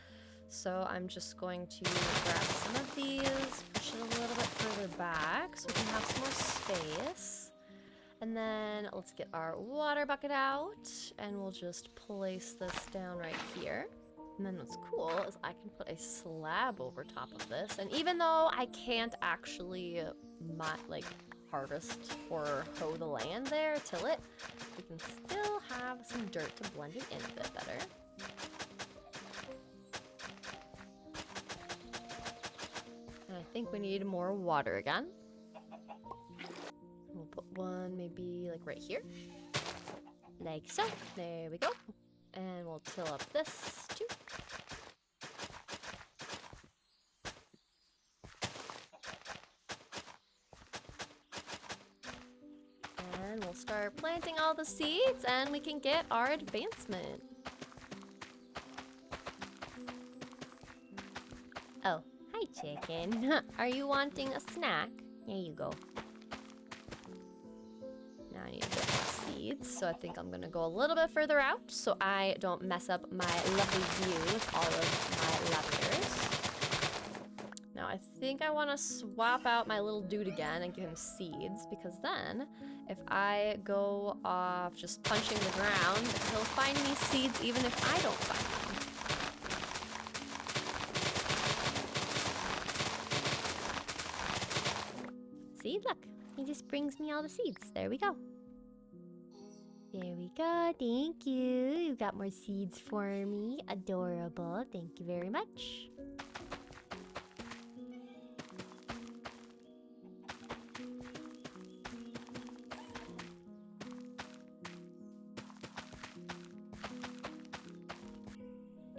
So I'm just going to grab some of these, push it a little bit further back so we can have some more space. And then let's get our water bucket out and we'll just place this down right here. And then what's cool is I can put a slab over top of this. And even though I can't actually harvest or hoe the land there, till it, we can still have some dirt to blend it in a bit better. And I think we need more water again. We'll put one maybe like right here. Like so. There we go. And we'll till up this too. And we'll start planting all the seeds and we can get our advancement. Oh, hi chicken. Are you wanting a snack? Here you go. Now I need a bit more seeds, so I think I'm gonna go a little bit further out so I don't mess up my lovely view with all of my lavenders. Now I think I want to swap out my little dude again and give him seeds, because then if I go off just punching the ground, he'll find me seeds even if I don't find them. See, look, he just brings me all the seeds. There we go. There we go. Thank you. You got more seeds for me. Adorable. Thank you very much.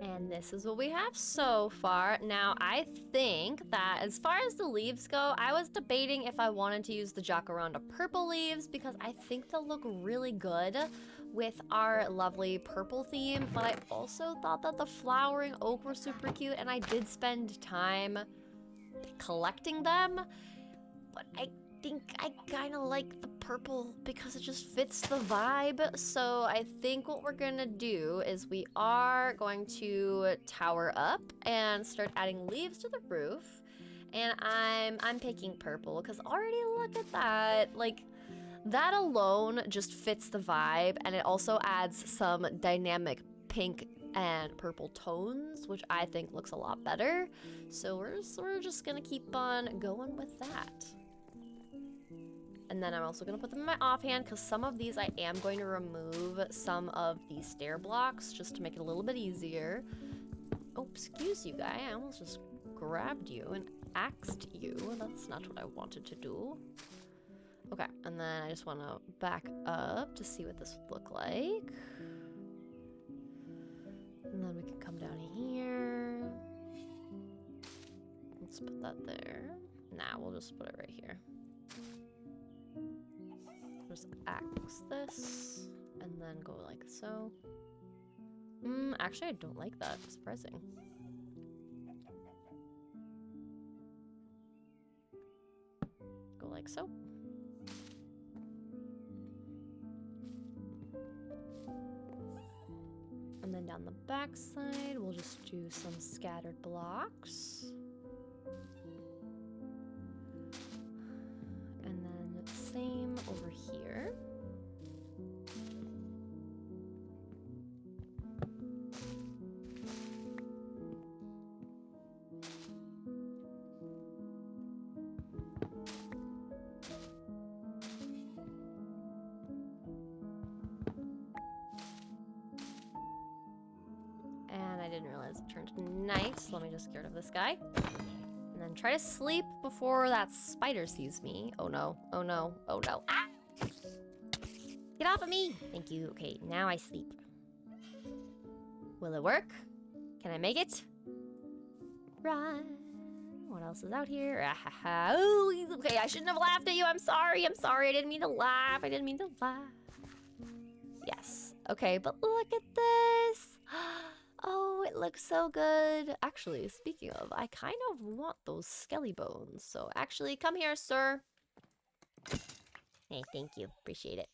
And this is what we have so far. Now, I think that as far as the leaves go, I was debating if I wanted to use the Jacaranda purple leaves because I think they'll look really good with our lovely purple theme. But I also thought that the flowering oak were super cute, and I did spend time collecting them. But I think I kind of like the purple because it just fits the vibe. So I think what we're gonna do is we are going to tower up and start adding leaves to the roof. And I'm picking purple because already look at that. Like, that alone just fits the vibe, and it also adds some dynamic pink and purple tones, which I think looks a lot better. So we're just gonna keep on going with that. And then I'm also gonna put them in my offhand because some of these I am going to remove some of the stair blocks just to make it a little bit easier. Oh, excuse you, guy. I almost just grabbed you and axed you. That's not what I wanted to do. Okay, and then I just want to back up to see what this would look like. And then we can come down here. Let's put that there. Nah, we'll just put it right here. Just axe this, and then go like so. Actually, I don't like that. Surprising. Go like so. And then down the back side, we'll just do some scattered blocks. And then same over here. And I didn't realize it turned night, so let me just get rid of this guy. And then try to sleep before that spider sees me. Oh no, oh no, oh no. Ah! Get off of me! Thank you. Okay, now I sleep. Will it work? Can I make it? Run. What else is out here? Oh, okay, I shouldn't have laughed at you. I'm sorry. I'm sorry. I didn't mean to laugh. I didn't mean to laugh. Yes. Okay, but look at this. Oh, it looks so good. Actually, speaking of, I kind of want those skelly bones. So actually, come here, sir. Hey, thank you. Appreciate it.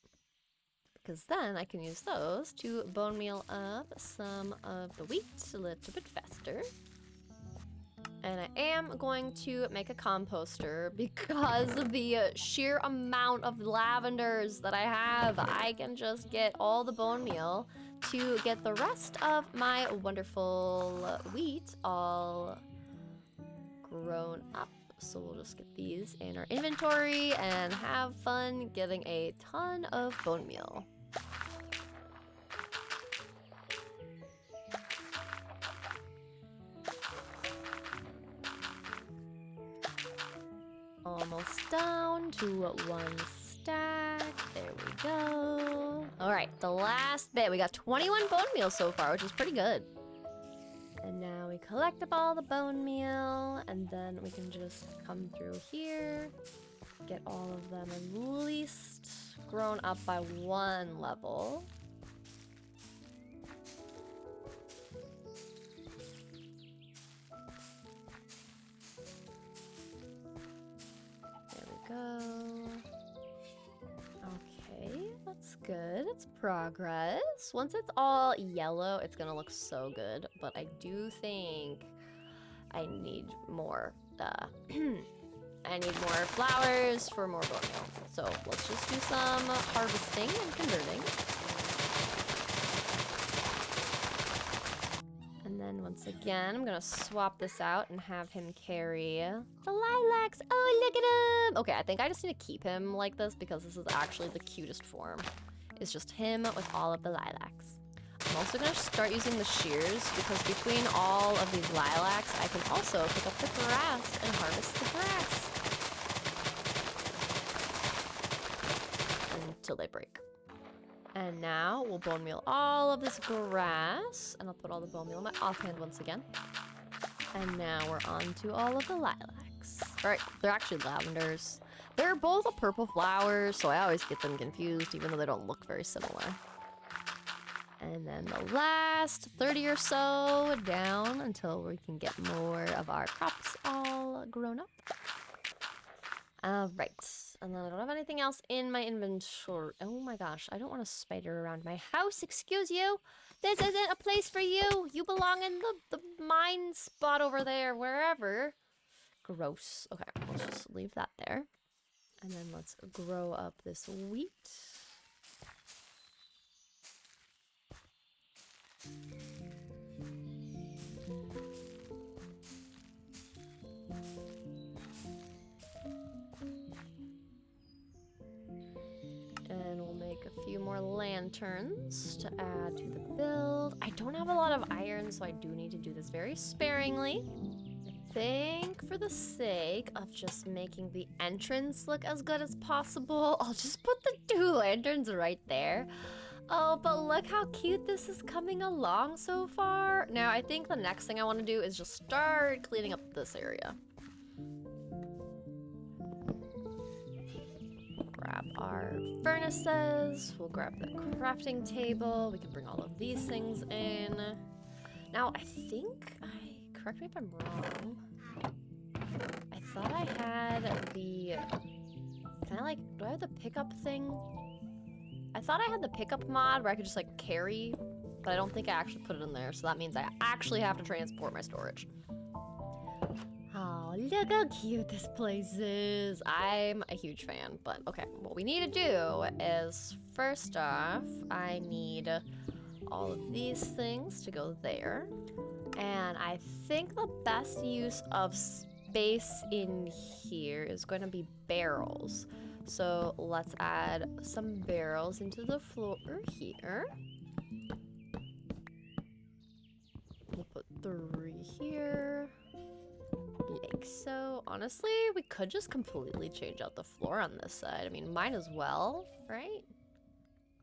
Because then I can use those to bone meal up some of the wheat a little bit faster. And I am going to make a composter because of the sheer amount of lavenders that I have. I can just get all the bone meal to get the rest of my wonderful wheat all grown up. So we'll just get these in our inventory and have fun getting a ton of bone meal. Almost down to one stack. There we go. All right, the last bit. We got 21 bone meal so far, which is pretty good. And now we collect up all the bone meal, and then we can just come through here, get all of them at least grown up by one level. There we go. Okay, that's good. It's progress. Once it's all yellow, it's gonna look so good, but I do think I need more, I need more flowers for more bone meal. So let's just do some harvesting and converting. And then once again, I'm gonna swap this out and have him carry the lilacs. Oh, look at him! Okay, I think I just need to keep him like this because this is actually the cutest form. It's just him with all of the lilacs. I'm also gonna start using the shears because between all of these lilacs, I can also pick up the grass and harvest the grass. Until they break. And now we'll bone meal all of this grass, and I'll put all the bone meal in my offhand once again. And now we're on to all of the lilacs. All right, they're actually lavenders. They're both a purple flower, so I always get them confused, even though they don't look very similar. And then the last 30 or so down until we can get more of our crops all grown up. All right. And then I don't have anything else in my inventory. Oh my gosh, I don't want to spider around my house. Excuse you. This isn't a place for you. You belong in the mine spot over there, wherever. Gross. Okay, let's just leave that there. And then let's grow up this wheat. And we'll make a few more lanterns to add to the build. I don't have a lot of iron, so I do need to do this very sparingly. I think for the sake of just making the entrance look as good as possible, I'll just put the 2 lanterns right there. Oh, but look how cute this is coming along so far. Now, I think the next thing I want to do is just start cleaning up this area. Grab our furnaces, we'll grab the crafting table, we can bring all of these things in. Now, I think, correct me if I'm wrong, I thought I had the, do I have the pickup thing? I thought I had the pickup mod where I could just like carry, but I don't think I actually put it in there, so that means I actually have to transport my storage. Oh, look how cute this place is. I'm a huge fan, but okay, what we need to do is, first off, I need all of these things to go there. And I think the best use of space in here is going to be barrels. So let's add some barrels into the floor here. We'll put 3 here. Like so. Honestly, we could just completely change out the floor on this side. I mean, might as well, right?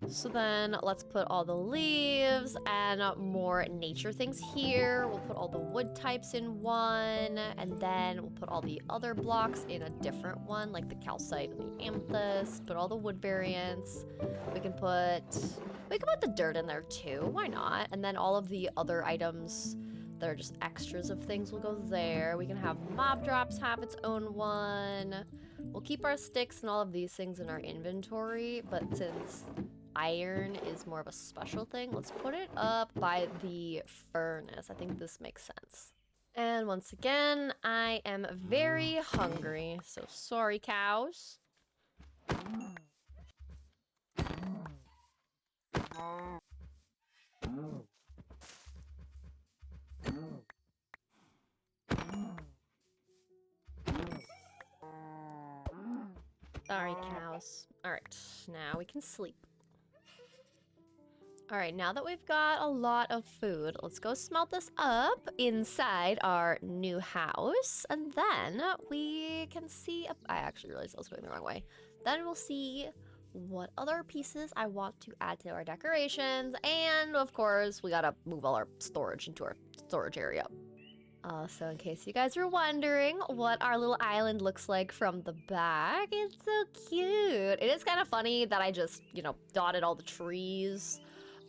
So then let's put all the leaves and more nature things here. We'll put all the wood types in one, and then we'll put all the other blocks in a different one, like the calcite and the amethyst. Put all the wood variants. We can put the dirt in there too. Why not? And then all of the other items that are just extras of things will go there. We can have mob drops have its own one. We'll keep our sticks and all of these things in our inventory, but since iron is more of a special thing, let's put it up by the furnace. I think this makes sense. And once again, I am very hungry, so sorry, cows. Sorry, cows. All right, now we can sleep. All right, now that we've got a lot of food, let's go smelt this up inside our new house. And then we can see, I actually realized I was going the wrong way. Then we'll see what other pieces I want to add to our decorations. And of course, we gotta move all our storage into our storage area. So in case you guys were wondering what our little island looks like from the back, it's so cute. It is kind of funny that I just, dotted all the trees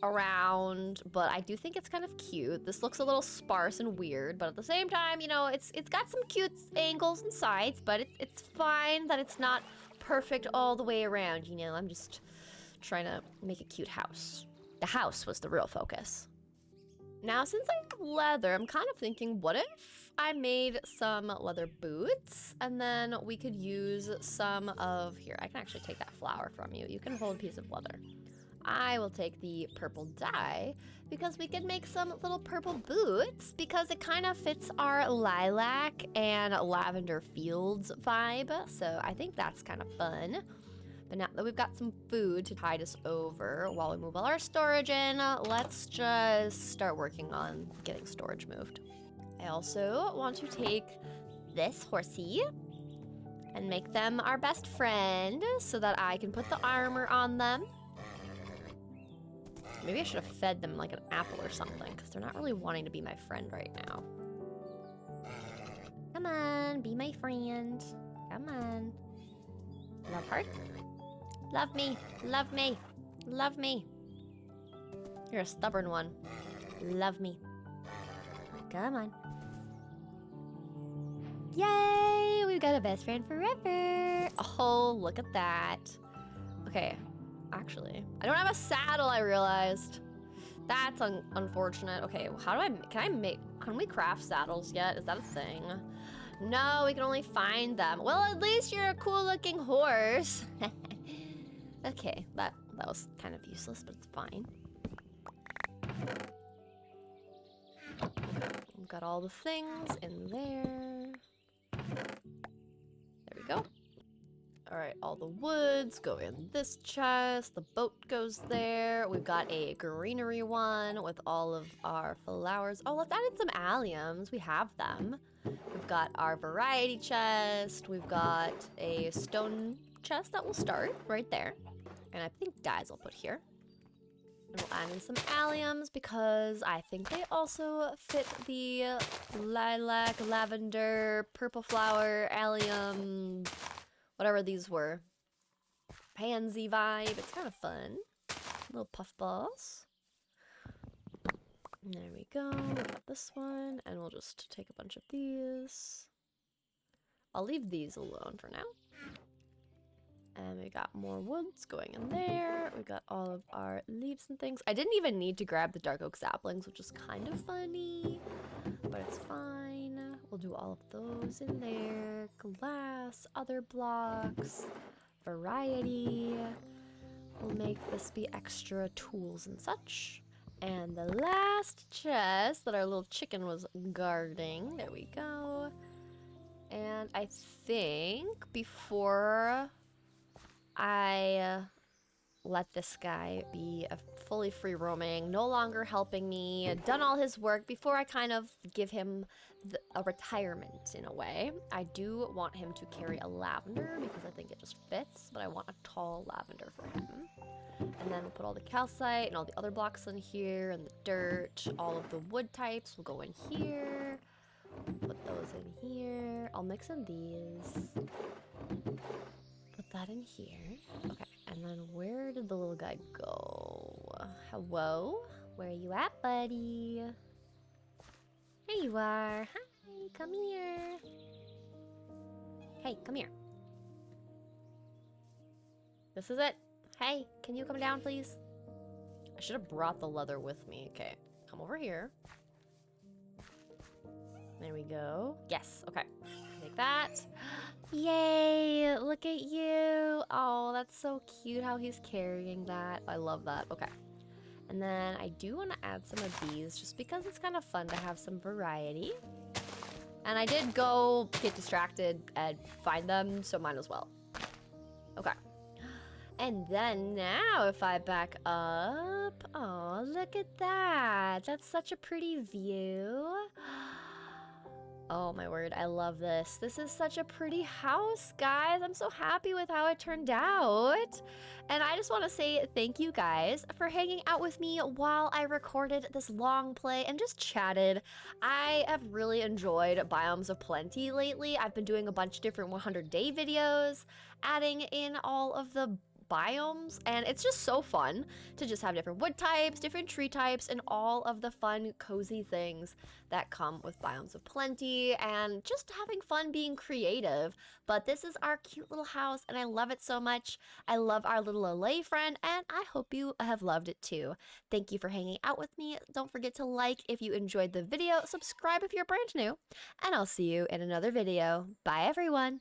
around, but I do think it's kind of cute. This looks a little sparse and weird, but at the same time, it's got some cute angles and sides, but it's fine that it's not perfect all the way around, I'm just trying to make a cute house. The house was the real focus. Now, since I have leather, I'm kind of thinking, what if I made some leather boots, and then we could use some of, here, I can actually take that flower from you. You can hold a piece of leather. I will take the purple dye because we can make some little purple boots because it kind of fits our lilac and lavender fields vibe. So I think that's kind of fun. But now that we've got some food to tide us over while we move all our storage in, let's just start working on getting storage moved. I also want to take this horsey and make them our best friend so that I can put the armor on them. Maybe I should have fed them like an apple or something because they're not really wanting to be my friend right now. Come on, be my friend. Come on. Love heart. Love me, love me, love me. You're a stubborn one. Love me. Come on. Yay, we've got a best friend forever. Oh, look at that. Okay, actually, I don't have a saddle, I realized. That's unfortunate. Okay, how do can we craft saddles yet? Is that a thing? No, we can only find them. Well, at least you're a cool looking horse. Okay, that was kind of useless, but it's fine. We've got all the things in there. There we go. All right, all the woods go in this chest. The boat goes there. We've got a greenery one with all of our flowers. Oh, let's add in some alliums. We have them. We've got our variety chest. We've got a stone chest that will start right there. And I think dyes I'll put here. And we'll add in some alliums because I think they also fit the lilac, lavender, purple flower, allium, whatever these were. Pansy vibe. It's kind of fun. Little puff balls. And there we go. We got this one. And we'll just take a bunch of these. I'll leave these alone for now. And we got more woods going in there. We got all of our leaves and things. I didn't even need to grab the dark oak saplings, which is kind of funny, but it's fine. We'll do all of those in there. Glass, other blocks, variety. We'll make this be extra tools and such. And the last chest that our little chicken was guarding. There we go. And I think before I let this guy be a fully free roaming, no longer helping me, done all his work, before I kind of give him a retirement in a way. I do want him to carry a lavender because I think it just fits, but I want a tall lavender for him. And then we'll put all the calcite and all the other blocks in here and the dirt. All of the wood types will go in here. Put those in here. I'll mix in these. Put that in here. Okay, and then where did the little guy go? Hello? Where are you at, buddy? There you are. Hi, come here. Hey, come here. This is it. Hey, can you come down, please? I should have brought the leather with me. Okay, come over here. There we go. Yes, okay. Take that. Yay, look at you. Oh, that's so cute how he's carrying that. I love that. Okay. And then I do want to add some of these just because it's kind of fun to have some variety. And I did go get distracted and find them, so might as well. Okay. And then now if I back up, oh, look at that. That's such a pretty view. Oh my word, I love this. This is such a pretty house, guys. I'm so happy with how it turned out. And I just want to say thank you guys for hanging out with me while I recorded this long play and just chatted. I have really enjoyed Biomes of Plenty lately. I've been doing a bunch of different 100-day videos, adding in all of the biomes, and it's just so fun to just have different wood types, different tree types, and all of the fun cozy things that come with Biomes of Plenty, and just having fun being creative. But this is our cute little house and I love it so much. I love our little LA friend and I hope you have loved it too. Thank you for hanging out with me. Don't forget to like if you enjoyed the video, subscribe if you're brand new, and I'll see you in another video. Bye everyone.